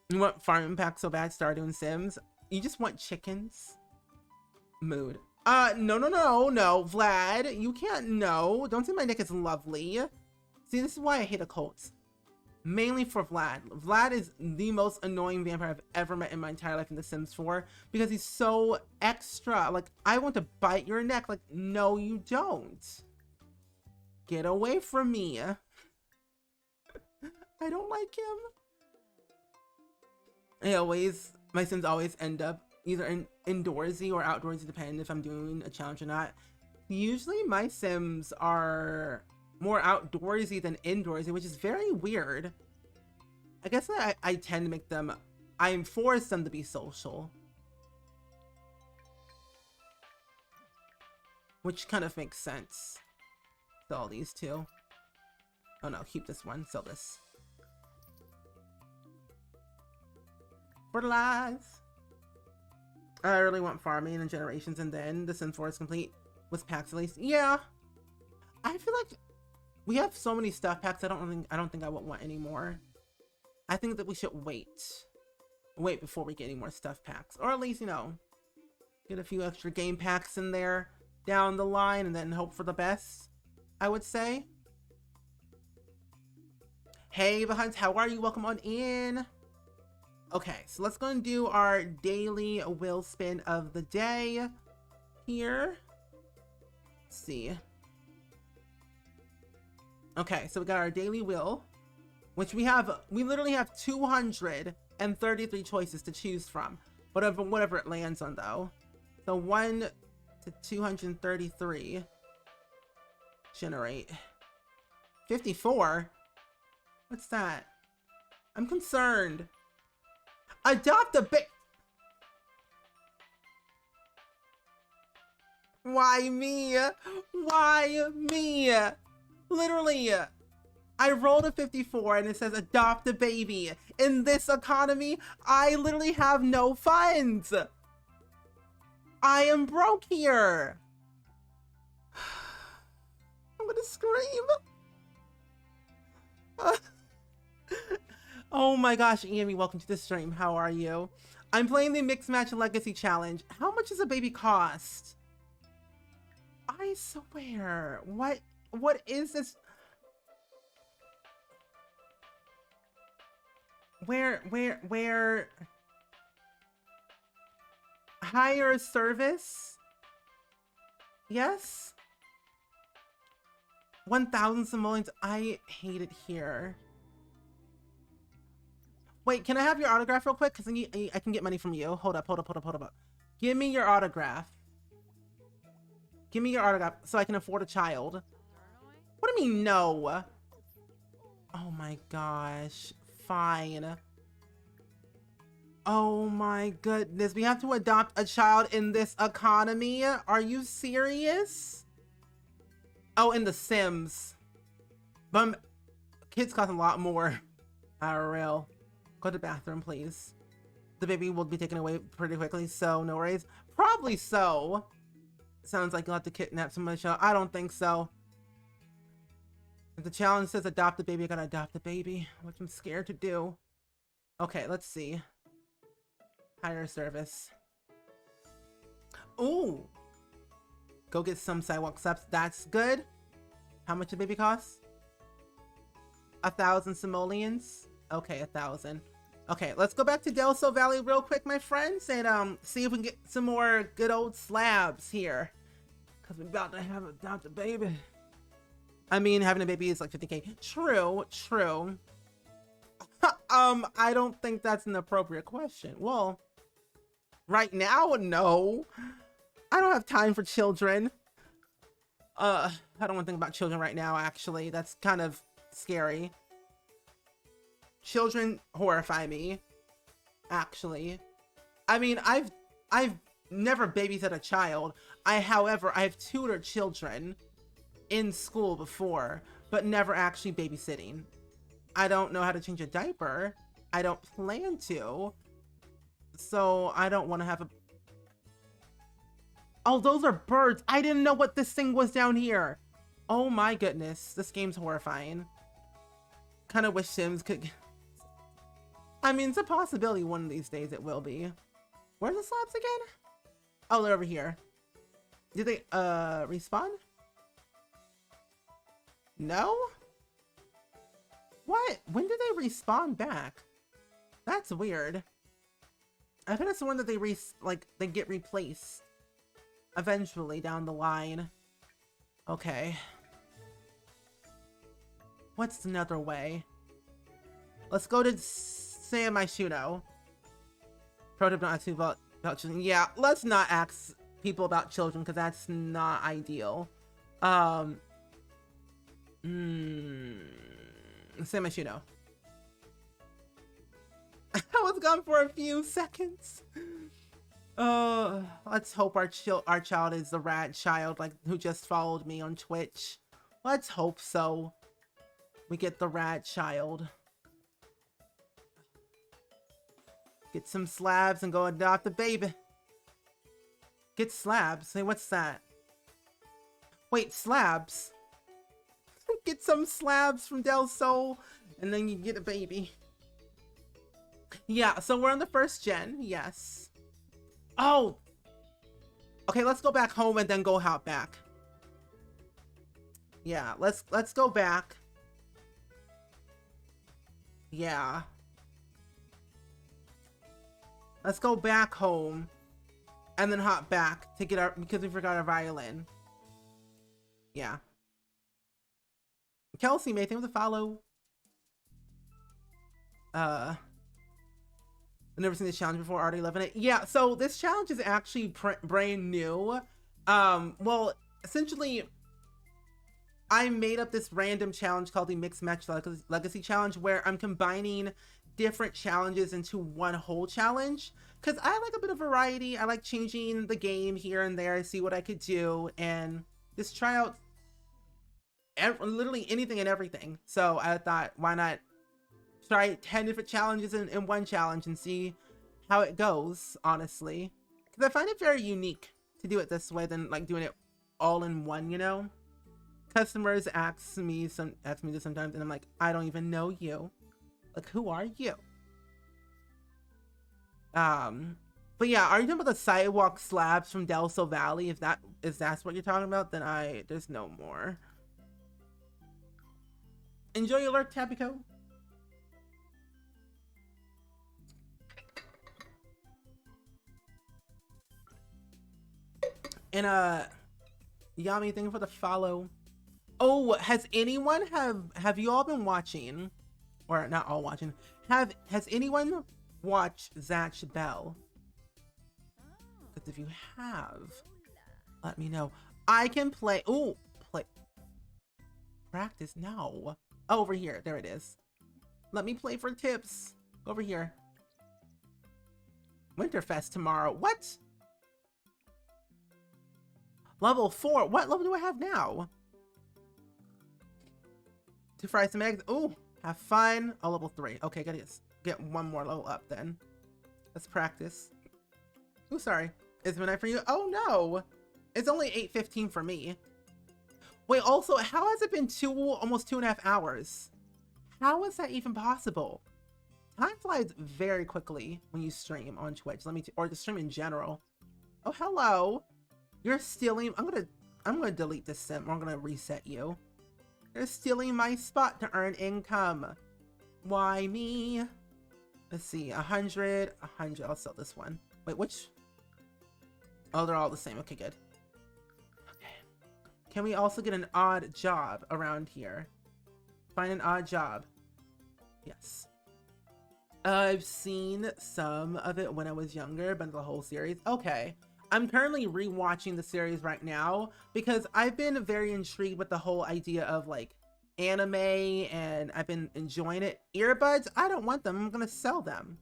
You want farming pack so bad, start doing Sims? You just want chickens? Mood. No, Vlad, you can't, no. Don't say my neck is lovely. See, this is why I hate occults. Mainly for Vlad. Vlad is the most annoying vampire I've ever met in my entire life in The Sims 4 because he's so extra. Like, I want to bite your neck. Like, no, you don't. Get away from me. I don't like him. My Sims always end up either indoorsy or outdoorsy, depending if I'm doing a challenge or not. Usually my Sims are more outdoorsy than indoorsy, which is very weird. I guess I tend to make them, I enforce them to be social. Which kind of makes sense. Sell these two. Oh no, keep this one, sell this. Fertilize. I really want farming and generations, and then the Sims 4 is complete with packs at least. Yeah, I feel like we have so many stuff packs. I don't think I would want any more. I think that we should wait before we get any more stuff packs, or at least, you know, get a few extra game packs in there down the line, and then hope for the best. I would say. Hey, the Hunts, how are you? Welcome on in. Okay, so let's go and do our daily wheel spin of the day here. Let's see. Okay, so we got our daily wheel, which we literally have 233 choices to choose from. Whatever it lands on, though. So 1 to 233. Generate. 54? What's that? I'm concerned. Adopt a bit. Why me? Why me? Literally, I rolled a 54 and it says adopt a baby. In this economy, I literally have no funds. I am broke here. I'm gonna scream. Oh my gosh, Amy, welcome to the stream. How are you? I'm playing the Mixed Match Legacy Challenge. How much does a baby cost? I swear. What is this? Where? Hire service? Yes? 1,000 simoleons. I hate it here. Wait, can I have your autograph real quick? Because I can get money from you. Hold up. Give me your autograph. Give me your autograph so I can afford a child. What do you mean, no? Oh my gosh. Fine. Oh my goodness. We have to adopt a child in this economy? Are you serious? Oh, in the Sims. But kids cost a lot more. IRL. Go to the bathroom, please. The baby will be taken away pretty quickly, so no worries. Probably so. Sounds like you'll have to kidnap somebody. I don't think so. If the challenge says adopt a baby, I gotta adopt a baby, which I'm scared to do. Okay, let's see. Hire service. Ooh. Go get some sidewalk steps. That's good. How much a baby costs? 1,000 simoleons. Okay, 1,000. Okay, let's go back to Del Sol Valley real quick, my friends, and see if we can get some more good old slabs here. Cause we're about to adopt a baby. I mean, having a baby is like 50K. True. I don't think that's an appropriate question. Well, right now, no. I don't have time for children. I don't want to think about children right now, actually. That's kind of scary. Children horrify me, actually. I mean, I've never babysat a child. However, I've tutored children in school before, but never actually babysitting. I don't know how to change a diaper. I don't plan to. So I don't want to have a... Oh, those are birds. I didn't know what this thing was down here. Oh my goodness. This game's horrifying. Kind of wish Sims could... I mean, it's a possibility one of these days it will be. Where's the slabs again? Oh, they're over here. Did they, respawn? No? What? When did they respawn back? That's weird. I could have sworn that they get replaced eventually down the line. Okay. What's another way? Let's go to Sam Ishuno. Pro tip, don't ask people about children. Yeah, let's not ask people about children because that's not ideal. Sam Ishuno. I was gone for a few seconds. Let's hope our child is the rat child, like who just followed me on Twitch. Let's hope so. We get the rat child. Get some slabs and go adopt a baby. Get slabs? Hey, what's that? Wait, slabs? Get some slabs from Del Sol, and then you get a baby. Yeah, so we're on the first gen, yes. Oh! Okay, let's go back home and then go hop back. Yeah, let's go back. Yeah. Let's go back home and then hop back to get our, because we forgot our violin. Yeah. Kelsey, May, thank you for the follow. I've never seen this challenge before, already loving it. Yeah, so this challenge is actually brand new. Well, essentially, I made up this random challenge called the Mixed Match Legacy Challenge, where I'm combining different challenges into one whole challenge. Because I like a bit of variety. I like changing the game here and there, see what I could do, and just try out literally anything and everything. So I thought, why not try 10 different challenges in one challenge and see how it goes, honestly. Because I find it very unique to do it this way than like doing it all in one, you know? Customers ask me this sometimes, and I'm like, I don't even know you. Like, who are you? But yeah, are you talking about the sidewalk slabs from Del Sol Valley? If that's what you're talking about, then there's no more. Enjoy your lurk, Tapico. And Yami, thank you for the follow. Oh, has anyone have you all been watching, or not all watching? Has anyone watched Zatch Bell? Because if you have, let me know. I can play. Oh, play. Practice? No. Oh, over here. There it is. Let me play for tips. Over here. Winterfest tomorrow. What? Level 4. What level do I have now? To fry some eggs. Oh, have fun. Oh, level 3. Okay, gotta get one more level up then. Let's practice. Oh, sorry. It's midnight for you. Oh no. It's only 8:15 for me. Wait, also, how has it been almost 2.5 hours? How is that even possible? Time flies very quickly when you stream on Twitch. Or the stream in general. Oh, hello. You're stealing. I'm gonna delete this sim. I'm gonna reset you. You're stealing my spot to earn income. Why me? Let's see. 100. I'll sell this one. Wait, which? Oh, they're all the same. Okay, good. Okay. Can we also get an odd job around here? Find an odd job. Yes. I've seen some of it when I was younger, but the whole series. Okay. I'm currently rewatching the series right now because I've been very intrigued with the whole idea of like anime, and I've been enjoying it. Earbuds, I don't want them. I'm gonna sell them.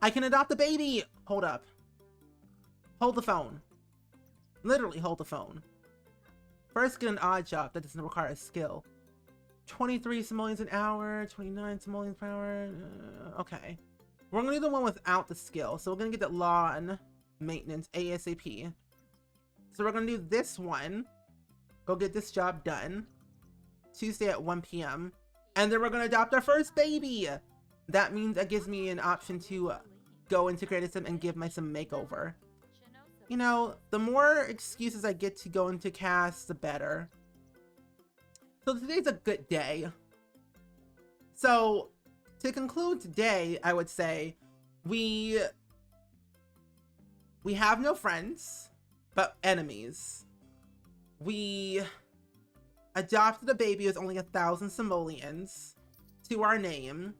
I can adopt a baby. Hold up. Hold the phone. Literally hold the phone. First, get an odd job that doesn't require a skill. 23 simoleons an hour, 29 simoleons per hour. Okay. We're gonna do the one without the skill. So we're gonna get that lawn maintenance ASAP. So we're gonna do this one. Go get this job done. Tuesday at 1 p.m. And then we're gonna adopt our first baby. That means that gives me an option to go into Creative Sim and give my sim makeover. You know, the more excuses I get to go into cast, the better. So today's a good day. So to conclude today, I would say we have no friends, but enemies. We adopted a baby with only 1,000 simoleons to our name,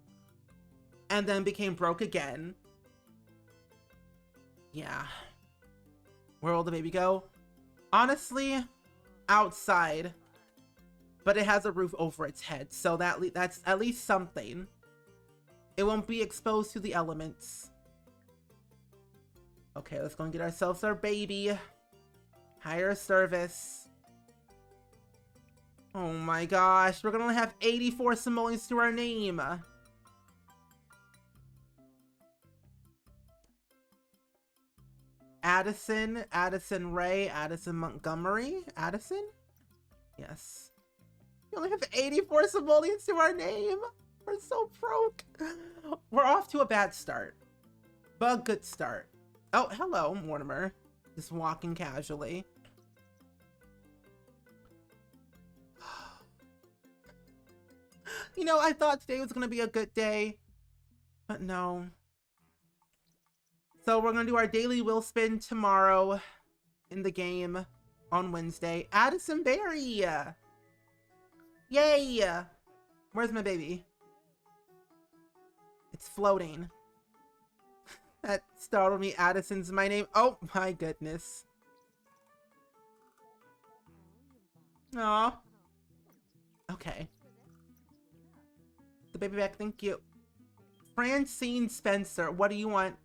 and then became broke again. Yeah. Where will the baby go? Honestly, outside. But it has a roof over its head, so that's at least something. It won't be exposed to the elements. Okay, let's go and get ourselves our baby. Hire a service. Oh my gosh, we're gonna have 84 simoleons to our name. Addison Ray, Addison Montgomery, Addison? Yes. We only have 84 simoleons to our name. We're so broke. We're off to a bad start, but a good start. Oh, hello, Mortimer. Just walking casually. You know, I thought today was gonna be a good day, but no. So we're gonna do our daily wheel spin tomorrow in the game on Wednesday. Addison Berry! Yay! Where's my baby? It's floating. That startled me. Addison's my name. Oh my goodness. Aw. Okay. The baby back, thank you. Francine Spencer, what do you want?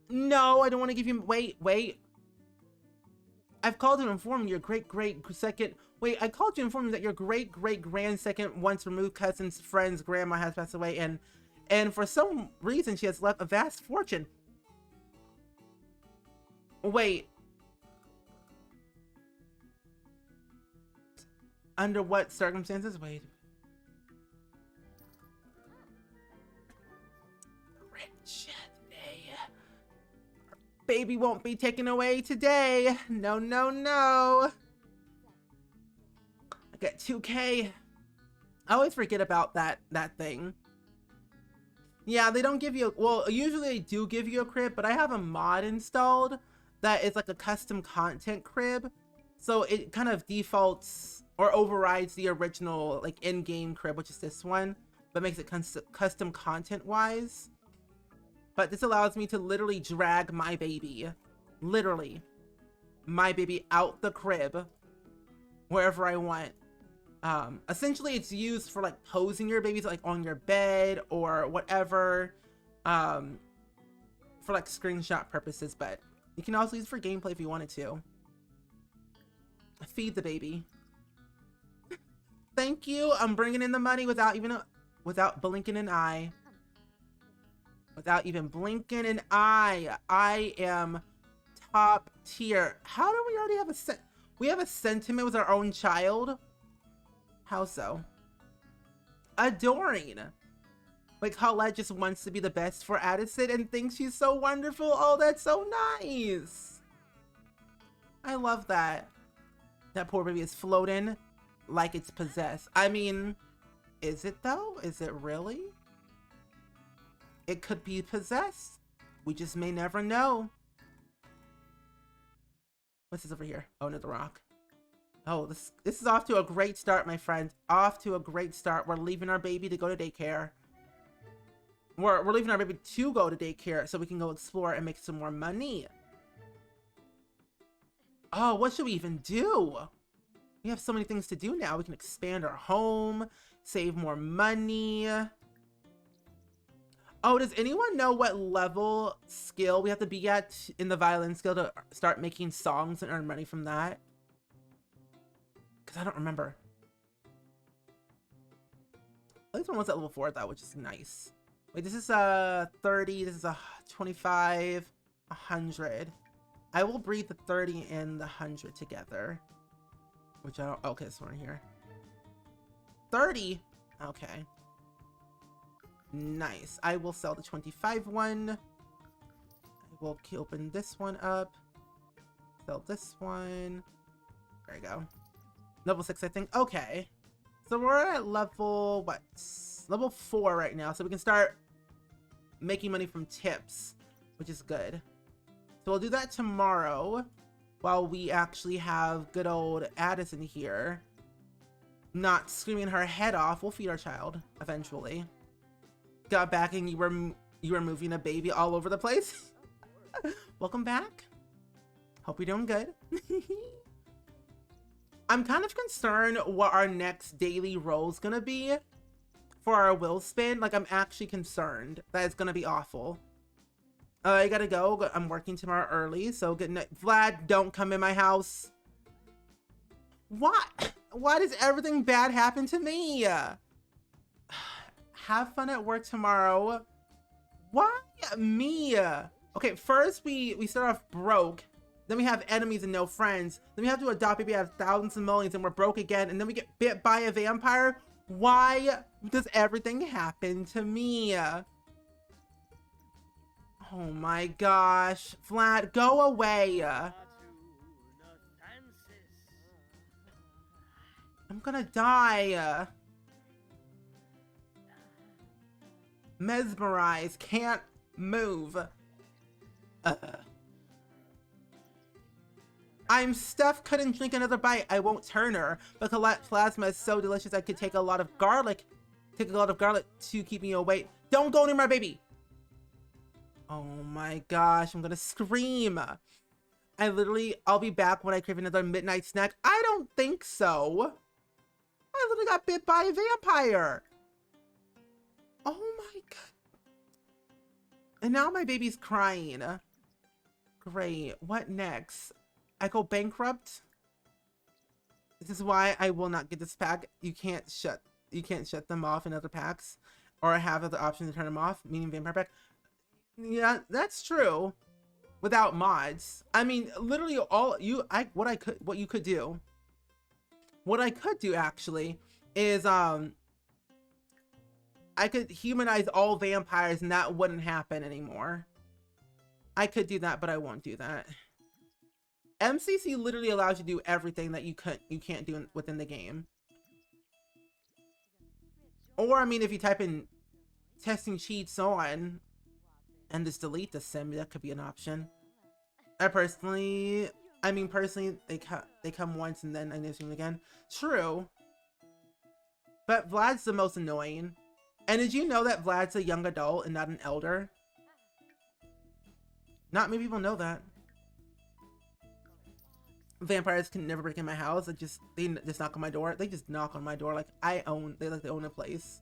No, I don't want to give you... Wait. I've called to inform your great-great-second... Wait, I called you to inform you that your great-great-grand-second once removed cousin's friend's grandma has passed away, and for some reason she has left a vast fortune. Wait. Under what circumstances? Wait. Rich today. Baby won't be taken away today. No, no, no. I got 2K. I always forget about that thing. Yeah, they don't give you, well, usually they do give you a crib, but I have a mod installed that is like a custom content crib. So it kind of defaults or overrides the original like in-game crib, which is this one, but makes it custom content wise. But this allows me to literally drag my baby, literally my baby, out the crib wherever I want. Essentially it's used for like posing your babies like on your bed or whatever, for like screenshot purposes, but you can also use it for gameplay if you wanted to. Feed the baby. Thank you. I'm bringing in the money without blinking an eye. Without even blinking an eye. I am top tier. How do we already have we have a sentiment with our own child? How so? Adoring. Like Colette just wants to be the best for Addison and thinks she's so wonderful. Oh, that's so nice. I love that. That poor baby is floating like it's possessed. I mean, is it though? Is it really? It could be possessed. We just may never know. What's this over here? Oh, another rock. Oh, this is off to a great start, my friend. Off to a great start. We're leaving our baby to go to daycare. We're leaving our baby to go to daycare so we can go explore and make some more money. Oh, what should we even do? We have so many things to do now. We can expand our home, save more money. Oh, does anyone know what level skill we have to be at in the violin skill to start making songs and earn money from that? Because I don't remember. At least one was at level 4 though, which is nice. Wait, this is 30, this is a 25, 100. I will breed the 30 and the 100 together. Which I don't, okay, this one here. 30, okay. Nice. I will sell the 25 one. I will open this one up. Sell this one. There you go. Level 6, I think. Okay. So we're at level, what? Level 4 right now. So we can start making money from tips, which is good. So we'll do that tomorrow while we actually have good old Addison here. Not screaming her head off. We'll feed our child eventually. Got back and you were moving a baby all over the place. Welcome back. Hope you're doing good. I'm kind of concerned what our next daily role is gonna be for our will spin. Like, I'm actually concerned that it's gonna be awful. I gotta go. I'm working tomorrow early, so good night. Vlad, don't come in my house. What? Why does everything bad happen to me? Have fun at work tomorrow. Why me? Okay, first we start off broke. Then we have enemies and no friends. Then we have to adopt baby, have thousands and millions, and we're broke again. And then we get bit by a vampire. Why does everything happen to me? Oh my gosh. Vlad, go away. I'm gonna die. Mesmerized. Can't move. I'm stuffed, couldn't drink another bite. I won't turn her. But Colette plasma is so delicious I could take a lot of garlic. Take a lot of garlic to keep me awake. Don't go near my baby. Oh my gosh, I'm gonna scream. I'll be back when I crave another midnight snack. I don't think so. I literally got bit by a vampire. Oh my god. And now my baby's crying. Great, what next? I go bankrupt? This is why I will not get this pack. You can't shut them off in other packs or have other options to turn them off, meaning vampire pack. Yeah, that's true. Without mods. I mean, literally what you could do. What I could do actually is I could humanize all vampires and that wouldn't happen anymore. I could do that, but I won't do that. MCC literally allows you to do everything that you can't do within the game. Or I mean, if you type in testing cheats on and just delete the sim, that could be an option. I personally I mean, personally, they come once and then I never see them again. True. But Vlad's the most annoying. And did you know that Vlad's a young adult and not an elder? Not many people know that. Vampires can never break in my house. They just knock on my door. They just knock on my door like they own a place.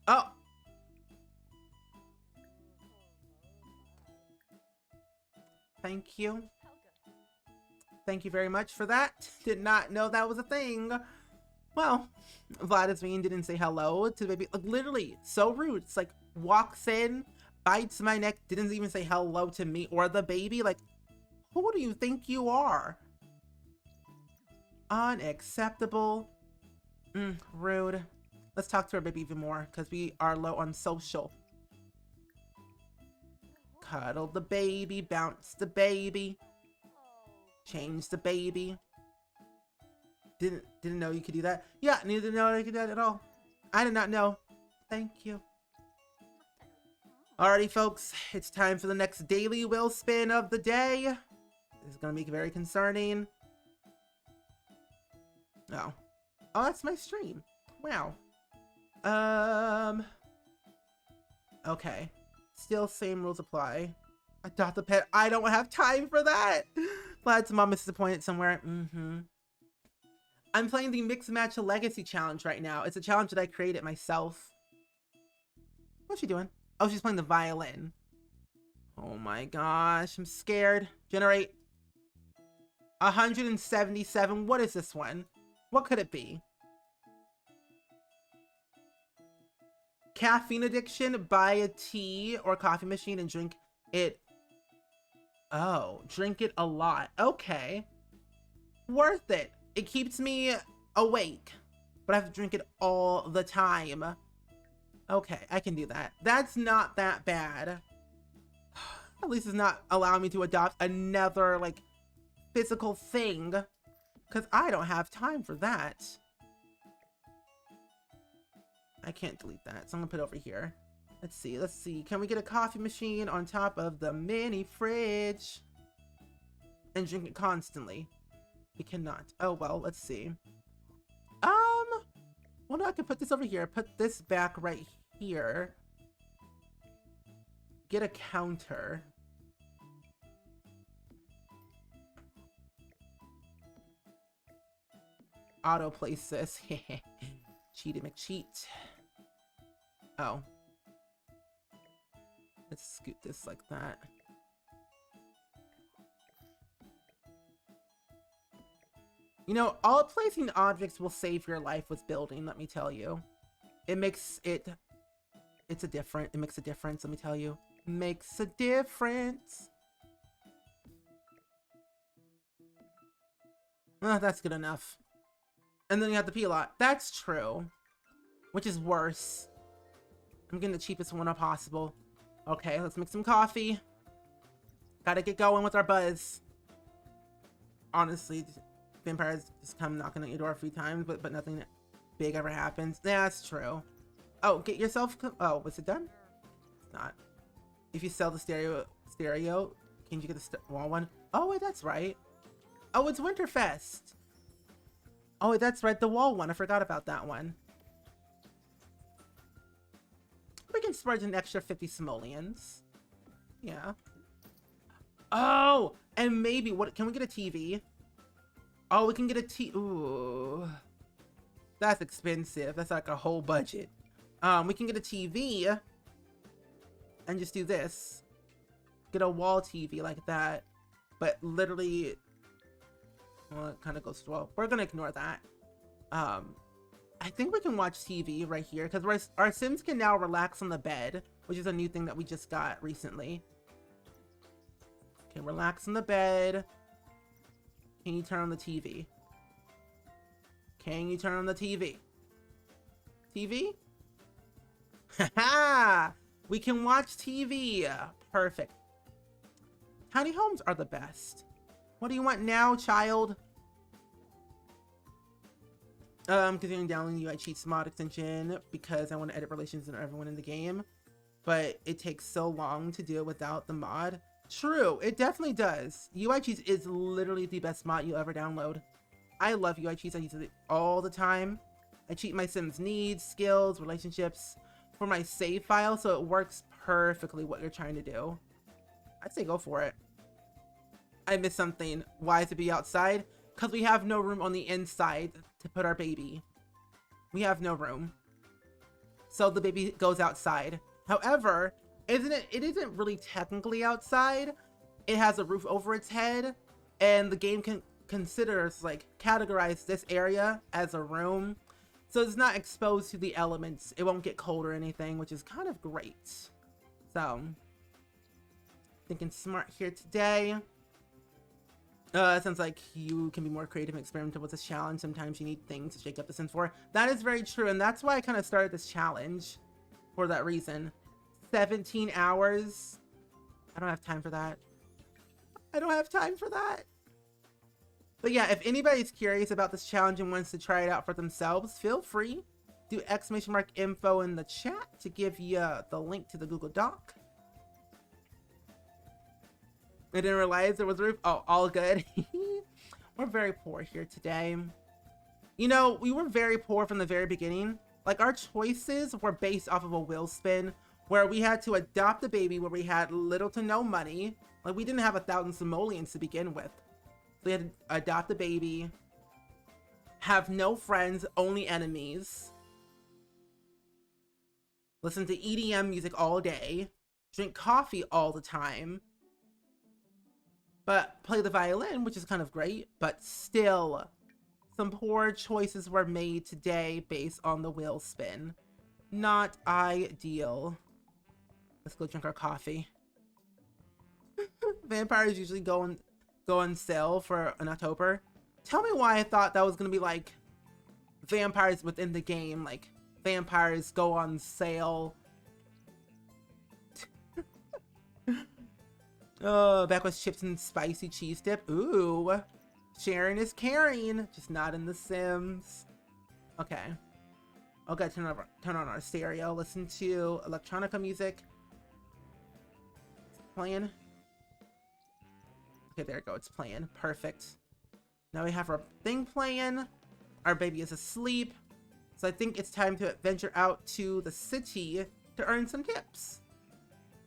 Oh. Thank you. Thank you very much for that. Did not know that was a thing. Well, Vladimir didn't say hello to the baby. Like, literally, so rude. It's like, walks in, bites my neck, didn't even say hello to me or the baby. Like, who do you think you are? Unacceptable. Rude. Let's talk to our baby even more, because we are low on social. Cuddle the baby, bounce the baby, change the baby. Didn't know you could do that. Yeah, neither know I could do that at all. I did not know. Thank you. Alrighty, folks, it's time for the next daily wheel spin of the day. This is gonna make it very concerning. Oh, that's my stream. Wow. Okay. Still same rules apply. Adopt a pet. I don't have time for that. Vlad's mom is disappointed somewhere. I'm playing the Mix Match Legacy Challenge right now. It's a challenge that I created myself. What's she doing? Oh, she's playing the violin. Oh my gosh, I'm scared. Generate 177. What is this one? What could it be? Caffeine addiction. Buy a tea or coffee machine and drink it. Oh, drink it a lot. Okay. Worth it. It keeps me awake, but I have to drink it all the time. Okay, I can do that. That's not that bad. At least it's not allowing me to adopt another, like, physical thing, because I don't have time for that. I can't delete that, so I'm gonna put it over here. Let's see. Can we get a coffee machine on top of the mini fridge and drink it constantly? We cannot. Oh, well, let's see. Well, no, I can put this over here. Put this back right here. Get a counter. Auto place this. Cheaty McCheat. Oh. Let's scoot this like that. You know, all placing objects will save your life with building, let me tell you. It makes it... it makes a difference, let me tell you. Makes a difference. That's good enough. And then you have to pee a lot. That's true. Which is worse. I'm getting the cheapest one possible. Okay, let's make some coffee. Gotta get going with our buzz. Honestly, vampires just come knocking at your door a few times, but nothing big ever happens. Yeah, that's true. Oh, get yourself... oh, was it done? It's not. If you sell the stereo, can you get the wall one? Oh, wait, that's right. Oh, it's Winterfest. Oh, wait, that's right, the wall one. I forgot about that one. We can spread an extra 50 simoleons. Yeah. Oh, and maybe, what, can we get a TV? Oh, we can get a TV. Ooh. That's expensive. That's like a whole budget. We can get a TV and just do this. Get a wall TV like that. But literally, well, it kind of goes well. We're gonna ignore that. I think we can watch TV right here because our Sims can now relax on the bed, which is a new thing that we just got recently. Okay, relax on the bed. Can you turn on the TV? Can you turn on the TV? TV? Haha! We can watch TV. Perfect. Tiny homes are the best. What do you want now, child? Continuing downloading UI Cheats mod extension because I want to edit relations and everyone in the game, but it takes so long to do it without the mod. True, it definitely does. UI Cheese is literally the best mod you'll ever download. I love UI Cheese. I use it all the time. I cheat my Sims' needs, skills, relationships for my save file, so it works perfectly what you're trying to do. I'd say go for it. I missed something. Why is it be outside? Because we have no room on the inside to put our baby. We have no room. So the baby goes outside. However, it isn't really technically outside. It has a roof over its head, and the game can considers like categorize this area as a room. So it's not exposed to the elements. It won't get cold or anything, which is kind of great. So thinking smart here today. It sounds like you can be more creative and experimental with this challenge. Sometimes you need things to shake up the Sims 4. That is very true, and that's why I kind of started this challenge for that reason. 17 hours. I don't have time for that. I don't have time for that. But yeah, if anybody's curious about this challenge and wants to try it out for themselves, feel free. Do !info in the chat to give you the link to the Google Doc. I didn't realize there was a roof. Oh, all good. We're very poor here today. You know, we were very poor from the very beginning. Like, our choices were based off of a wheel spin where we had to adopt a baby where we had little to no money. Like, we didn't have 1,000 simoleons to begin with. We had to adopt a baby, have no friends, only enemies, listen to EDM music all day, drink coffee all the time, but play the violin, which is kind of great, but still, some poor choices were made today based on the wheel spin. Not ideal. Let's go drink our coffee. Vampires usually go on sale for in October. Tell me why I thought that was gonna be like vampires within the game, like vampires go on sale. Oh, back with chips and spicy cheese dip. Ooh, sharing is caring, just not in The Sims. Okay, okay, turn on our stereo. Listen to electronica music. It's playing. Okay, there we go. It's playing. Perfect. Now we have our thing playing. Our baby is asleep. So I think it's time to venture out to the city to earn some tips.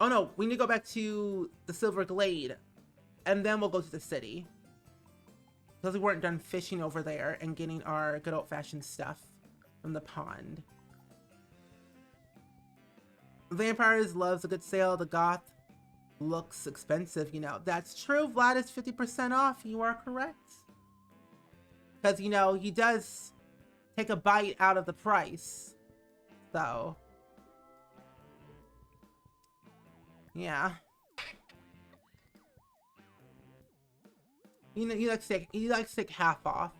Oh no, we need to go back to the Silver Glade. And then we'll go to the city. Because we weren't done fishing over there and getting our good old-fashioned stuff from the pond. Vampires loves a good sale. The goth looks expensive, you know. That's true. Vlad is 50% off. You are correct. Because, you know, he does take a bite out of the price. So, yeah. You know, he likes to take half off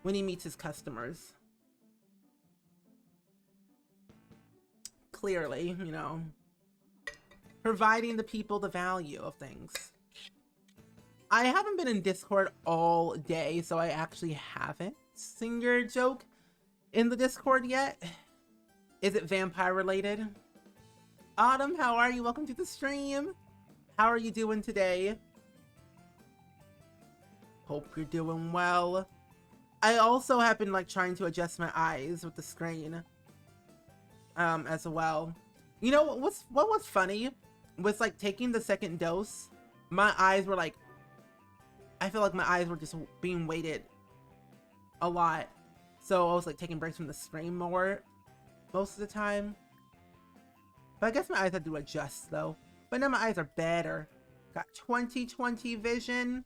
when he meets his customers. Clearly, you know. Providing the people the value of things. I haven't been in Discord all day, so I actually haven't seen your joke in the Discord yet. Is it vampire related? Autumn, how are you? Welcome to the stream. How are you doing today? Hope you're doing well. I also have been like trying to adjust my eyes with the screen as well. You know what was funny was like taking the second dose, my eyes were like, I feel like my eyes were just being weighted a lot. So I was like taking breaks from the screen more most of the time. But I guess my eyes had to adjust though. But now my eyes are better. Got 20/20 vision.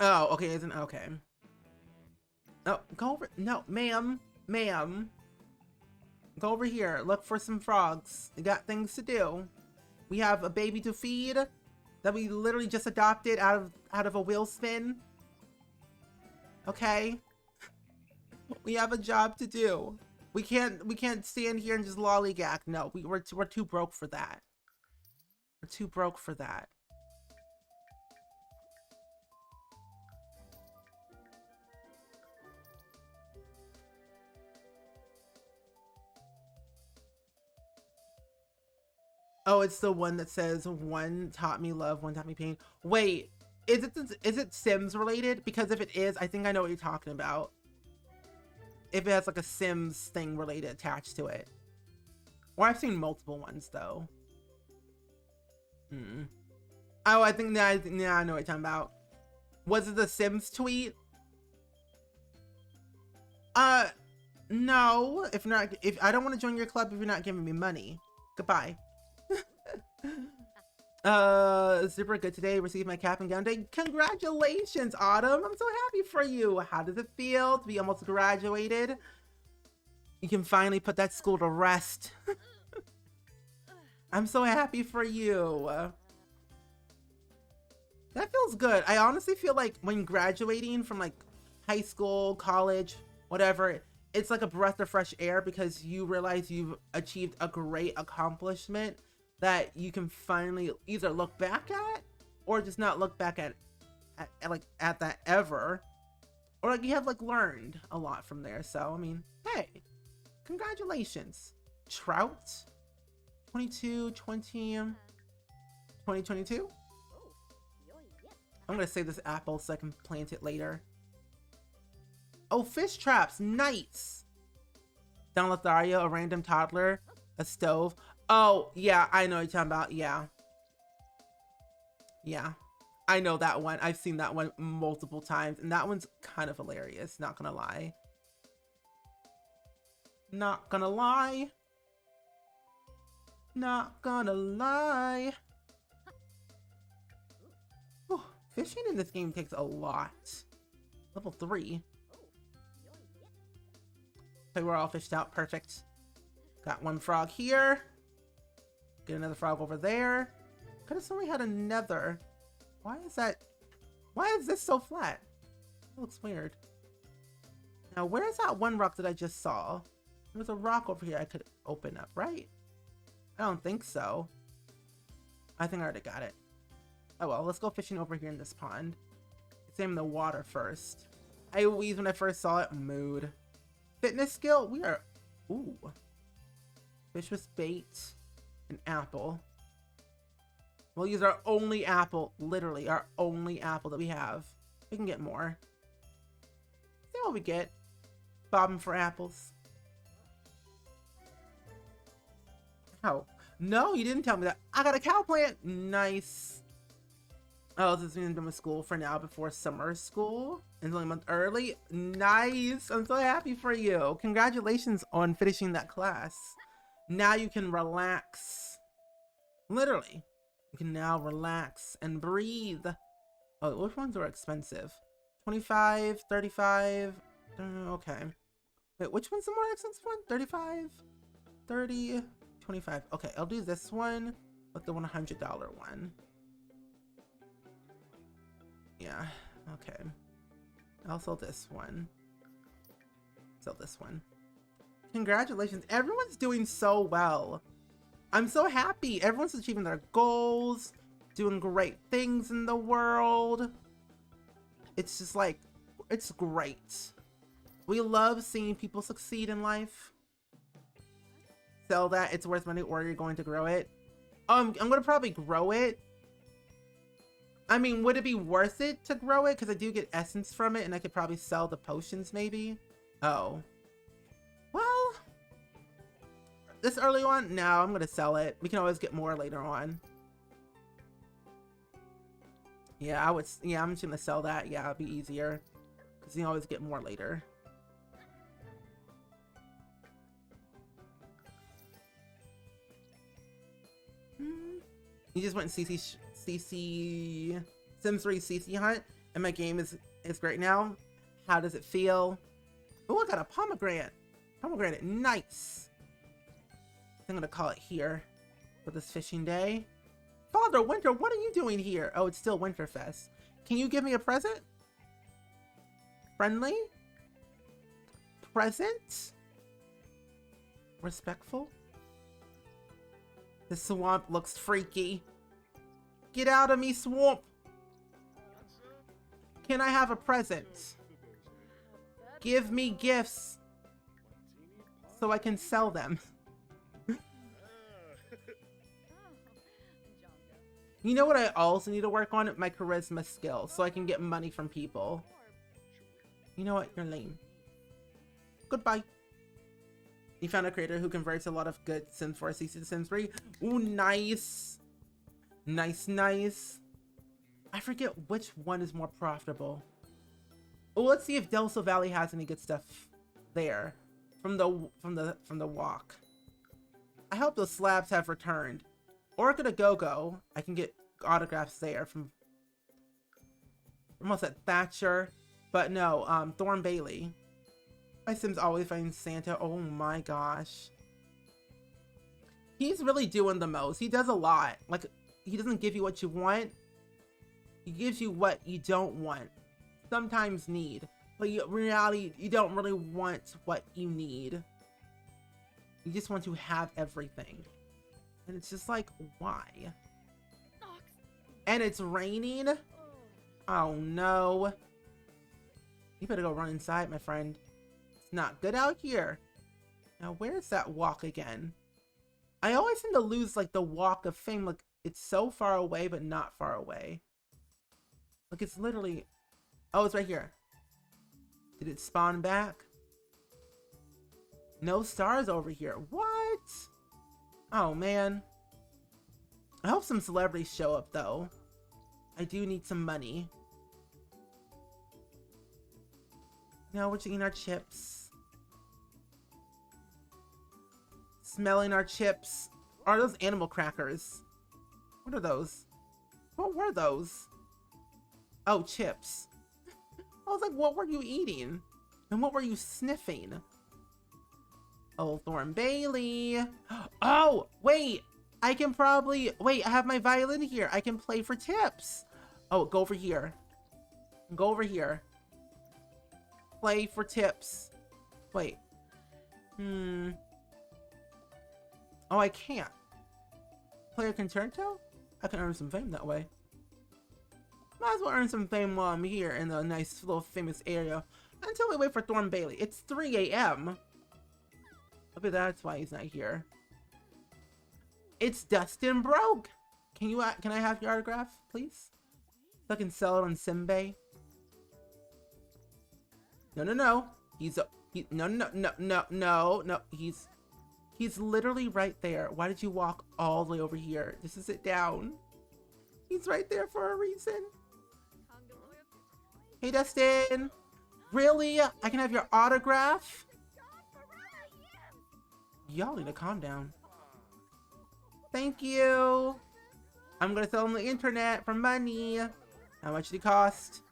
Oh, okay, isn't okay. Oh, go over. No, ma'am. Go over here. Look for some frogs. We got things to do. We have a baby to feed that we literally just adopted out of a wheel spin. Okay. We have a job to do. We can't stand here and just lollygag. No, we're too broke for that. We're too broke for that. Oh, it's the one that says one taught me love, one taught me pain. Wait, is it Sims related? Because if it is, I think I know what you're talking about. If it has like a Sims thing related attached to it. Or I've seen multiple ones though. Oh, I think that I know what you're talking about. Was it the Sims tweet? No. If I don't want to join your club if you're not giving me money. Goodbye. Super good today. Received my cap and gown day. Congratulations, Autumn. I'm so happy for you. How does it feel to be almost graduated? You can finally put that school to rest. I'm so happy for you. That feels good. I honestly feel like when graduating from like high school, college, whatever, it's like a breath of fresh air because you realize you've achieved a great accomplishment that you can finally either look back at or just not look back at that ever, or like you have like learned a lot from there. So I mean, hey, congratulations. Trout 22 20 2022. I'm gonna save this apple so I can plant it later. Oh, fish traps, nice. Don Lothario, a random toddler, a stove. Oh, yeah, I know what you're talking about. Yeah. Yeah. I know that one. I've seen that one multiple times, and that one's kind of hilarious, not gonna lie. Not gonna lie. Not gonna lie. Whew, fishing in this game takes a lot. Level 3. Okay, we're all fished out. Perfect. Got one frog here. Get another frog over there. Could have sworn we had another. Why is this so flat? It looks weird. Now, where's that one rock that I just saw? There was a rock over here I could open up, right? I don't think so. I think I already got it. Oh well, let's go fishing over here in this pond. Examine the water first. I wheezed when I first saw it. Mood. Fitness skill? We are... Ooh. Fish with bait. An apple. We'll use our only apple. Literally, our only apple that we have. We can get more. See what we get. Bobbing for apples. Oh. No, you didn't tell me that. I got a cow plant. Nice. Oh, this is being done with school for now before summer school. It's only a month early. Nice. I'm so happy for you. Congratulations on finishing that class. Now you can relax. Literally. You can now relax and breathe. Oh, which ones are expensive? 25, 35. Okay. Wait, which one's the more expensive one? 35, 30, 25. Okay, I'll do this one with the $100 one. Yeah, okay. I'll sell this one. Sell this one. Congratulations. Everyone's doing so well. I'm so happy. Everyone's achieving their goals, doing great things in the world. It's just like, it's great. We love seeing people succeed in life. Sell that. It's worth money, or you're going to grow it. I'm going to probably grow it. I mean, would it be worth it to grow it? Because I do get essence from it, and I could probably sell the potions, maybe. Oh. Well, this early on? No, I'm going to sell it. We can always get more later on. Yeah, I'm just going to sell that. Yeah, it'll be easier. Because you can always get more later. You just went CC Sims 3 CC hunt, and my game is great now. How does it feel? Oh, I got a pomegranate. Pomegranate, nice. I'm gonna call it here for this fishing day. Father Winter, what are you doing here? Oh, it's still Winterfest. Can you give me a present? Friendly? Present? Respectful? The swamp looks freaky. Get out of me, swamp! Can I have a present? Give me gifts so I can sell them. You know what I also need to work on? My charisma skill, so I can get money from people. You know what? You're lame. Goodbye. You found a creator who converts a lot of good Sims 4 CC to Sims 3. Ooh, nice. Nice, nice. I forget which one is more profitable. Oh, let's see if Delso Valley has any good stuff there from the walk. I hope those slabs have returned. Orchid a Go-Go. I can get autographs there from almost at Thatcher. But no, Thorn Bailey. My Sims always find Santa. Oh my gosh. He's really doing the most. He does a lot. Like, he doesn't give you what you want. He gives you what you don't want. Sometimes need. But in reality, you don't really want what you need. You just want to have everything. And it's just like, why? And it's raining? Oh no. You better go run inside, my friend. It's not good out here. Now, where's that walk again? I always seem to lose, like, the walk of fame. Like, it's so far away, but not far away. Like, it's literally... Oh, it's right here. Did it spawn back? No stars over here. What? Oh, man. I hope some celebrities show up, though. I do need some money. Now we're eating our chips. Smelling our chips. Are those animal crackers? What are those? What were those? Oh, chips. I was like, what were you eating? And what were you sniffing? Oh, Thorn Bailey. Oh, wait. I can probably... Wait, I have my violin here. I can play for tips. Oh, go over here. Go over here. Play for tips. Wait. Oh, I can't. Play a concerto? I can earn some fame that way. Might as well earn some fame while I'm here in the nice little famous area. Until we wait for Thorn Bailey. It's 3 a.m. Maybe that's why he's not here. It's Dustin Broke. Can I have your autograph, please? So I can sell it on Simbay. No. No. He's literally right there. Why did you walk all the way over here? Just to sit down. He's right there for a reason. Hey, Dustin. Really? I can have your autograph? Y'all need to calm down. Thank you. I'm gonna sell on the internet for money. How much did it cost?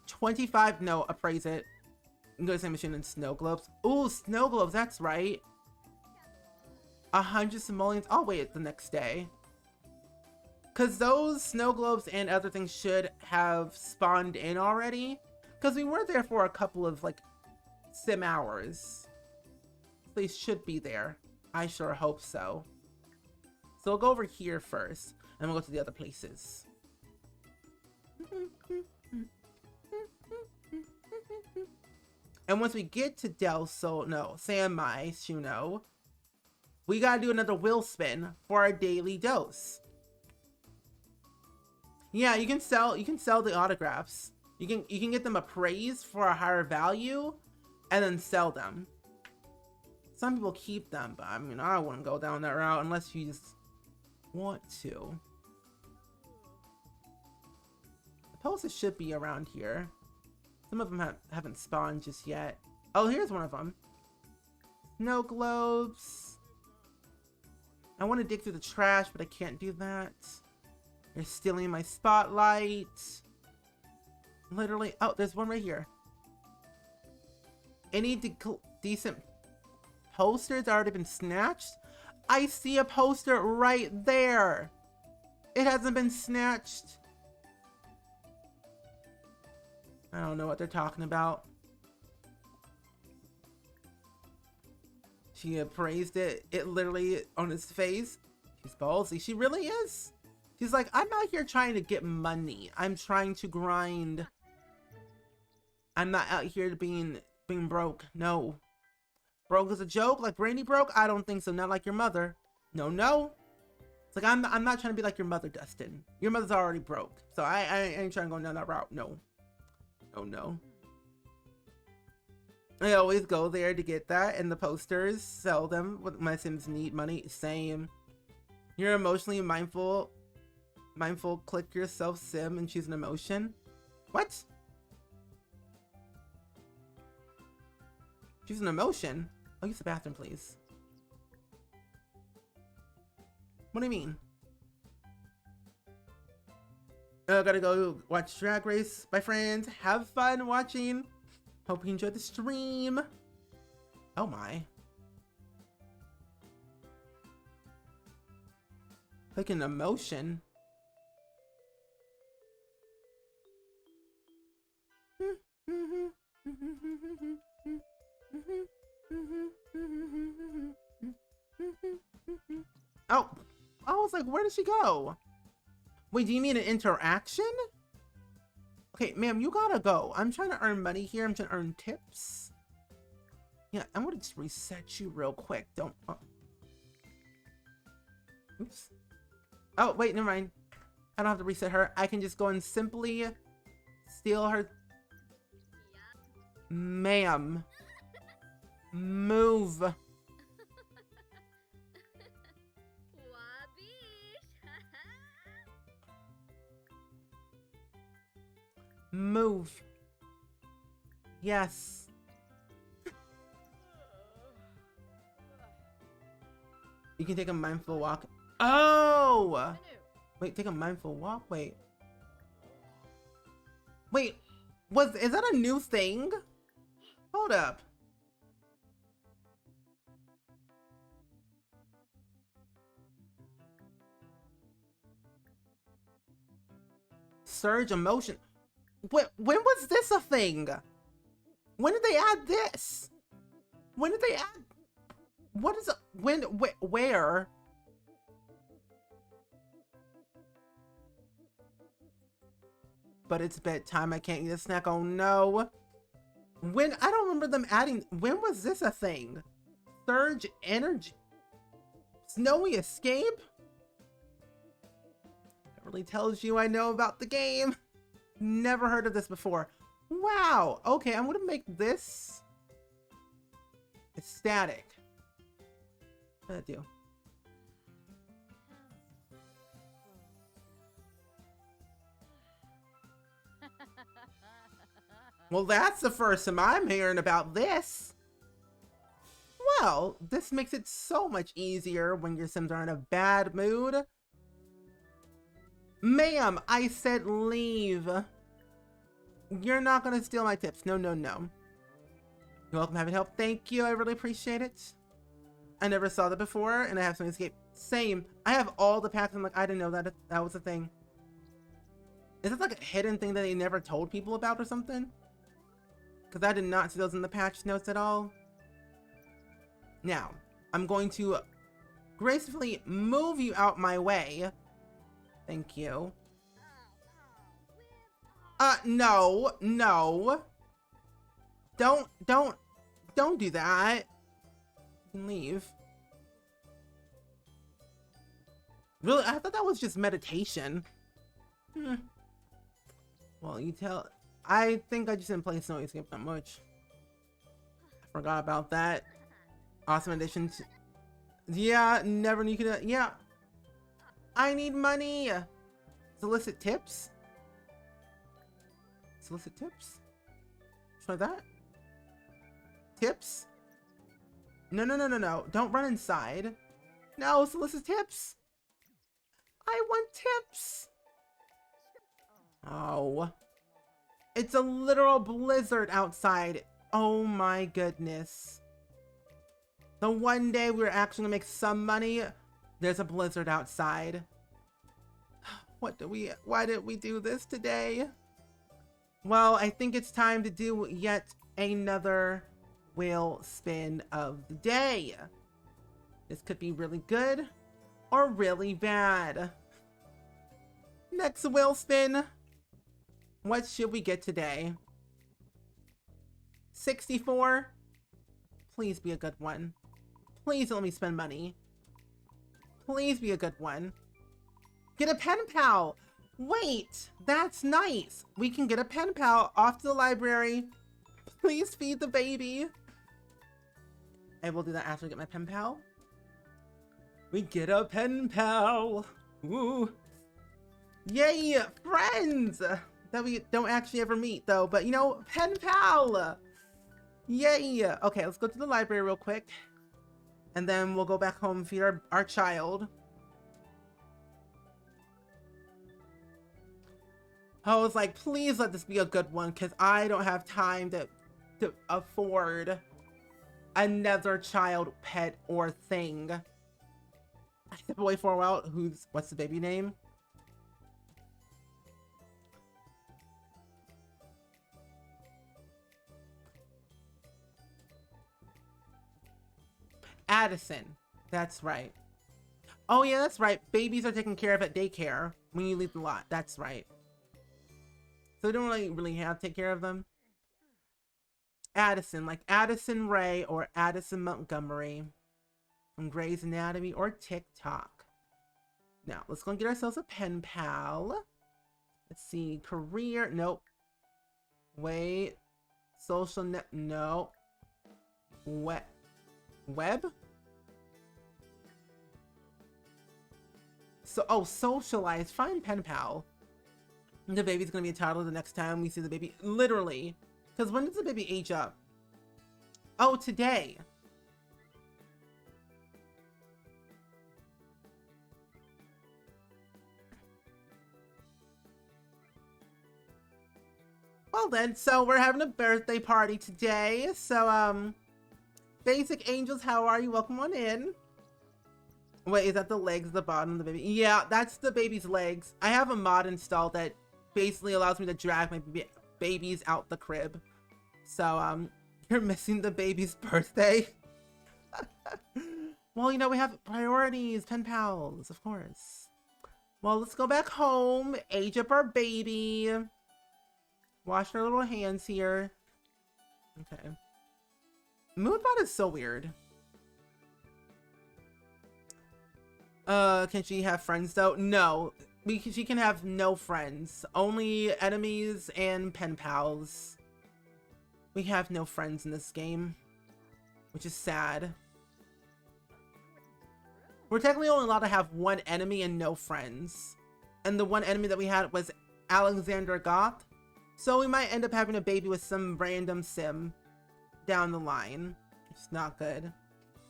25? No, appraise it. I'm gonna say machine and snow globes. Ooh, snow globes, that's right. 100 simoleons. I'll wait it the next day. Cause those snow globes and other things should have spawned in already. Cause we were there for a couple of like sim hours. They should be there. I sure hope so. So we'll go over here first, and we'll go to the other places. And once we get to San Mai, Shuno, we gotta do another wheel spin for our daily dose. Yeah, you can sell the autographs. You can get them appraised for a higher value, and then sell them. Some people keep them, but I mean, I wouldn't go down that route unless you just want to. The posters should be around here. Some of them haven't spawned just yet. Oh, here's one of them. Snow globes. I want to dig through the trash, but I can't do that. You're stealing my spotlight. Literally. Oh, there's one right here. Any decent posters already been snatched? I see a poster right there. It hasn't been snatched. I don't know what they're talking about. She appraised it. It literally on his face. She's ballsy. She really is. She's like, I'm out here trying to get money. I'm trying to grind. I'm not out here being broke. No. Broke is a joke? Like Brandy broke? I don't think so. Not like your mother. No. It's like, I'm not trying to be like your mother, Dustin. Your mother's already broke. So I ain't trying to go down that route. No. Oh, no. I always go there to get that. And the posters, sell them when my Sims need money. Same. You're emotionally mindful. Mindful, click yourself sim and choose an emotion. What? Choose an emotion? Oh, use the bathroom, please. What do you mean? Gotta go watch Drag Race, my friends. Have fun watching. Hope you enjoyed the stream. Oh my. Like an emotion. Oh, I was like, where did she go? Wait, do you mean an interaction? Okay, ma'am, you gotta go. I'm trying to earn money here. I'm trying to earn tips. Yeah, I'm gonna just reset you real quick. Don't. Oh. Oops. Oh, wait, never mind. I don't have to reset her. I can just go and simply steal her. Ma'am. Move. Move. Yes. You can take a mindful walk. Oh! Wait, take a mindful walk? Wait. Wait, is that a new thing? Hold up. Surge emotion. When was this a thing? When did they add this? When did they add? What is it? When? Where? But it's bedtime. I can't eat a snack. Oh no. When? I don't remember them adding. When was this a thing? Surge energy. Snowy escape? That really tells you I know about the game. Never heard of this before. Wow. Okay, I'm gonna make this static. What did I do? Well, that's the first time I'm hearing about this. Well, this makes it so much easier when your Sims are in a bad mood. Ma'am, I said leave. You're not gonna steal my tips. No, no, no. You're welcome, having help. Thank you, I really appreciate it. I never saw that before, and I have some escape. Same. I have all the packs. I'm like, I didn't know that was a thing. Is this like a hidden thing that they never told people about or something? Because I did not see those in the patch notes at all. Now, I'm going to gracefully move you out my way. Thank you. No, no. Don't do that. You can leave. Really? I thought that was just meditation. Well, I think I just didn't play Snowy Escape that much. I forgot about that. Awesome addition to... Yeah, never knew you could... Yeah. I need money. Solicit tips? Solicit tips? Try that? Tips? No, no, no, no, no. Don't run inside. No, solicit tips. I want tips. Oh. It's a literal blizzard outside. Oh my goodness. The one day we were actually gonna make some money, there's a blizzard outside. Why did we do this today? Well, I think it's time to do yet another wheel spin of the day. This could be really good or really bad. Next wheel spin. What should we get today? 64? Please be a good one. Please let me spend money. Please be a good one. Get a pen pal. Wait, that's nice. We can get a pen pal. Off to the library. Please feed the baby. And we'll do that after I get my pen pal. We get a pen pal. Woo. Yay, friends that we don't actually ever meet though, but you know, pen pal. Yay. Okay, let's go to the library real quick. And then we'll go back home and feed our child. I was like, please let this be a good one, because I don't have time to afford another child, pet, or thing. I step away for a while. What's the baby name? Addison. That's right. Oh yeah, that's right. Babies are taken care of at daycare when you leave the lot. That's right. So we don't really have to take care of them. Addison, like Addison Rae or Addison Montgomery from Grey's Anatomy or TikTok. Now, let's go and get ourselves a pen pal. Let's see. Career. Nope. Wait. Social net. No. Web? So, oh, socialize. Find pen pal. The baby's gonna be a toddler the next time we see the baby. Literally. Because when does the baby age up? Oh, today. Well then, so we're having a birthday party today. So, Basic Angels, how are you? Welcome on in. Wait, is that the legs at the bottom of the baby? Yeah, that's the baby's legs. I have a mod installed that basically allows me to drag my babies out the crib. So, you're missing the baby's birthday? Well, you know, we have priorities, pen pals, of course. Well, let's go back home, age up our baby. Wash our little hands here. Okay. Moonbot is so weird. Can she have friends though? No. She can have no friends. Only enemies and pen pals. We have no friends in this game, which is sad. We're technically only allowed to have one enemy and no friends. And the one enemy that we had was Alexander Goth. So we might end up having a baby with some random sim down the line. It's not good.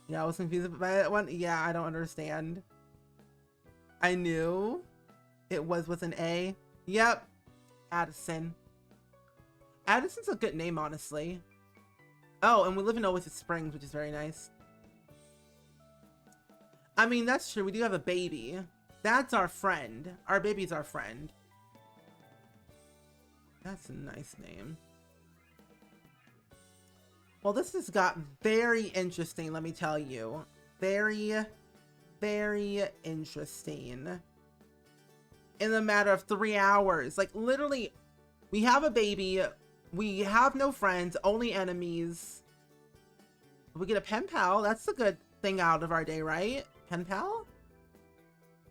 Yeah, I was confused by that one. Yeah, I don't understand. I knew it was with an A. Yep. Addison. Addison's a good name, honestly. Oh, and we live in Oasis Springs, which is very nice. I mean, that's true. We do have a baby. That's our friend. Our baby's our friend. That's a nice name. Well, this has got very interesting, let me tell you. Very, very interesting. In a matter of 3 hours. Like, literally, we have a baby. We have no friends, only enemies. We get a pen pal. That's a good thing out of our day, right? Pen pal?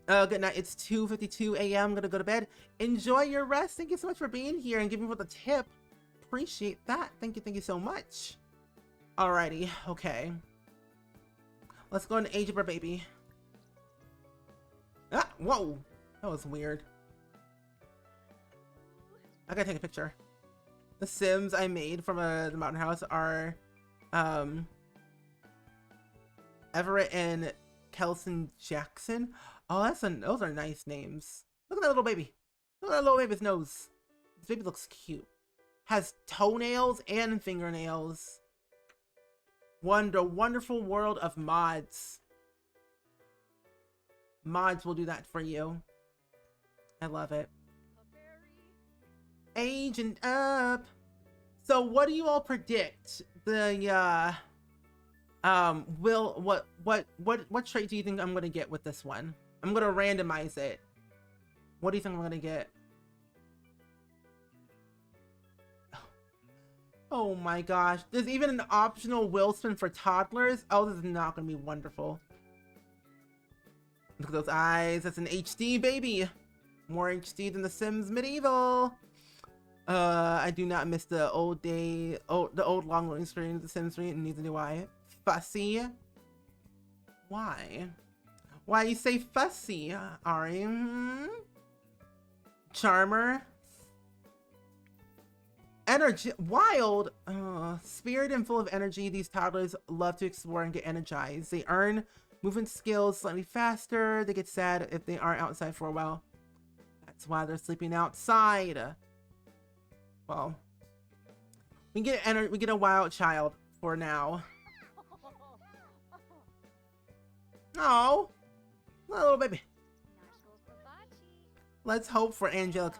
Good night. It's 2:52 a.m. I'm gonna go to bed. Enjoy your rest. Thank you so much for being here and giving me the tip. Appreciate that. Thank you so much. Alrighty, okay. Let's go and age up our baby. Ah, whoa! That was weird. I gotta take a picture. The Sims I made from the mountain house are Everett and Kelson Jackson. Oh, those are nice names. Look at that little baby. Look at that little baby's nose. This baby looks cute. Has toenails and fingernails. Wonderful world of mods. Mods will do that for you. I love it. Aging up. So what do you all predict? The what trait do you think I'm gonna get with this one? I'm gonna randomize it. What do you think I'm gonna get? Oh my gosh. There's even an optional wheel spin for toddlers. Oh, this is not gonna be wonderful. Look at those eyes. That's an HD baby. More HD than The Sims Medieval. I do not miss the old long loading screen of The Sims 3, and neither do I. Fussy. Why? Why you say fussy, Ari? Charmer. Energy. Wild. Spirited and full of energy, these toddlers love to explore and get energized. They earn movement skills slightly faster. They get sad if they aren't outside for a while. That's why they're sleeping outside. Well, we get a wild child for now. Oh, little baby. Let's hope for angelic.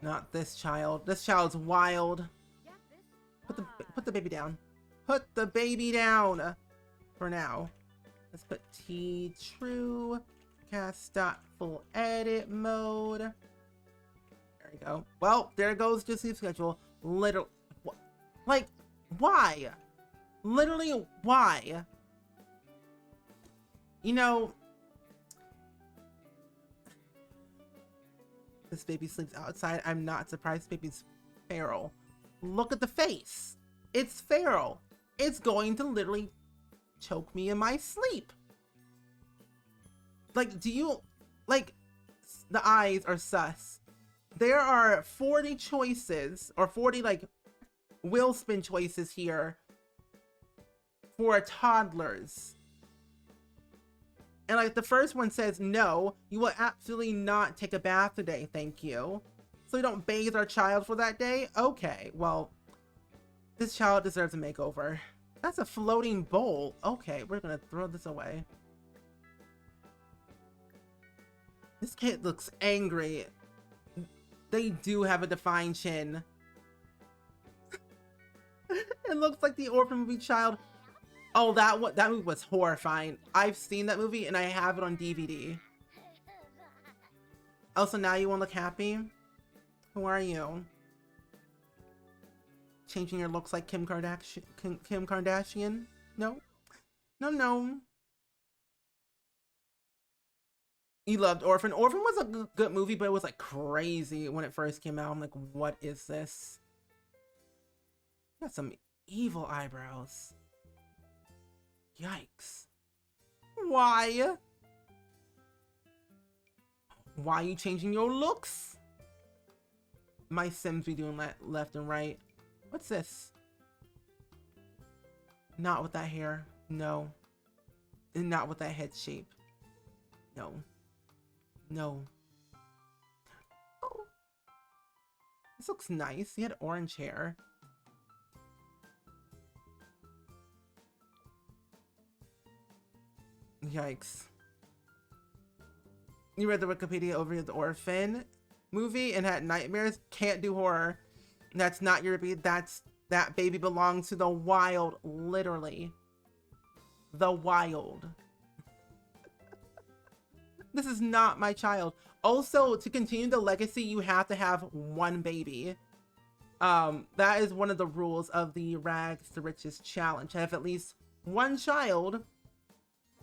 Not this child. This child's wild. Put the baby down. Put the baby down for now. Let's put T true. Cast dot full edit mode. There we go. Well, there goes just the schedule. Literally, like, why? Literally, why? You know, this baby sleeps outside. I'm not surprised. This baby's feral. Look at the face. It's feral. It's going to literally choke me in my sleep. Like, do you, like, the eyes are sus. There are 40 choices, or 40, like, wheel spin choices here for toddlers. And, like, the first one says, no, you will absolutely not take a bath today, thank you. So we don't bathe our child for that day? Okay, well, this child deserves a makeover. That's a floating bowl. Okay, we're gonna throw this away. This kid looks angry. They do have a defined chin. It looks like the orphan movie child. Oh, that movie was horrifying. I've seen that movie and I have it on DVD. Oh, so now you want to look happy? Who are you? Changing your looks like Kim Kardashian? Kim Kardashian? No? No. You loved Orphan. Orphan was a good movie, but it was like crazy when it first came out. I'm like, what is this? Got some evil eyebrows. Yikes. Why? Why are you changing your looks? My Sims be doing that left and right. What's this? Not with that hair. No. And not with that head shape. No. No. Oh. This looks nice. He had orange hair. Yikes. You read the Wikipedia over the Orphan movie and had nightmares? Can't do horror. That's not your baby. That baby belongs to the wild, literally. The wild. This is not my child. Also, to continue the legacy, you have to have one baby. That is one of the rules of the Rags to Riches challenge. Have at least one child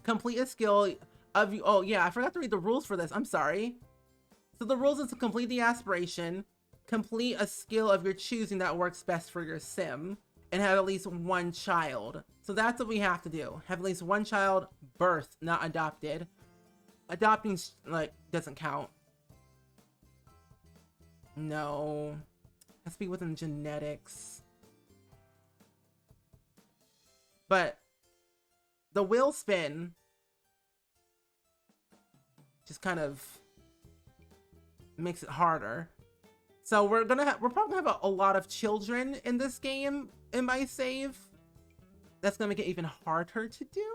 complete a skill of you. Oh yeah, I forgot to read the rules for this. I'm sorry. So the rules is to complete the aspiration, complete a skill of your choosing that works best for your sim, and have at least one child. So that's what we have to do. Have at least one child, birth, not adopted. Adopting, like, doesn't count. No. Has to be within genetics. But the wheel spin just kind of makes it harder. So we're probably gonna have a lot of children in this game in my save. That's gonna make it even harder to do.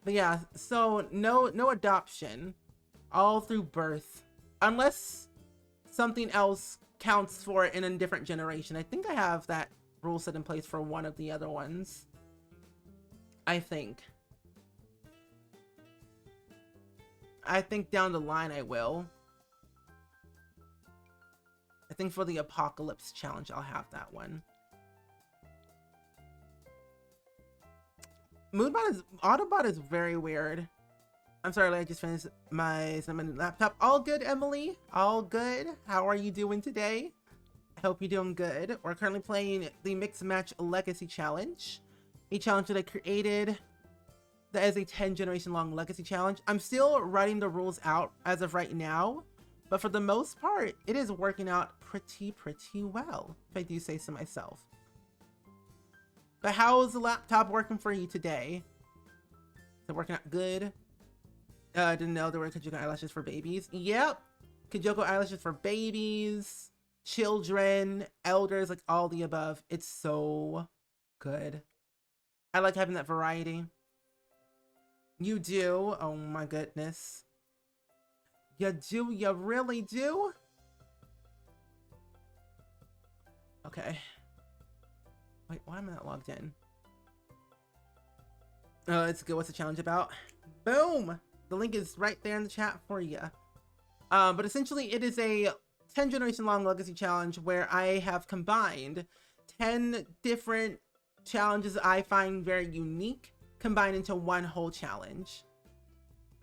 But yeah, so no adoption, all through birth, unless something else counts for it in a different generation. I think I have that rule set in place for one of the other ones. I think down the line I will. I think for the Apocalypse challenge, I'll have that one. Autobot is very weird. I'm sorry, I just finished my laptop. All good, Emily. All good. How are you doing today? I hope you're doing good. We're currently playing the Mix Match Legacy Challenge, a challenge that I created that is a 10 generation long legacy challenge. I'm still writing the rules out as of right now, but for the most part, it is working out pretty well, if I do say so myself. But how is the laptop working for you today? Is it working out good? I didn't know there were Kajoko eyelashes for babies. Yep, Kajoko eyelashes for babies, children, elders, like all the above. It's so good. I like having that variety. You do? Oh my goodness. You do? You really do? Okay. Wait, why am I not logged in? It's good. What's the challenge about? Boom! The link is right there in the chat for you. But essentially it is a 10 generation long legacy challenge where I have combined 10 different challenges that I find very unique combined into one whole challenge.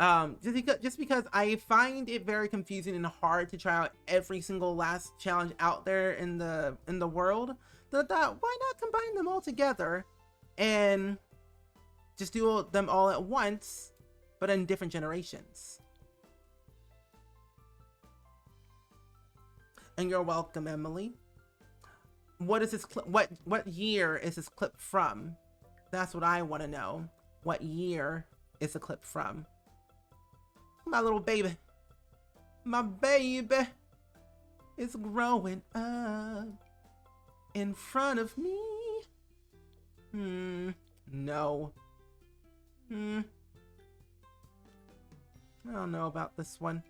Just because I find it very confusing and hard to try out every single last challenge out there in the world, that I thought, why not combine them all together and just do them all at once, but in different generations. And you're welcome, Emily. What is this clip? What year is this clip from? That's what I want to know. What year is the clip from? My little baby. My baby is growing up in front of me. No. I don't know about this one.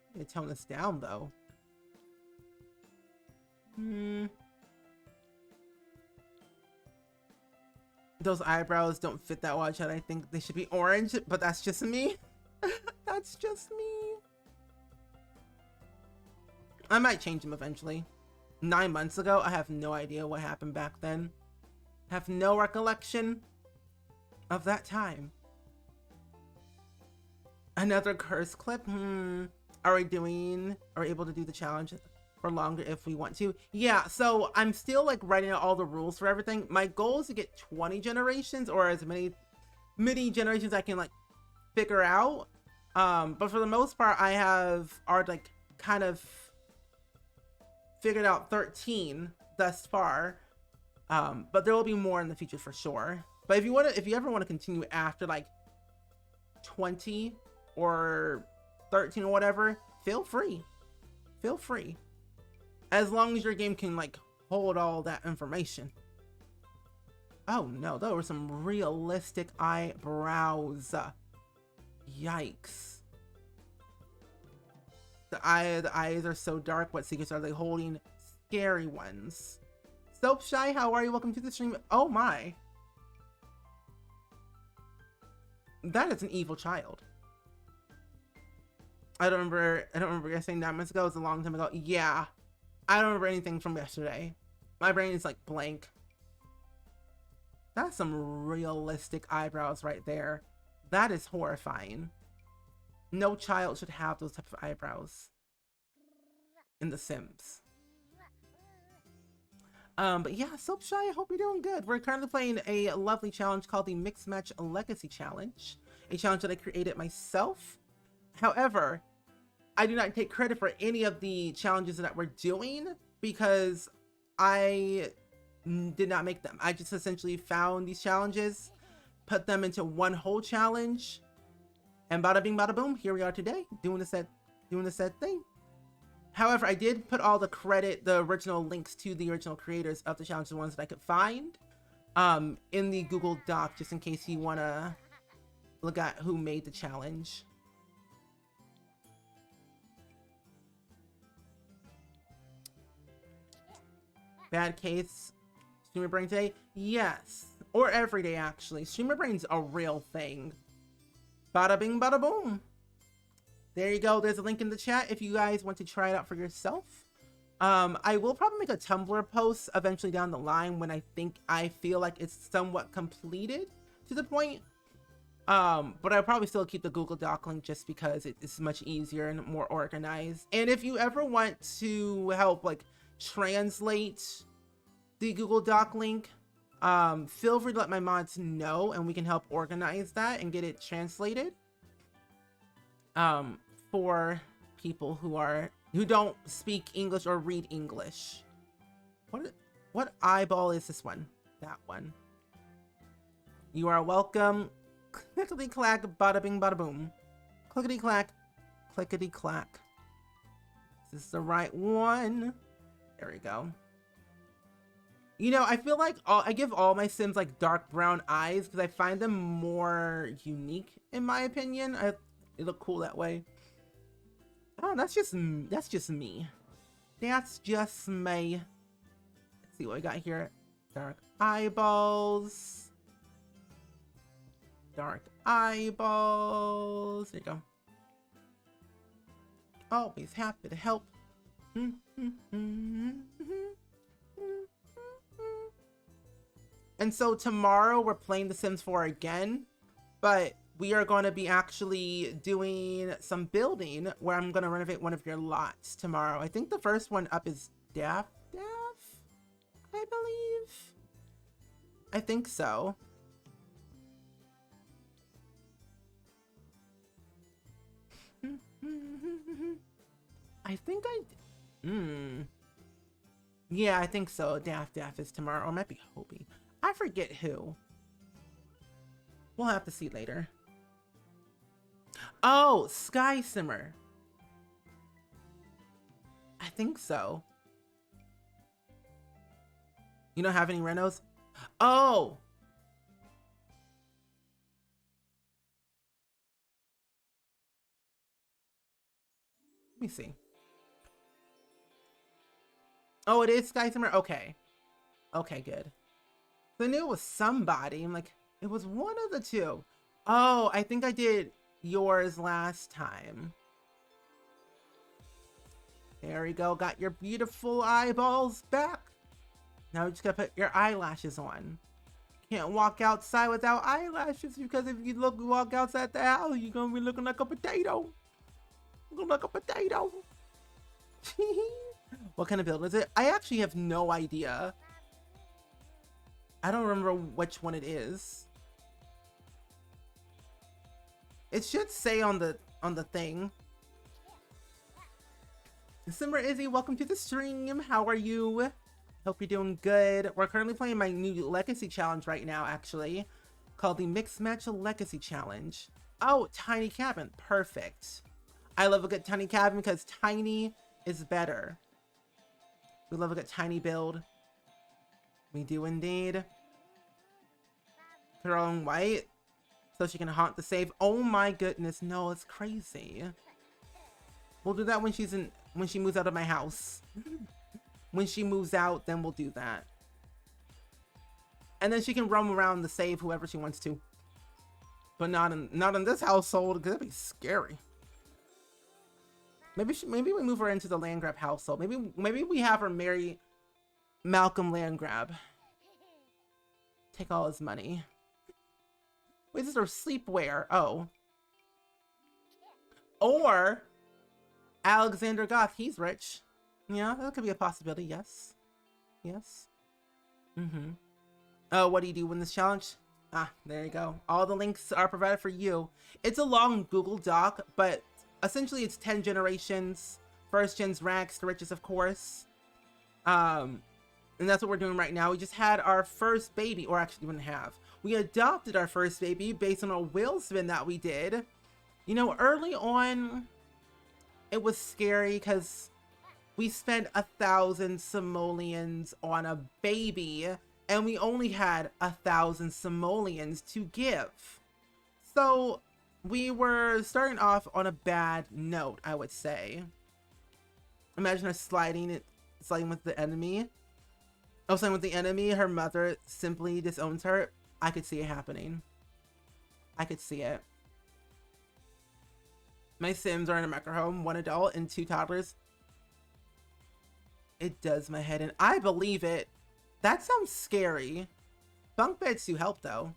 I'm gonna tone this down though. Those eyebrows don't fit that well, Chad. I think they should be orange, but that's just me. That's just me. I might change them eventually. 9 months ago, I have no idea what happened back then. Have no recollection of that time. Another curse clip? Are we able to do the challenge for longer if we want to? Yeah, so I'm still like writing out all the rules for everything. My goal is to get 20 generations or as many generations I can like figure out. But for the most part, I have already like kind of figured out 13 thus far. But there will be more in the future for sure. But if you ever want to continue after like 20 or 13 or whatever, feel free. Feel free. As long as your game can like hold all that information. Oh no, those were some realistic eyebrows. Yikes. The eyes are so dark. What secrets are they holding? Scary ones. Soap Shy, how are you? Welcome to the stream. Oh my. That is an evil child. I don't remember you saying 9 months ago. It was a long time ago. Yeah. I don't remember anything from yesterday. My brain is like blank. That's some realistic eyebrows right there. That is horrifying. No child should have those types of eyebrows in The Sims. But yeah, Soap Shy, I hope you're doing good. We're currently playing a lovely challenge called the Mix Match Legacy Challenge. A challenge that I created myself. However, I do not take credit for any of the challenges that we're doing because I did not make them. I just essentially found these challenges, put them into one whole challenge, and bada bing bada boom, here we are today doing the said thing. However, I did put all the original links to the original creators of the challenge, the ones that I could find, in the Google Doc, just in case you want to look at who made the challenge. Bad case. Streamer brain day? Yes. Or every day, actually. Streamer brain's a real thing. Bada bing, bada boom. There you go. There's a link in the chat if you guys want to try it out for yourself. I will probably make a Tumblr post eventually down the line when I feel like it's somewhat completed to the point. But I'll probably still keep the Google Doc link just because it's much easier and more organized. And if you ever want to help like translate the Google Doc link, feel free to let my mods know and we can help organize that and get it translated. For people who don't speak English or read English. What eyeball is this one? That one. You are welcome. Clickety clack, bada bing, bada boom. Clickety clack, clickety clack. Is this the right one? There we go. You know, I feel like I give all my Sims like dark brown eyes because I find them more unique in my opinion. They look cool that way. Oh, that's just me. That's just me. Let's see what we got here. Dark eyeballs. Dark eyeballs. There you go. Always happy to help. And so tomorrow we're playing The Sims 4 again, but we are going to be actually doing some building where I'm going to renovate one of your lots tomorrow. I think the first one up is Daff, I believe. I think so. I think yeah, I think so. Daff is tomorrow. Or it might be Hobie. I forget who. We'll have to see later. Oh, Sky Simmer. I think so. You don't have any renos? Oh! Let me see. Oh, it is Sky Simmer? Okay. Okay, good. So I knew it was somebody. I'm like, it was one of the two. Oh, I think I did yours last time. There we go. Got your beautiful eyeballs back. Now we just gotta put your eyelashes on. Can't walk outside without eyelashes because if you walk outside the house, you're gonna be looking like a potato. Looking like a potato. What kind of build is it? I actually have no idea. I don't remember which one it is. It should say on the thing. Simmer Izzy, welcome to the stream. How are you? Hope you're doing good. We're currently playing my new legacy challenge right now, actually, called the Mix Match Legacy Challenge. Oh, Tiny Cabin. Perfect. I love a good tiny cabin because tiny is better. We love a good tiny build. We do indeed. Put her on white so she can haunt the save. Oh my goodness, no, it's crazy. We'll do that when she moves out of my house. When she moves out, then we'll do that. And then she can roam around the save whoever she wants to. But not in this household, because that'd be scary. Maybe we move her into the land grab household. Maybe we have her marry Malcolm Landgrab. Take all his money. Wait, this is her sleepwear. Oh. Or Alexander Goth, he's rich. Yeah, that could be a possibility, yes. Yes. Oh, what do you do win this challenge? Ah, there you go. All the links are provided for you. It's a long Google Doc, but essentially it's 10 generations. First gen's ranks, the richest, of course. And that's what we're doing right now. We just had our first baby, or actually we didn't have. We adopted our first baby based on a wheel spin that we did. You know, early on, it was scary because we spent 1,000 simoleons on a baby, and we only had 1,000 simoleons to give. So we were starting off on a bad note, I would say. Imagine her sliding with the enemy. Oh, sliding with the enemy, her mother simply disowns her. I could see it happening. I could see it. My Sims are in a macro home, 1 adult and 2 toddlers. It does my head in. I believe it. That sounds scary. Bunk beds do help though.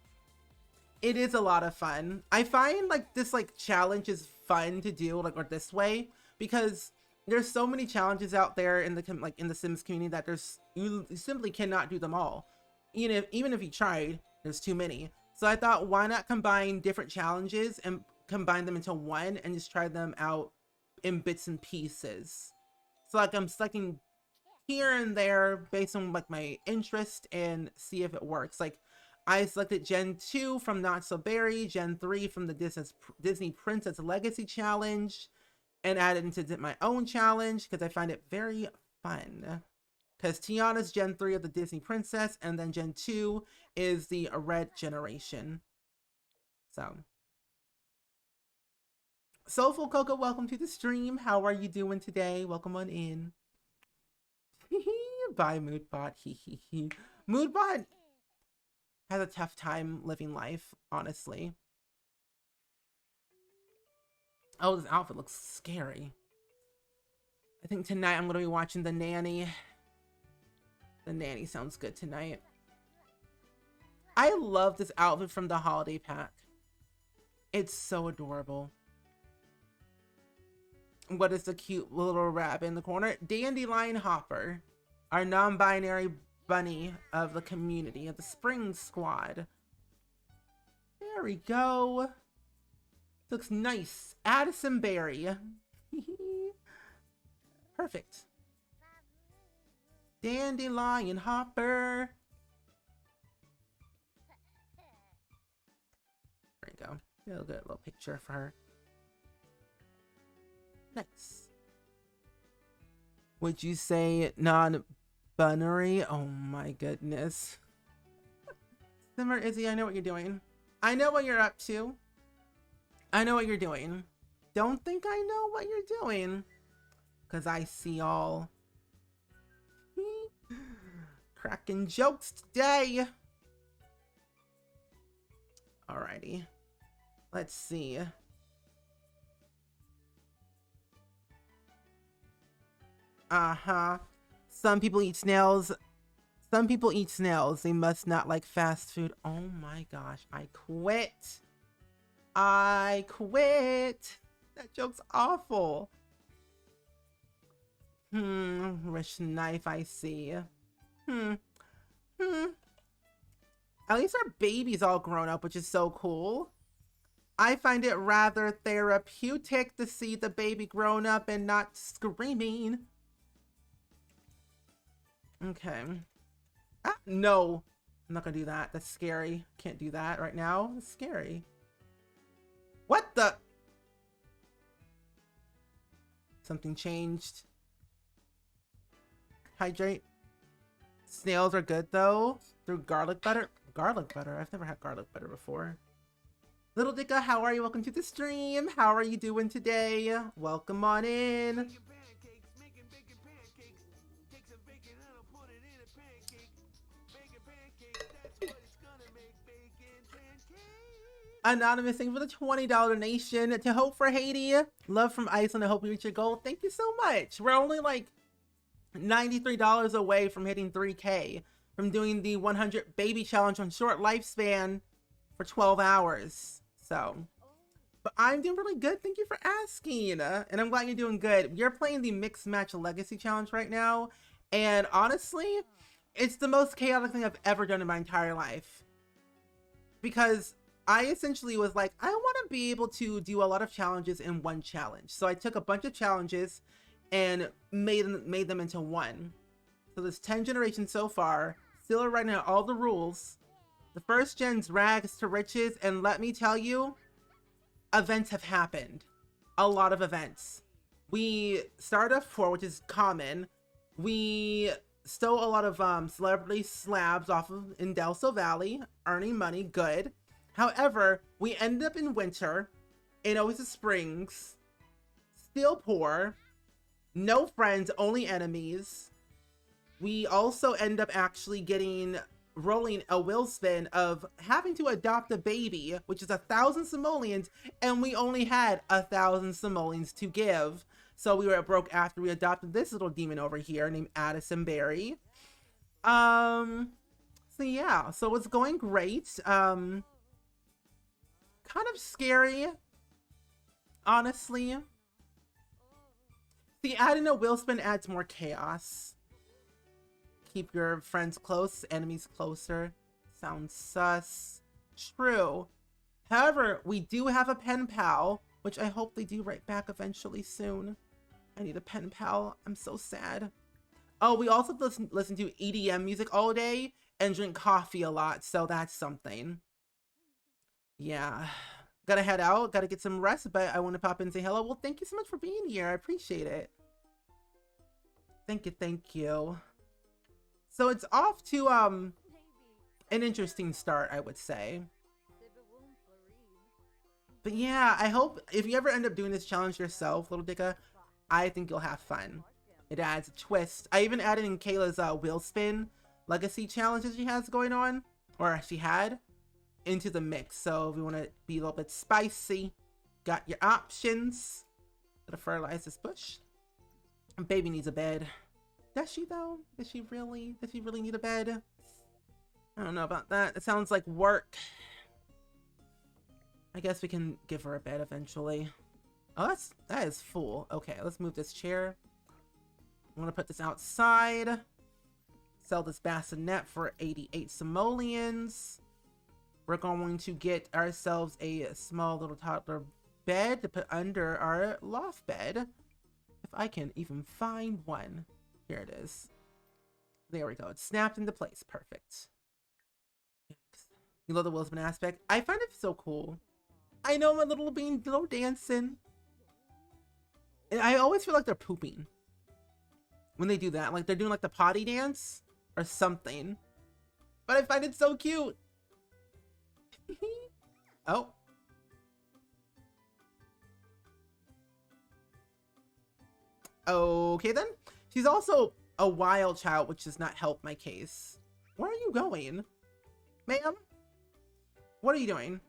It is a lot of fun. I find like this like challenge is fun to do like or this way because there's so many challenges out there in the like in the Sims community that you simply cannot do them all. Even if you tried, there's too many. So I thought, why not combine different challenges and combine them into one and just try them out in bits and pieces. So like I'm selecting here and there based on like my interest and see if it works. Like I selected Gen 2 from Not So Berry, Gen 3 from the Disney Princess Legacy Challenge, and added into my own challenge because I find it very fun. Because Tiana's Gen 3 of the Disney Princess, and then Gen 2 is the Red Generation. So. Soulful Coco, welcome to the stream. How are you doing today? Welcome on in. Bye, Moodbot. Moodbot has a tough time living life, honestly. Oh, this outfit looks scary. I think tonight I'm going to be watching The Nanny. The Nanny sounds good tonight. I love this outfit from the holiday pack. It's so adorable. What is the cute little rabbit in the corner? Dandelion Hopper, our non-binary bunny of the community, of the Spring Squad. There we go. Looks nice. Addison Berry. Perfect. Dandelion Hopper. There you go. Get a good little picture for her. Nice. Would you say non-binary? Oh my goodness. Simmer Izzy, I know what you're doing. I know what you're up to. I know what you're doing. Don't think I know what you're doing. Because I see all. Cracking jokes today. Alrighty. Let's see. Uh-huh. Some people eat snails. Some people eat snails. They must not like fast food. Oh my gosh. I quit. I quit. That joke's awful. Rich knife, I see. At least our baby's all grown up, which is so cool. I find it rather therapeutic to see the baby grown up and not screaming. Okay. Ah, no. I'm not gonna do that. That's scary. Can't do that right now. It's scary. What the? Something changed. Hydrate. Snails are good though. Through garlic butter. Garlic butter? I've never had garlic butter before. Little Dicka, how are you? Welcome to the stream. How are you doing today? Welcome on in. Anonymous, thank you for the $20 donation. To Hope for Haiti. Love from Iceland. I hope you reach your goal. Thank you so much. We're only like $93 away from hitting 3K. From doing the 100 baby challenge on short lifespan for 12 hours. So, but I'm doing really good. Thank you for asking. And I'm glad you're doing good. You're playing the Mixed Match Legacy Challenge right now. And honestly, it's the most chaotic thing I've ever done in my entire life. Because I essentially was like, I want to be able to do a lot of challenges in one challenge. So I took a bunch of challenges and made them into one. So there's 10 generations so far. Still writing out all the rules. The first gen's rags to riches, and let me tell you, events have happened. A lot of events. We started off 4, which is common. We stole a lot of celebrity slabs off of in Delso Valley, earning money, good. However, we ended up in winter, in Oasis Springs, still poor, no friends, only enemies. We also end up actually rolling a wheel spin of having to adopt a baby, which is 1,000 simoleons, and we only had 1,000 simoleons to give. So we were broke after we adopted this little demon over here named Addison Berry. So yeah, so it's going great. of scary, honestly. See, adding a wheel spin adds more chaos. Keep your friends close, enemies closer. Sounds sus. True. However, we do have a pen pal, which I hope they do right back eventually soon. I need a pen pal. I'm so sad. Oh, we also listen to EDM music all day and drink coffee a lot, so that's something. Yeah. Gotta head out, gotta get some rest, but I want to pop in and say hello. Well, thank you so much for being here. I appreciate it. Thank you, thank you. So it's off to an interesting start, I would say. But yeah, I hope if you ever end up doing this challenge yourself, Little Dicka, I think you'll have fun. It adds a twist. I even added in Kayla's wheel spin legacy challenge that she has going on, or she had, into the mix. So if you want to be a little bit spicy, got your options. Gotta fertilize this bush. Baby needs a bed. Does she though? Does she really need a bed? I don't know about that. It sounds like work. I guess we can give her a bed eventually. Oh, that is full. Okay, let's move this chair. I'm gonna put this outside. Sell this bassinet for 88 simoleons. We're going to get ourselves a small little toddler bed to put under our loft bed. If I can even find one. Here it is. There we go. It's snapped into place. Perfect. You love the wheel spin aspect. I find it so cool. I know my little bean dancing. And I always feel like they're pooping when they do that. Like they're doing like the potty dance or something. But I find it so cute. Oh. Okay then. She's also a wild child, which does not help my case. Where are you going? Ma'am? What are you doing?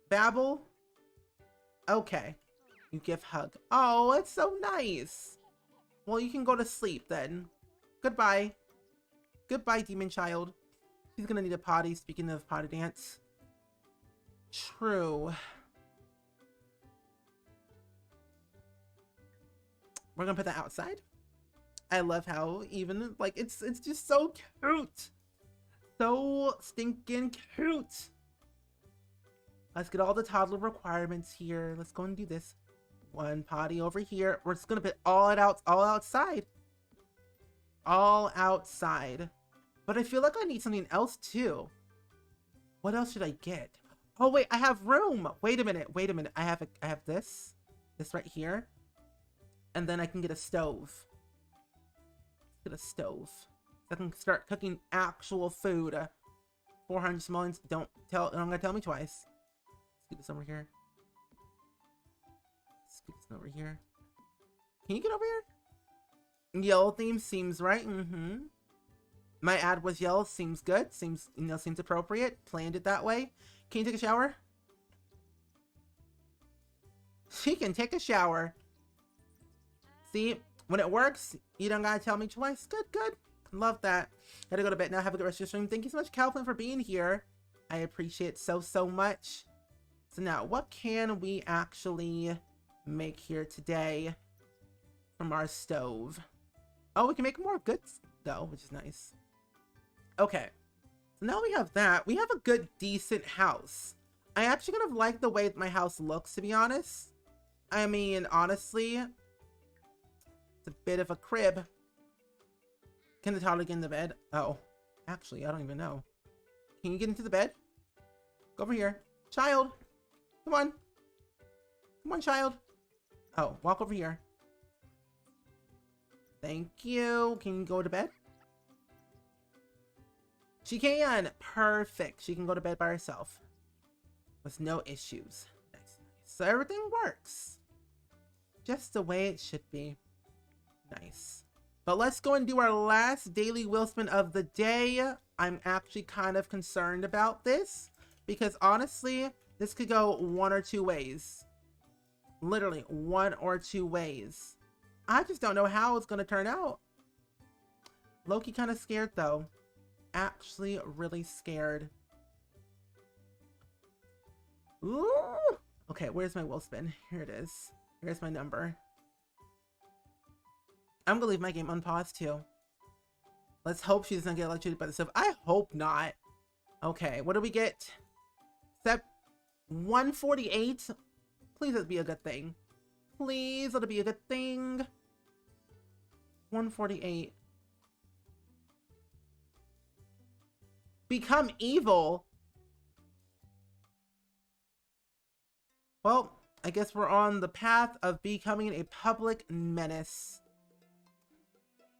Babble? Okay. You give hug. Oh, it's so nice. Well, you can go to sleep then. Goodbye. Goodbye, demon child. She's gonna need a potty, speaking of potty dance. True. We're gonna put that outside. I love how even, like, it's just so cute. So stinking cute. Let's get all the toddler requirements here. Let's go and do this. One potty over here. We're just gonna put all outside. All outside. But I feel like I need something else too. What else should I get? Oh wait, I have room. Wait a minute. I have this right here. And then I can get a stove. Get a stove. I can start cooking actual food. 400 simoleons. Don't gonna tell me twice. Let's get this over here. Let's get this over here. Can you get over here? Yellow theme seems right. My ad was yellow. Seems good. Seems appropriate. Planned it that way. Can you take a shower? She can take a shower. See, when it works, you don't gotta tell me twice. Good, good. Love that. Gotta go to bed now. Have a good rest of your stream. Thank you so much, Calvin, for being here. I appreciate it so much. So now, what can we actually make here today from our stove? Oh, we can make more goods, though, which is nice. Okay. So now we have that. We have a good, decent house. I actually kind of like the way my house looks, to be honest. I mean, honestly, it's a bit of a crib. Can the toddler get in the bed? Oh, actually, I don't even know. Can you get into the bed? Go over here. Child, come on. Come on, child. Oh, walk over here. Thank you. Can you go to bed? She can. Perfect. She can go to bed by herself with no issues. Nice. So everything works just the way it should be. Nice. But let's go and do our last daily wheel spin of the day. I'm actually kind of concerned about this because honestly, this could go one or two ways. Literally one or two ways. I just don't know how it's going to turn out. Low-key kind of scared though. Actually really scared. Ooh. Okay, where's my will spin? Here it is. Here's my number. I'm gonna leave my game unpaused too. Let's hope she doesn't get electrocuted by the stove. I hope not. Okay, what do we get? Step 148. Please let it be a good thing. Please let it be a good thing. 148. Become evil. Well, I guess we're on the path of becoming a public menace.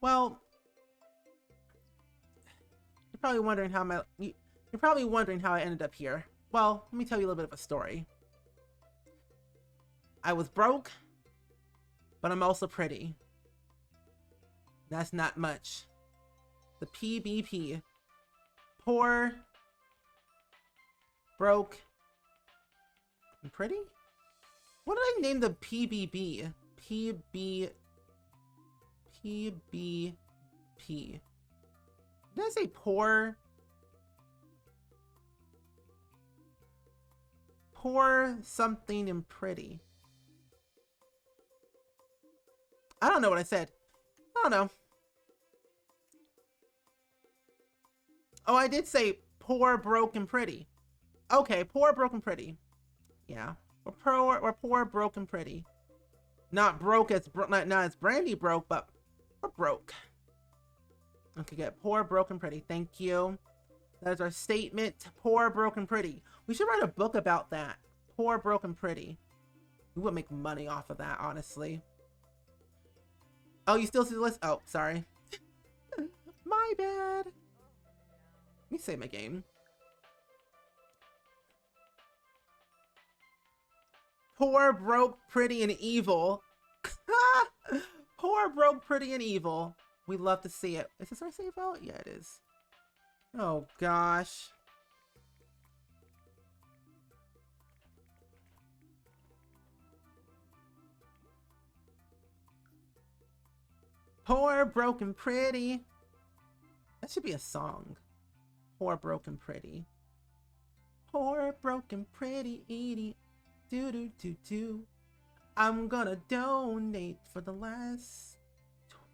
Well, you're probably wondering how I ended up here. Well, let me tell you a little bit of a story. I was broke, but I'm also pretty. That's not much. The PBP. Poor, broke, and pretty? What did I name the PBB? PBP. Did I say poor? Poor, something, and pretty. I don't know what I said. I don't know. Oh, I did say poor, broke, and pretty. Okay, poor, broke, and pretty. Yeah, we're poor, broke, and pretty. Not broke as not as Brandy broke, but we're broke. Okay, good. Poor, broke, and pretty. Thank you. That is our statement. Poor, broke, and pretty. We should write a book about that. Poor, broke, and pretty. We would make money off of that, honestly. Oh, you still see the list? Oh, sorry. My bad. Let me save my game. Poor, broke, pretty, and evil. Poor, broke, pretty, and evil. We love to see it. Is this our save out? Yeah, it is. Oh, gosh. Poor, broken, pretty. That should be a song. Poor, broken, pretty. Poor, broken, pretty, Edie. Do do do do. I'm gonna donate for the last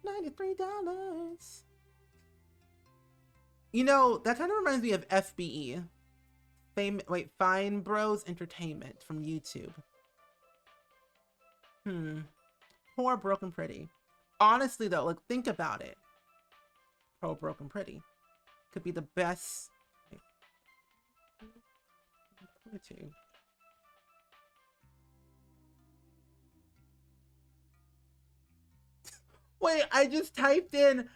$93. You know, that kind of reminds me of FBE. Fine Bros Entertainment from YouTube. Poor, broken, pretty. Honestly though, like, think about it. Poor, broken, pretty. Could be the best. Wait, I just typed in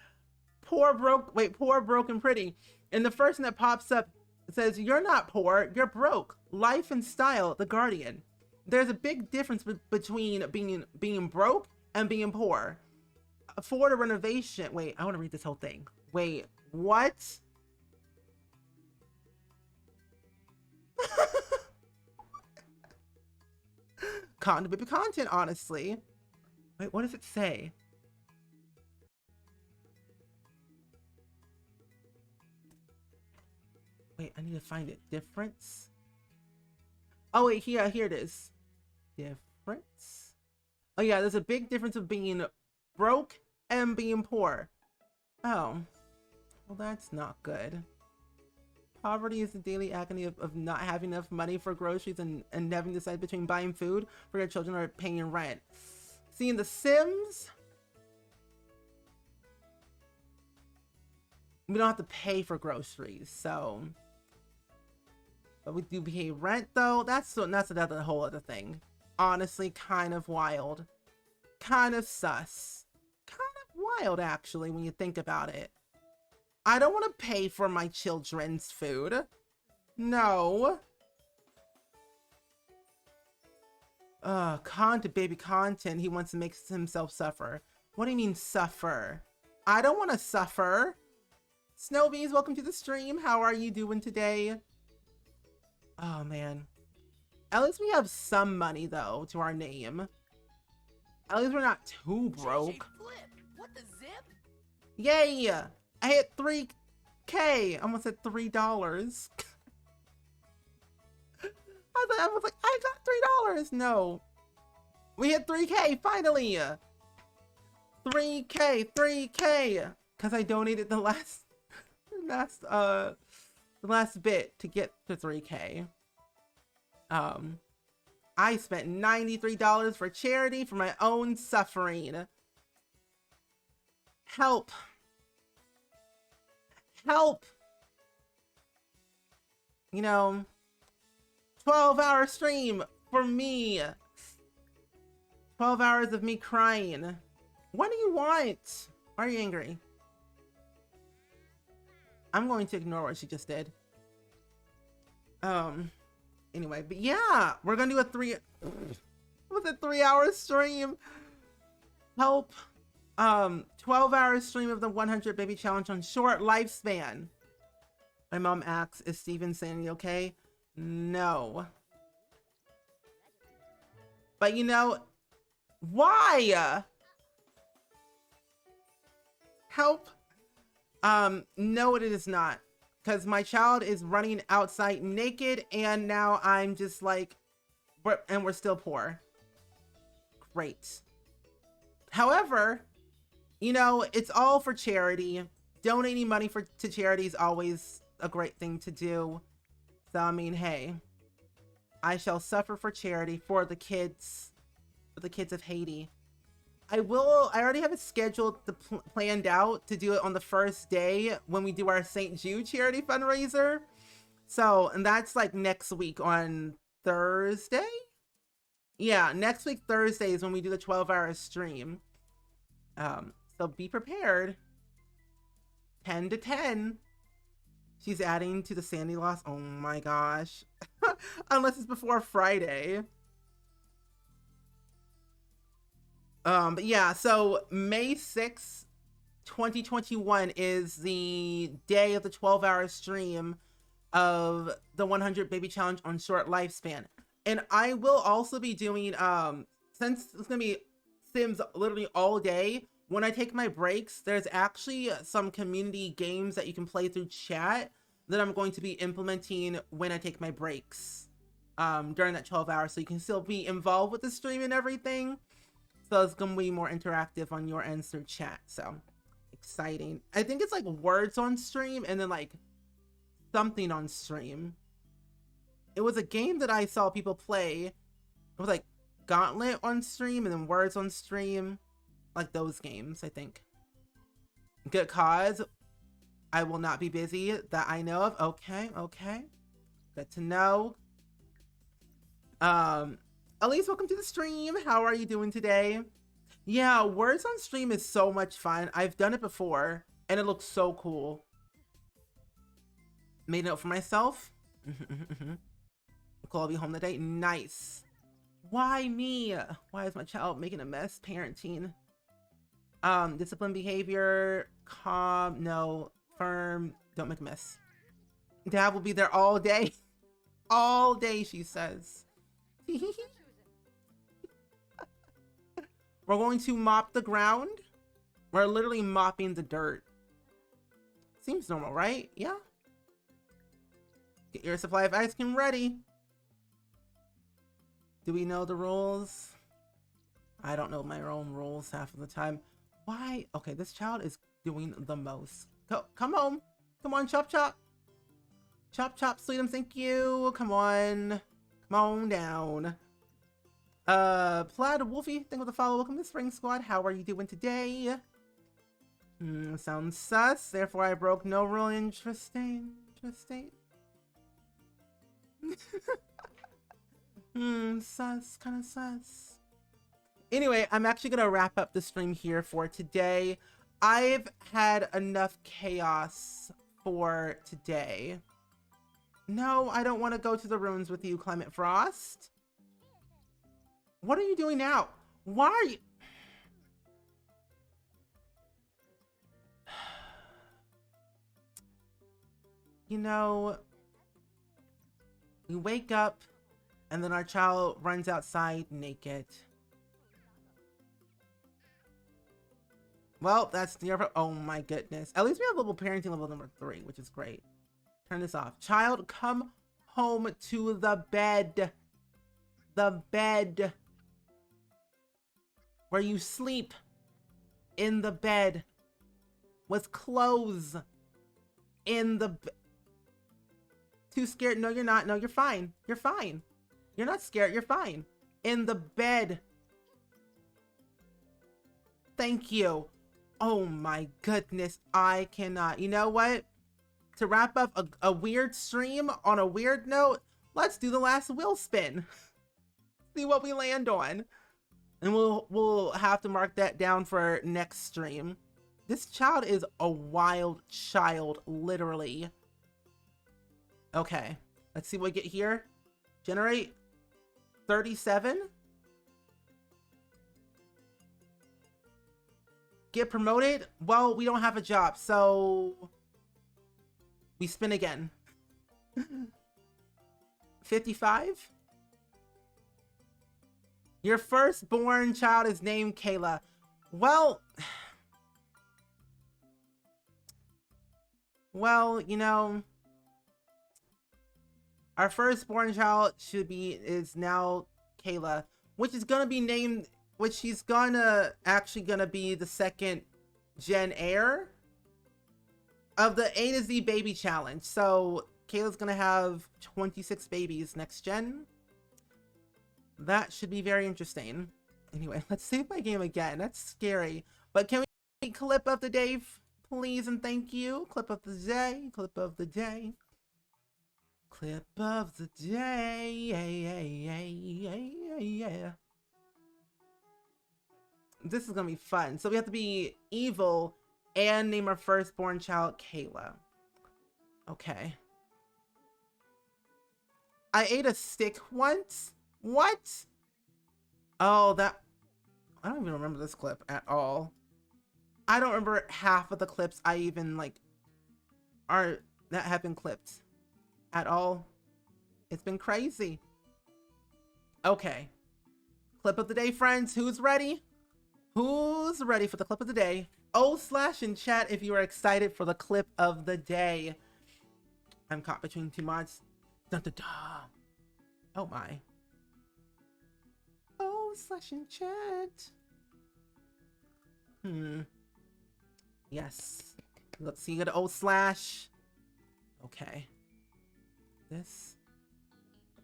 poor, broken, pretty. And the first thing that pops up says, you're not poor, you're broke. Life and style, The Guardian. There's a big difference between being broke and being poor. Afford a renovation. Wait, I want to read this whole thing. Wait, what? Baby content, honestly. Wait, what does it say? Wait, I need to find it. Difference? Oh wait, here it is. Difference? Oh yeah, there's a big difference of being broke and being poor. Oh, well that's not good. Poverty is the daily agony of not having enough money for groceries and having to decide between buying food for your children or paying rent. See, in The Sims, we don't have to pay for groceries, so. But we do pay rent though. That's another whole other thing. Honestly, kind of wild. Kind of sus. Kind of wild, actually, when you think about it. I don't want to pay for my children's food. No. Baby content. He wants to make himself suffer. What do you mean suffer? I don't want to suffer. Snowbees, welcome to the stream. How are you doing today? Oh man. At least we have some money though to our name. At least we're not too broke. What the zip? Yay! I hit 3K. I almost hit $3. I was like, I got $3. No. We hit 3K, finally. 3K. Because I donated the last bit to get to 3K. I spent $93 for charity for my own suffering. Help. Help. You know, 12-hour stream for me. 12 hours of me crying. What do you want? Why are you angry? I'm going to ignore what she just did. Anyway, but yeah, we're gonna do a 3-hour stream. Help. 12-hour stream of the 100 baby challenge on short lifespan. My mom asks, is Steven Sandy okay? No. But you know, why? Help. No, it is not. Because my child is running outside naked, and now I'm just like, we're still poor. Great. However, you know, it's all for charity. Donating money to charity is always a great thing to do. So, I mean, hey, I shall suffer for charity for the kids of Haiti. I already have it scheduled, planned out to do it on the first day when we do our St. Jude charity fundraiser. So, and that's like next week on Thursday? Yeah, next week Thursday is when we do the 12-hour stream. So be prepared. 10 to 10. She's adding to the Sandy loss. Oh my gosh. Unless it's before Friday. But yeah, so May 6th, 2021 is the day of the 12-hour stream of the 100 baby challenge on short lifespan. And I will also be doing, since it's gonna be Sims literally all day, when I take my breaks, there's actually some community games that you can play through chat that I'm going to be implementing when I take my breaks, during that 12 hours. So you can still be involved with the stream and everything. So it's gonna be more interactive on your end through chat. So exciting. I think it's like words on stream and then like something on stream. It was a game that I saw people play. It was like Gauntlet on stream and then words on stream. Like those games, I think. Good cause. I will not be busy that I know of. Okay. Good to know. Elise, welcome to the stream. How are you doing today? Yeah, words on stream is so much fun. I've done it before and it looks so cool. Made a note for myself. Cool, I'll be home today. Nice. Why me? Why is my child making a mess? Parenting. Discipline, behavior, calm, no, firm, don't make a mess. Dad will be there all day. All day, she says. We're going to mop the ground. We're literally mopping the dirt. Seems normal, right? Yeah. Get your supply of ice cream ready. Do we know the rules? I don't know my own rules half of the time. Why? Okay, this child is doing the most. Come home. Come on, chop chop. Chop chop, Sweetums, thank you. Come on. Come on down. Plaid Wolfie, thank you for the follow. Welcome to Spring Squad. How are you doing today? Sounds sus. Therefore, I broke no rule. Interesting. Sus. Kind of sus. Anyway, I'm actually gonna wrap up the stream here for today. I've had enough chaos for today. No, I don't want to go to the ruins with you, Climate Frost. What are you doing now? Why are you... You know, we wake up and then our child runs outside naked. Well, that's the... Oh my goodness. At least we have level parenting level number 3, which is great. Turn this off. Child, come home to the bed. The bed. Where you sleep in the bed with clothes in the Too scared? No, you're not. No, you're fine. You're fine. You're not scared. You're fine. In the bed. Thank you. Oh my goodness. I cannot. You know what? To wrap up a weird stream on a weird note, let's do the last wheel spin. See what we land on. And we'll have to mark that down for next stream. This child is a wild child, literally. Okay, let's see what we get here. Generate 37. Get promoted? Well, we don't have a job, so we spin again. 55. Your firstborn child is named Kayla. Well, you know, our firstborn child is now Kayla, which is gonna be named, which she's actually gonna be the second gen heir of the A to Z baby challenge. So Kayla's gonna have 26 babies next gen. That should be very interesting. Anyway, let's save my game again. That's scary. But can we clip of the day, please and thank you? Clip of the day. Clip of the day. Clip of the day. Yeah. This is gonna be fun. So we have to be evil and name our firstborn child Kayla. Okay. I ate a stick once. What? Oh, I don't even remember this clip at all. I don't remember half of the clips I even that have been clipped at all. It's been crazy. Okay. Clip of the day, friends. Who's ready? Who's ready for the clip of the day? / in chat if you are excited for the clip of the day. I'm caught between two mods. Dun, dun, dun. Oh my. / in chat. Yes. Let's see. Get an / Okay. This.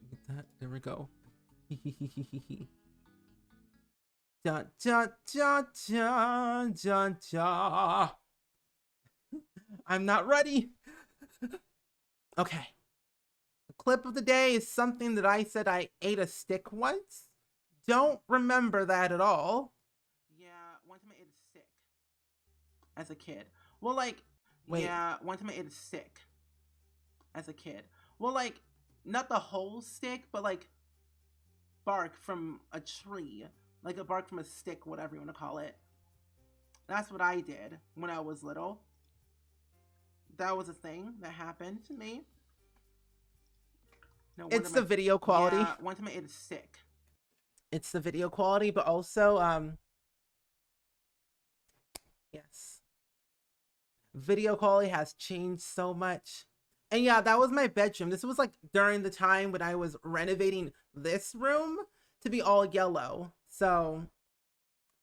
Get that. There we go. Dun, dun, dun, dun, dun, dun. I'm not ready. Okay. The clip of the day is something that I said I ate a stick once. Don't remember that at all. Yeah, one time I ate a stick. As a kid. Well, wait. Yeah, one time I ate a stick. As a kid. Well, not the whole stick, but bark from a tree. Like a bark from a stick, whatever you want to call it. That's what I did when I was little. That was a thing that happened to me. No, it's the video quality. Yeah, one time I ate a stick. It's the video quality, but also, yes. Video quality has changed so much. And yeah, that was my bedroom. This was during the time when I was renovating this room to be all yellow. So,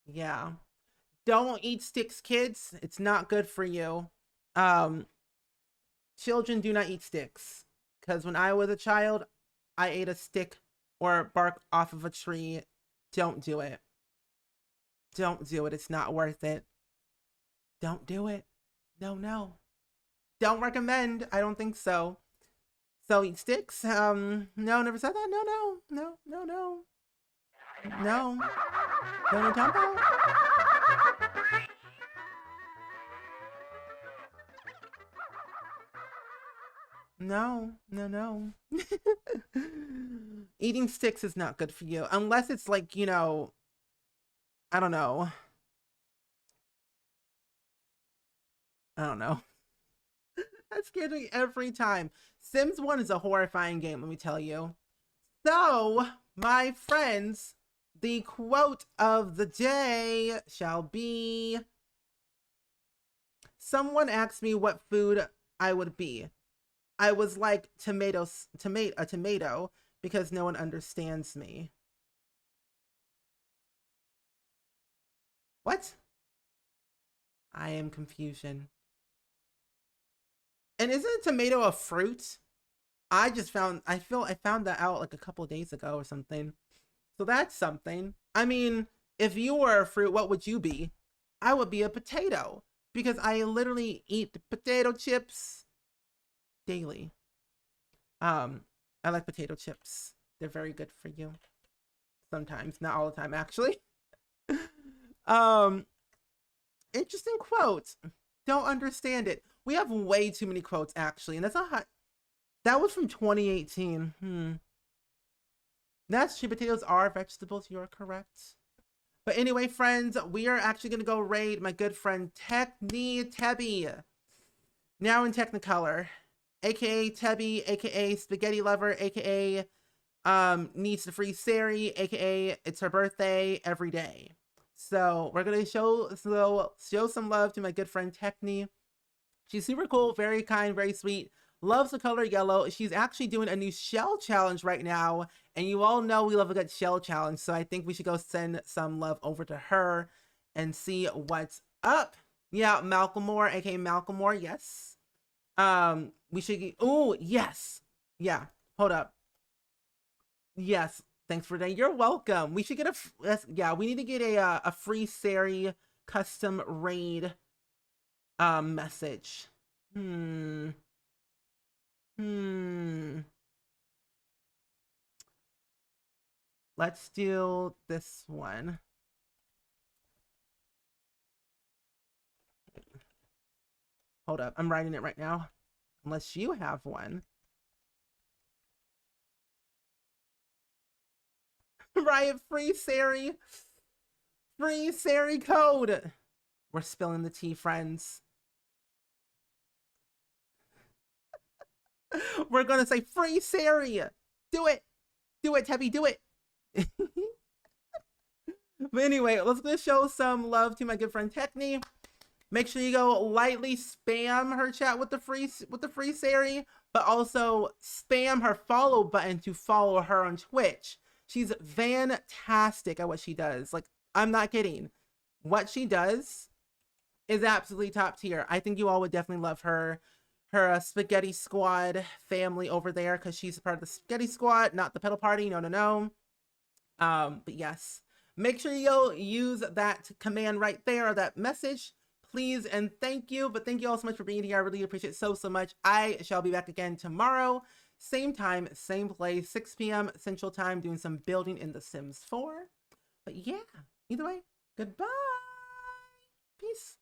yeah. Don't eat sticks, kids. It's not good for you. Children do not eat sticks. Because when I was a child, I ate a stick or bark off of a tree. Don't do it. Don't do it. It's not worth it. Don't do it. No. Don't recommend. I don't think so. So eat sticks? No, never said that. No. No, Tampa. No. Eating sticks is not good for you. Unless it's I don't know. That scares me every time. Sims 1 is a horrifying game, let me tell you. So, my friends, the quote of the day shall be... Someone asked me what food I would be. I was like a tomato because no one understands me. What? I am confusion. And isn't a tomato a fruit? I found that out like a couple days ago or something. So that's something. I mean, if you were a fruit, what would you be? I would be a potato because I literally eat potato chips daily. I like potato chips. They're very good for you. Sometimes, not all the time actually. um Interesting quote. Don't understand it. We have way too many quotes actually, and that's not hot. That was from 2018. That's true. Potatoes are vegetables. You are correct. But anyway, friends, we are actually going to go raid my good friend Tebby. Now in Technicolor. AKA Tebby, AKA Spaghetti Lover, AKA needs to free Sari, AKA it's her birthday every day. So we're going to show some love to my good friend Techni. She's super cool, very kind, very sweet. Loves the color yellow. She's actually doing a new shell challenge right now. And you all know we love a good shell challenge. So I think we should go send some love over to her and see what's up. Yeah, Malcolm Moore, aka Malcolm Moore. Yes. We should get, oh, yes. Yeah, hold up. Yes. Thanks for that. You're welcome. We should get yeah, we need to get a free Sari custom raid message. Let's do this one. Hold up, I'm writing it right now. Unless you have one. Riot free Sari. Free Sari code. We're spilling the tea, friends. We're gonna say free Sari. Do it. Do it, Tebby, do it. But anyway, let's go show some love to my good friend Techni. Make sure you go lightly spam her chat with the free Sari, but also spam her follow button to follow her on Twitch. She's fantastic at what she does. Like, I'm not kidding. What she does is absolutely top tier. I think you all would definitely love her. Her Spaghetti Squad family over there, because she's a part of the Spaghetti Squad, not the Pedal Party. No. But yes, make sure you use that command right there, or that message, please and thank you. But thank you all so much for being here. I really appreciate it so much. I shall be back again tomorrow, same time, same place, 6 p.m. Central Time, doing some building in The Sims 4. But yeah, either way, goodbye. Peace.